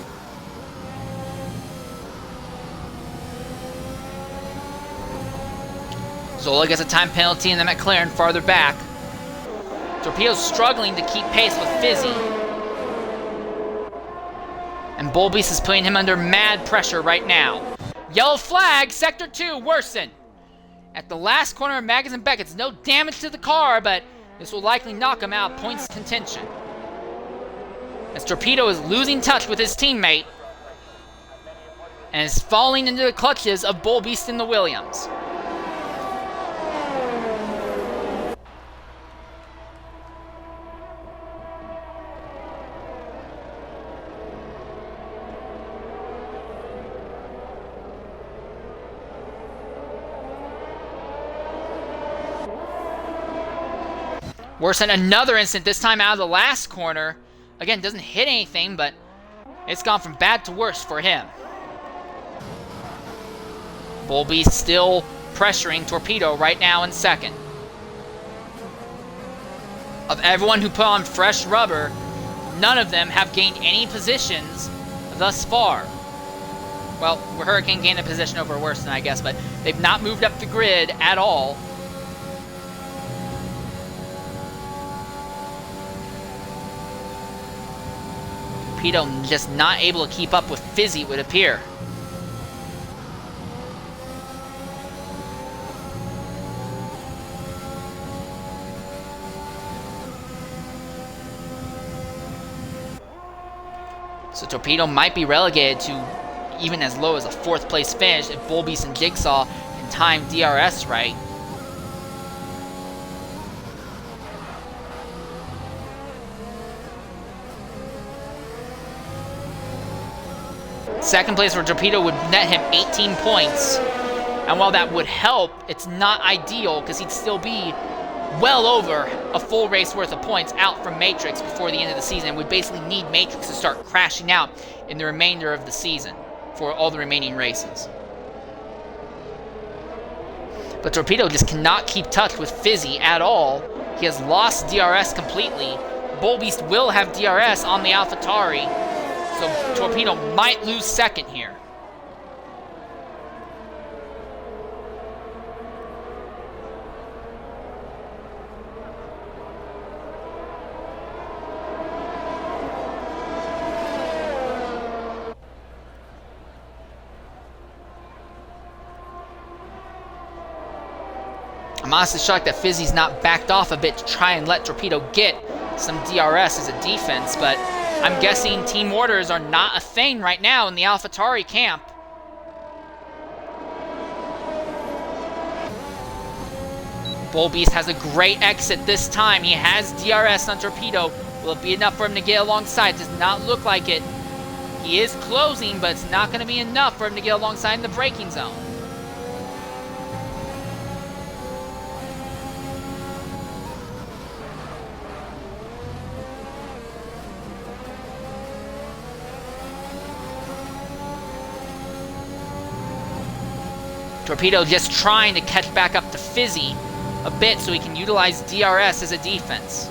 Zola gets a time penalty in the Mclaren farther back. Torpedo's struggling to keep pace with Fizzy. And Bullbeast is putting him under mad pressure right now. Yellow flag, Sector 2, worsen. At the last corner of Maggins and Beckett's, no damage to the car, but this will likely knock him out of points contention. As Torpedo is losing touch with his teammate and is falling into the clutches of Bullbeast in the Williams. Worse than another instant, this time out of the last corner. Again, doesn't hit anything, but it's gone from bad to worse for him. Bullbeast still pressuring Torpedo right now in second. Of everyone who put on fresh rubber, none of them have gained any positions thus far. Well, Hurricane gained a position over Worsen, I guess, but they've not moved up the grid at all. Torpedo just not able to keep up with Fizzy, it would appear. So Torpedo might be relegated to even as low as a 4th place finish if Bullbeast and Jigsaw can time DRS right. Second place for Torpedo would net him 18 points. And while that would help, it's not ideal because he'd still be well over a full race worth of points out from Matrix before the end of the season. We basically need Matrix to start crashing out in the remainder of the season for all the remaining races. But Torpedo just cannot keep touch with Fizzy at all. He has lost DRS completely. Bullbeast will have DRS on the AlphaTauri. So Torpedo might lose second here. I'm honestly shocked that Fizzy's not backed off a bit to try and let Torpedo get some DRS as a defense, but I'm guessing team orders are not a thing right now in the AlphaTauri camp. Bullbeast has a great exit this time. He has DRS on Torpedo. Will it be enough for him to get alongside? Does not look like it. He is closing, but it's not going to be enough for him to get alongside in the braking zone. Torpedo just trying to catch back up to Fizzy a bit so he can utilize DRS as a defense.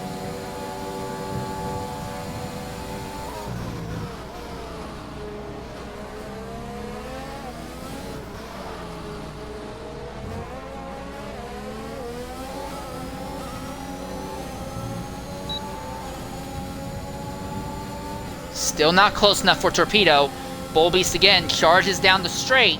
Still not close enough for Torpedo. Bullbeast again charges down the straight.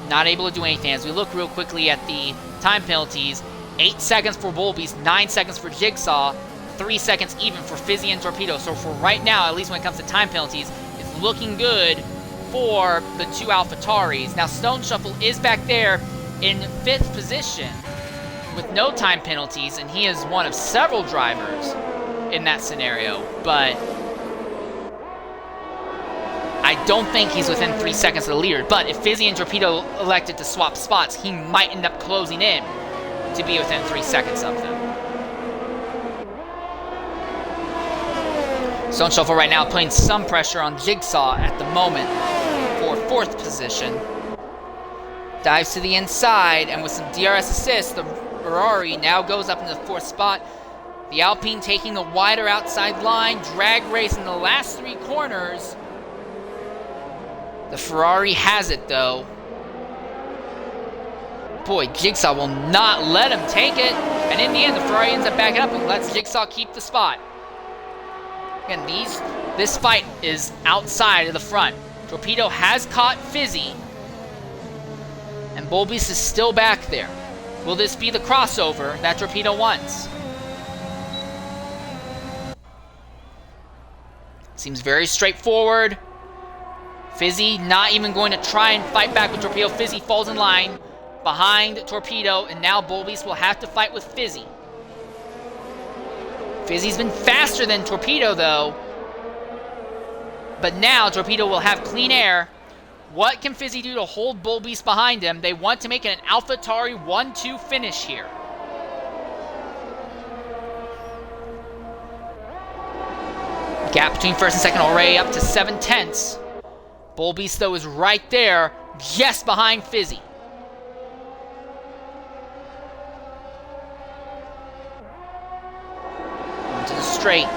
Not able to do anything. As we look real quickly at the time penalties, 8 seconds for Bullbeast, 9 seconds for Jigsaw, 3 seconds even for Fizzy and Torpedo. So for right now, at least when it comes to time penalties, it's looking good for the two AlphaTauris. Now Stone Shuffle is back there in 5th position with no time penalties, and he is one of several drivers in that scenario, but I don't think he's within 3 seconds of the leader. But if Fizzy and Torpedo elected to swap spots, he might end up closing in to be within 3 seconds of them. Stone Shuffle right now putting some pressure on Jigsaw at the moment for 4th position. Dives to the inside, and with some DRS assist, the Ferrari now goes up into the 4th spot. The Alpine taking the wider outside line, drag race in the last 3 corners. The Ferrari has it, though. Boy, Jigsaw will not let him take it. And in the end, the Ferrari ends up backing up and lets Jigsaw keep the spot. Again, this fight is outside of the front. Torpedo has caught Fizzy, and Bullbeast is still back there. Will this be the crossover that Torpedo wants? Seems very straightforward. Fizzy not even going to try and fight back with Torpedo. Fizzy falls in line behind Torpedo, and now Bullbeast will have to fight with Fizzy. Fizzy's been faster than Torpedo, though. But now Torpedo will have clean air. What can Fizzy do to hold Bullbeast behind him? They want to make it an AlphaTauri 1-2 finish here. Gap between first and second already up to 7/10. Bullbeast, though, is right there, just behind Fizzy. Onto the straight.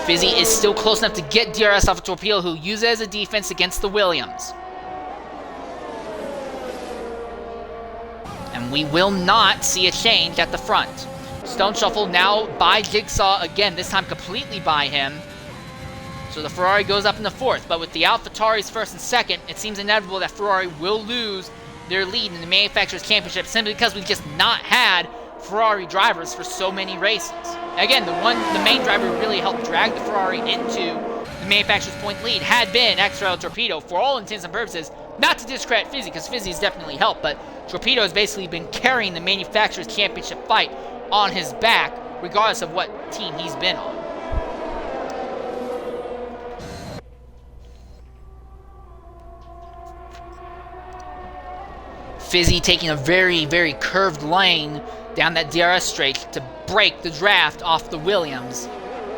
Fizzy is still close enough to get DRS off of Torpedo, who uses it as a defense against the Williams. And we will not see a change at the front. Stone Shuffle now by Jigsaw again, this time completely by him. So the Ferrari goes up in the fourth, but with the AlphaTauri's first and second, it seems inevitable that Ferrari will lose their lead in the Manufacturers' Championship simply because we've just not had Ferrari drivers for so many races. Again, the main driver who really helped drag the Ferrari into the Manufacturers' point lead had been XRL Torpedo for all intents and purposes, not to discredit Fizzy, because Fizzy has definitely helped, but Torpedo has basically been carrying the Manufacturers' Championship fight on his back, regardless of what team he's been on. Fizzy taking a very, very curved lane down that DRS straight to break the draft off the Williams.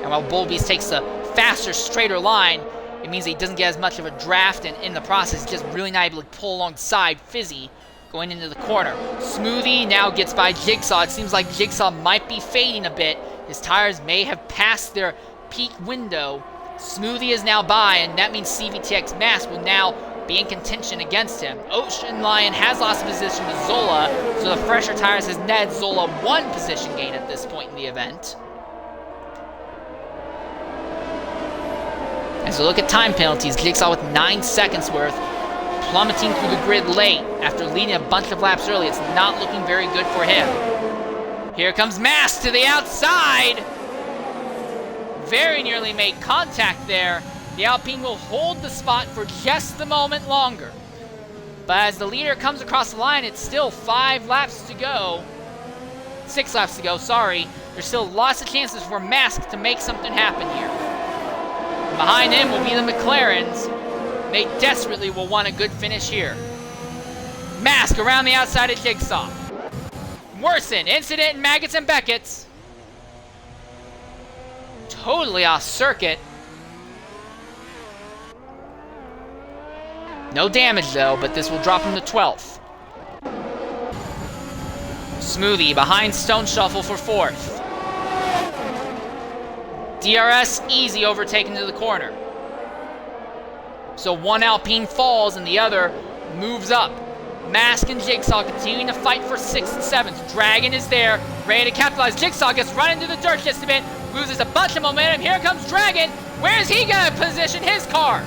And while Bullbeast takes a faster, straighter line, it means that he doesn't get as much of a draft, and in the process, just really not able to pull alongside Fizzy going into the corner. Smoothie now gets by Jigsaw. It seems like Jigsaw might be fading a bit. His tires may have passed their peak window. Smoothie is now by, and that means CVTX Mass will now be in contention against him. Ocean Lion has lost position to Zola, so the fresher tires has netted Zola one position gain at this point in the event. And so look at time penalties. Jigsaw with 9 seconds worth, plummeting through the grid late after leading a bunch of laps early. It's not looking very good for him. Here comes Mass to the outside. Very nearly made contact there. The Alpine will hold the spot for just the moment longer. But as the leader comes across the line, it's still 5 laps to go. 6 laps to go, sorry. There's still lots of chances for Mask to make something happen here. And behind him will be the McLarens. They desperately will want a good finish here. Mask around the outside of Jigsaw. Worsen, incident in Maggots and Beckett's. Totally off circuit. No damage though, but this will drop him to 12th. Smoothie behind Stone Shuffle for 4th. DRS easy overtaken to the corner. So one Alpine falls and the other moves up. Mask and Jigsaw continuing to fight for 6th and 7th. Dragon is there, ready to capitalize. Jigsaw gets run into the dirt just a bit, loses a bunch of momentum. Here comes Dragon. Where is he going to position his car?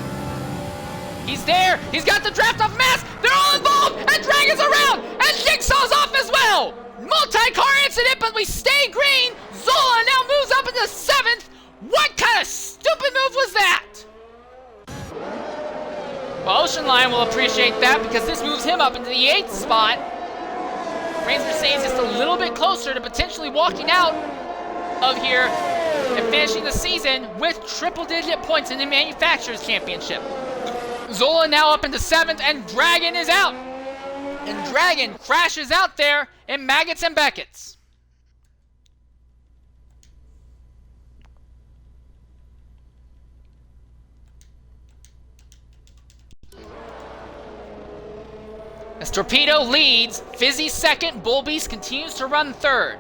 He's there. He's got the draft off Mask. They're all involved, and Dragon's around, and Jigsaw's off as well. Multi-car incident, but we stay green. Zola now moves up into 7th. What kind of stupid move was that? Well, Ocean Lion will appreciate that because this moves him up into the 8th spot. Reigns Mercedes just a little bit closer to potentially walking out of here and finishing the season with triple-digit points in the Manufacturers' Championship. Zola now up into 7th, and Dragon is out. And Dragon crashes out there in Maggots and Beckett's. As Torpedo leads, Fizzy 2nd, Bullbeast continues to run 3rd.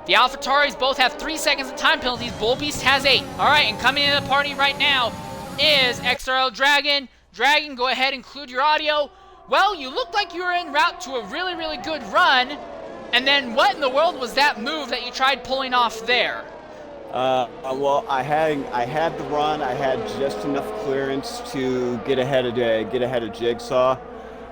The AlphaTauris both have 3 seconds of time penalties. Bullbeast has 8. All right, and coming into the party right now is XRL Dragon. Dragon, go ahead and include your audio. Well, you look like you were en route to a really, really good run. And then what in the world was that move that you tried pulling off there? Well, I had the run. I had just enough clearance to get ahead of Jigsaw.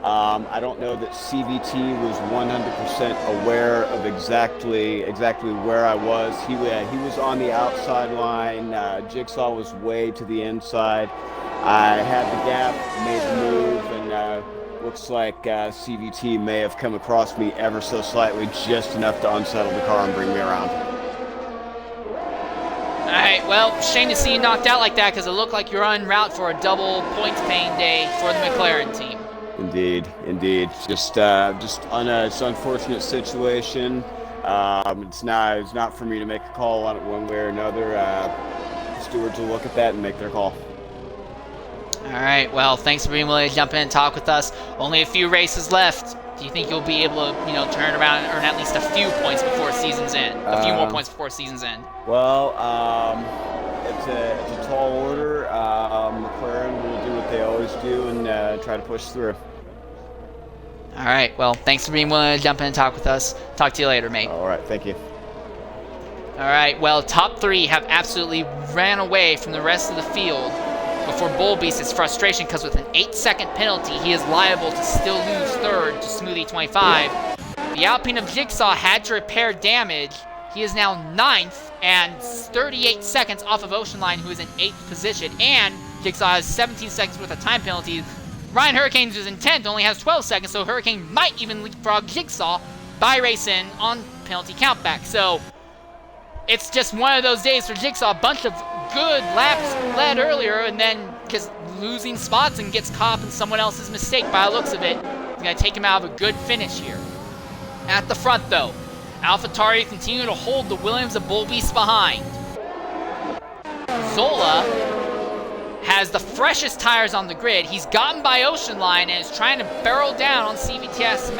I don't know that CVT was 100% aware of exactly where I was. He was on the outside line. Jigsaw was way to the inside. I had the gap, made the move, and looks like CVT may have come across me ever so slightly, just enough to unsettle the car and bring me around. Alright, well, shame to see you knocked out like that because it looked like you're en route for a double points paying day for the Mclaren team. Indeed. Just it's an unfortunate situation. It's not for me to make a call on it one way or another. Stewards will look at that and make their call. Alright, well, thanks for being willing to jump in and talk with us. Only a few races left. Do you think you'll be able to, turn around and earn at least a few points before season's end? A few more points before season's end? Well, it's a tall order. Mclaren will do what they always do and try to push through. All right. Well, thanks for being willing to jump in and talk with us. Talk to you later, mate. All right. Thank you. All right. Well, top three have absolutely ran away from the rest of the field. Before Bullbeast, it's frustration because with an 8-second penalty, he is liable to still lose third to Smoothie 25. The Alpine of Jigsaw had to repair damage. He is now 9th and 38 seconds off of Ocean Line, who is in 8th position. And Jigsaw has 17 seconds worth of time penalties. Ryan Hurricane, who's in 10th, only has 12 seconds, so Hurricane might even leapfrog Jigsaw by racing on penalty countback. So it's just one of those days for Jigsaw. A bunch of good laps led earlier and then just losing spots and gets caught in someone else's mistake by the looks of it. It's going to take him out of a good finish here. At the front, though, AlphaTauri continue to hold the Williams of Bullbeast behind. Zola has the freshest tires on the grid. He's gotten by Ocean Line and is trying to barrel down on CVTX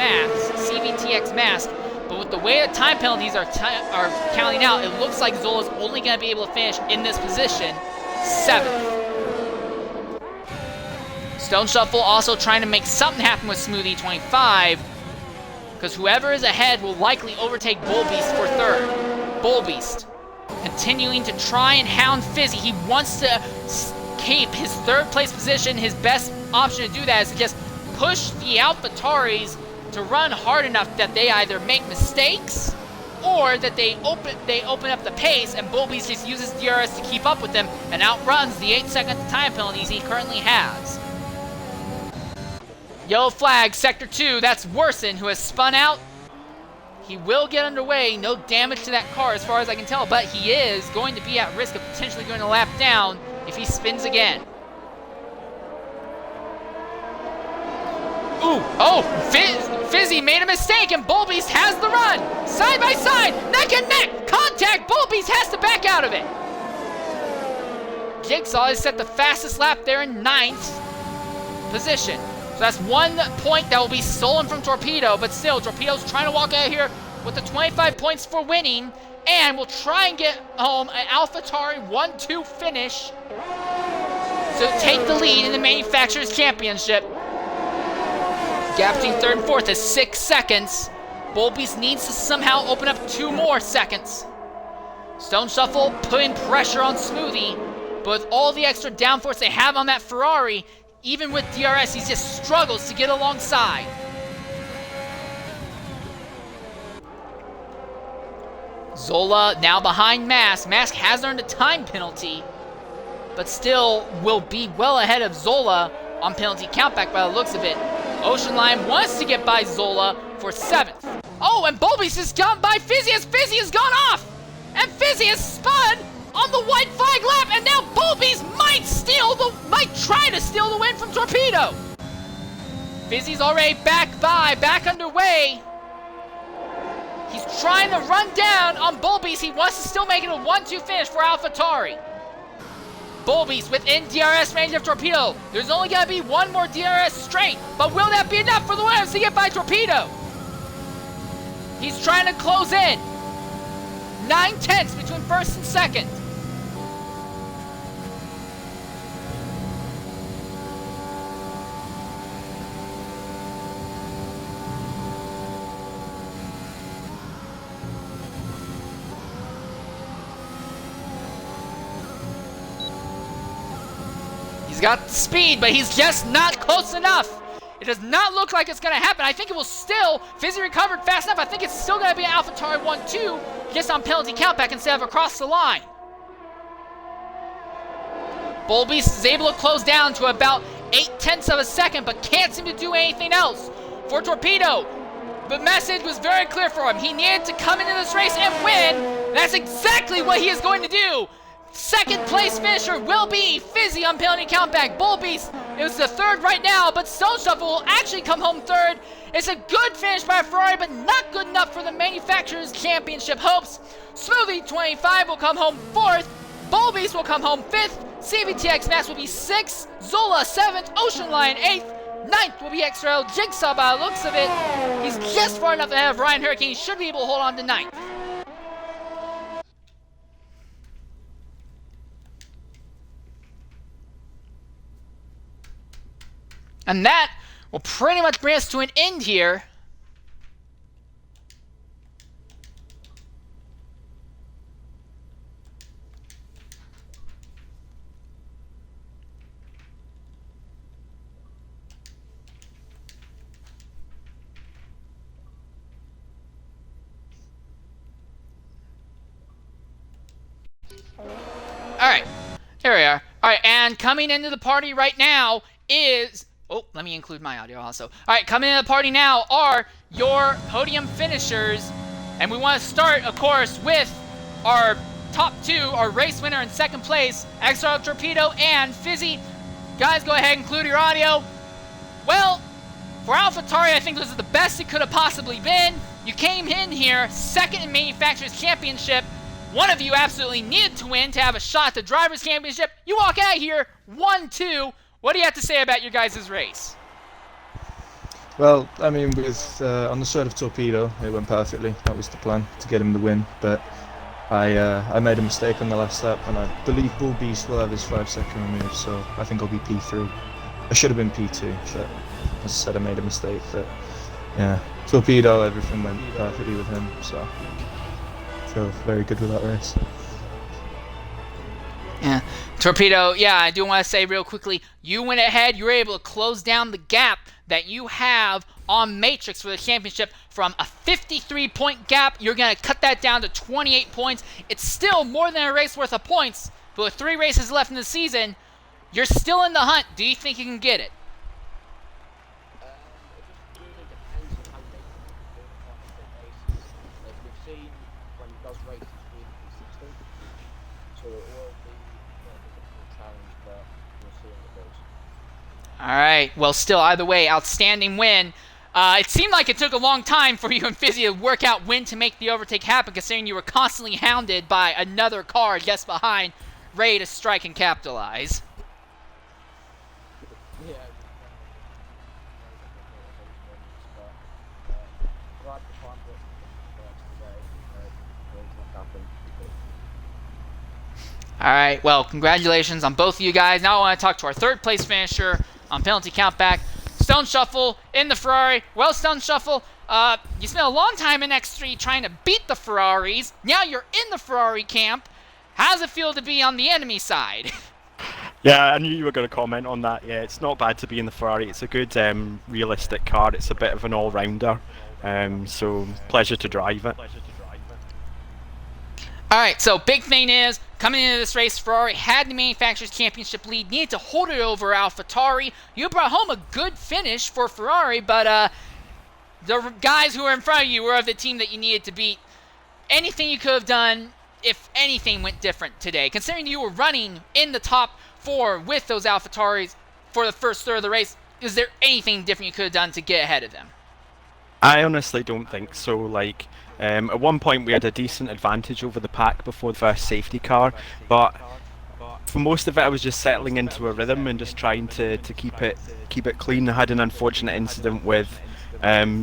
Mask. But with the way the time penalties are counting out, it looks like Zola's only going to be able to finish in this position 7th. Stone Shuffle also trying to make something happen with Smoothie 25, because whoever is ahead will likely overtake Bullbeast for third. Bullbeast continuing to try and hound Fizzy. He wants to keep his third place position. His best option to do that is to just push the AlphaTauris to run hard enough that they either make mistakes or that they open up the pace, and Bullbeast just uses DRS to keep up with them and outruns the 8-second time penalties he currently has. Yellow flag, Sector 2, that's Worsen, who has spun out. He will get underway, no damage to that car as far as I can tell, but he is going to be at risk of potentially going a lap down if he spins again. Ooh, oh, Fizzy made a mistake and Bullbeast has the run. Side by side, neck and neck, contact, Bullbeast has to back out of it. Jigsaw has set the fastest lap there in 9th position. So that's 1 point that will be stolen from Torpedo, but still, Torpedo's trying to walk out here with the 25 points for winning, and will try and get home an AlphaTauri 1-2 finish to take the lead in the Manufacturers' Championship. Gap between 3rd and 4th is 6 seconds. Bullbeast needs to somehow open up 2 more seconds. Stone Shuffle putting pressure on Smoothie, but with all the extra downforce they have on that Ferrari, even with DRS, he just struggles to get alongside. Zola now behind Mask. Mask has earned a time penalty, but still will be well ahead of Zola on penalty countback by the looks of it. Ocean Line wants to get by Zola for 7th. Oh, and Bullbeast has gone by Fizzy as Fizzy has gone off! And Fizzy has spun on the white flag lap, and now Bullbeast might try to steal the win from Torpedo. Fizzy's already back underway. He's trying to run down on Bullbeast. He wants to still make it a 1-2 finish for AlphaTauri. Bullbeast within DRS range of Torpedo. There's only going to be one more DRS straight, but will that be enough for the Williams to get by Torpedo? He's trying to close in. 9/10 between 1st and 2nd. He's got the speed, but he's just not close enough. It does not look like it's going to happen. I think it will still, Fizzy recovered fast enough. I think it's still going to be an AlphaTauri 1-2, just on penalty countback instead of across the line. Bullbeast is able to close down to about 0.8 of a second, but can't seem to do anything else. For Torpedo, the message was very clear for him. He needed to come into this race and win. That's exactly what he is going to do. Second place finisher will be Fizzy on penalty countback. Bullbeast is the third right now, but Stone Shuffle will actually come home third. It's a good finish by Ferrari, but not good enough for the Manufacturers' Championship hopes. Smoothie 25 will come home fourth. Bullbeast will come home fifth. CVTX Max will be sixth. Zola 7th. Ocean Lion 8th. Ninth will be XRL Jigsaw by the looks of it. He's just far enough ahead of Ryan Hurricane. He should be able to hold on to ninth. And that will pretty much bring us to an end here. Alright, here we are. Alright, and coming into the party right now is... Oh, let me include my audio also. Alright, coming into the party now are your podium finishers. And we want to start, of course, with our top two, our race winner in second place, XRL Torpedo and Fizzy. Guys, go ahead and include your audio. Well, for AlphaTauri, I think this is the best it could have possibly been. You came in here second in Manufacturers' Championship. One of you absolutely needed to win to have a shot at the Drivers' Championship. You walk out here 1-2. What do you have to say about your guys' race? Well, I mean, with on the side of Torpedo, it went perfectly. That was the plan, to get him the win. But I made a mistake on the last lap, and I believe Bullbeast will have his 5-second remove, so I think I'll be P3. I should have been P2, but as I said, I made a mistake. But yeah, Torpedo, everything went perfectly with him, so I feel very good with that race. Yeah, Torpedo, yeah, I do want to say real quickly, you went ahead, you were able to close down the gap that you have on Matrix for the championship from a 53-point gap. You're going to cut that down to 28 points. It's still more than a race worth of points, but with 3 races left in the season, you're still in the hunt. Do you think you can get it? Alright, well still, either way, outstanding win. It seemed like it took a long time for you and Fizzy to work out when to make the overtake happen, considering you were constantly hounded by another car just behind, ready to strike and capitalize. Alright, well, congratulations on both of you guys. Now I want to talk to our third place finisher on penalty countback. Stone Shuffle in the Ferrari. Well, Stone Shuffle, you spent a long time in X3 trying to beat the Ferraris. Now you're in the Ferrari camp. How does it feel to be on the enemy side? Yeah, I knew you were going to comment on that. Yeah, it's not bad to be in the Ferrari. It's a good, realistic car. It's a bit of an all-rounder. So, pleasure to drive it. Alright, so big thing is, coming into this race, Ferrari had the Manufacturers' Championship lead, needed to hold it over AlphaTauri. You brought home a good finish for Ferrari, but the guys who were in front of you were of the team that you needed to beat. Anything you could have done if anything went different today? Considering you were running in the top 4 with those AlphaTauris for the first third of the race, is there anything different you could have done to get ahead of them? I honestly don't think so. Like, at one point we had a decent advantage over the pack before the first safety car, but for most of it I was just settling into a rhythm and just trying to keep it clean. I had an unfortunate incident with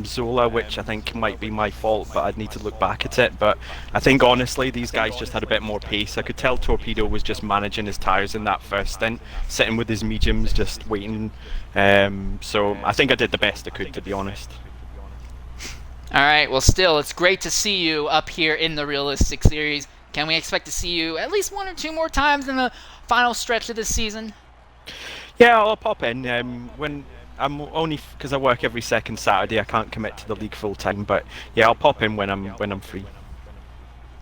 Zola, which I think might be my fault, but I'd need to look back at it. But I think honestly these guys just had a bit more pace. I could tell Torpedo was just managing his tyres in that first stint, sitting with his mediums just waiting. So I think I did the best I could, to be honest. Alright, well still, it's great to see you up here in the Realistic Series. Can we expect to see you at least 1 or 2 more times in the final stretch of this season? Yeah, I'll pop in when I'm only because I work every second Saturday. I can't commit to the league full time, but yeah, I'll pop in when I'm free.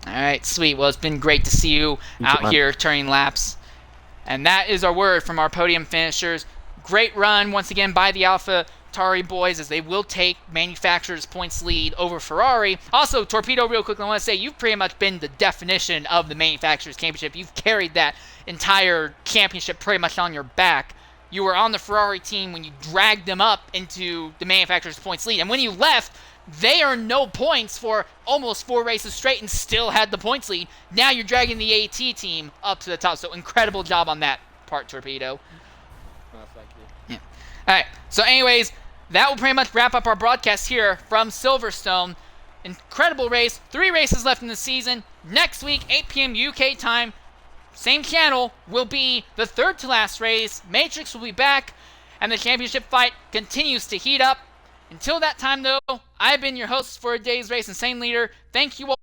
All right, sweet. Well, it's been great to see you out here turning laps. And that is our word from our podium finishers. Great run once again by the AlphaTauri boys as they will take manufacturer's points lead over Ferrari. Also, Torpedo, real quick, I want to say you've pretty much been the definition of the manufacturer's championship. You've carried that entire championship pretty much on your back. You were on the Ferrari team when you dragged them up into the manufacturer's points lead. And when you left, they earned no points for almost 4 races straight and still had the points lead. Now you're dragging the AT team up to the top. So incredible job on that part, Torpedo. Thank you. Yeah. All right. So anyways, that will pretty much wrap up our broadcast here from Silverstone. Incredible race. 3 races left in the season. Next week, 8 p.m. UK time, same channel, will be the third to last race. Matrix will be back, and the championship fight continues to heat up. Until that time, though, I've been your host for today's race, Insane Leader. Thank you all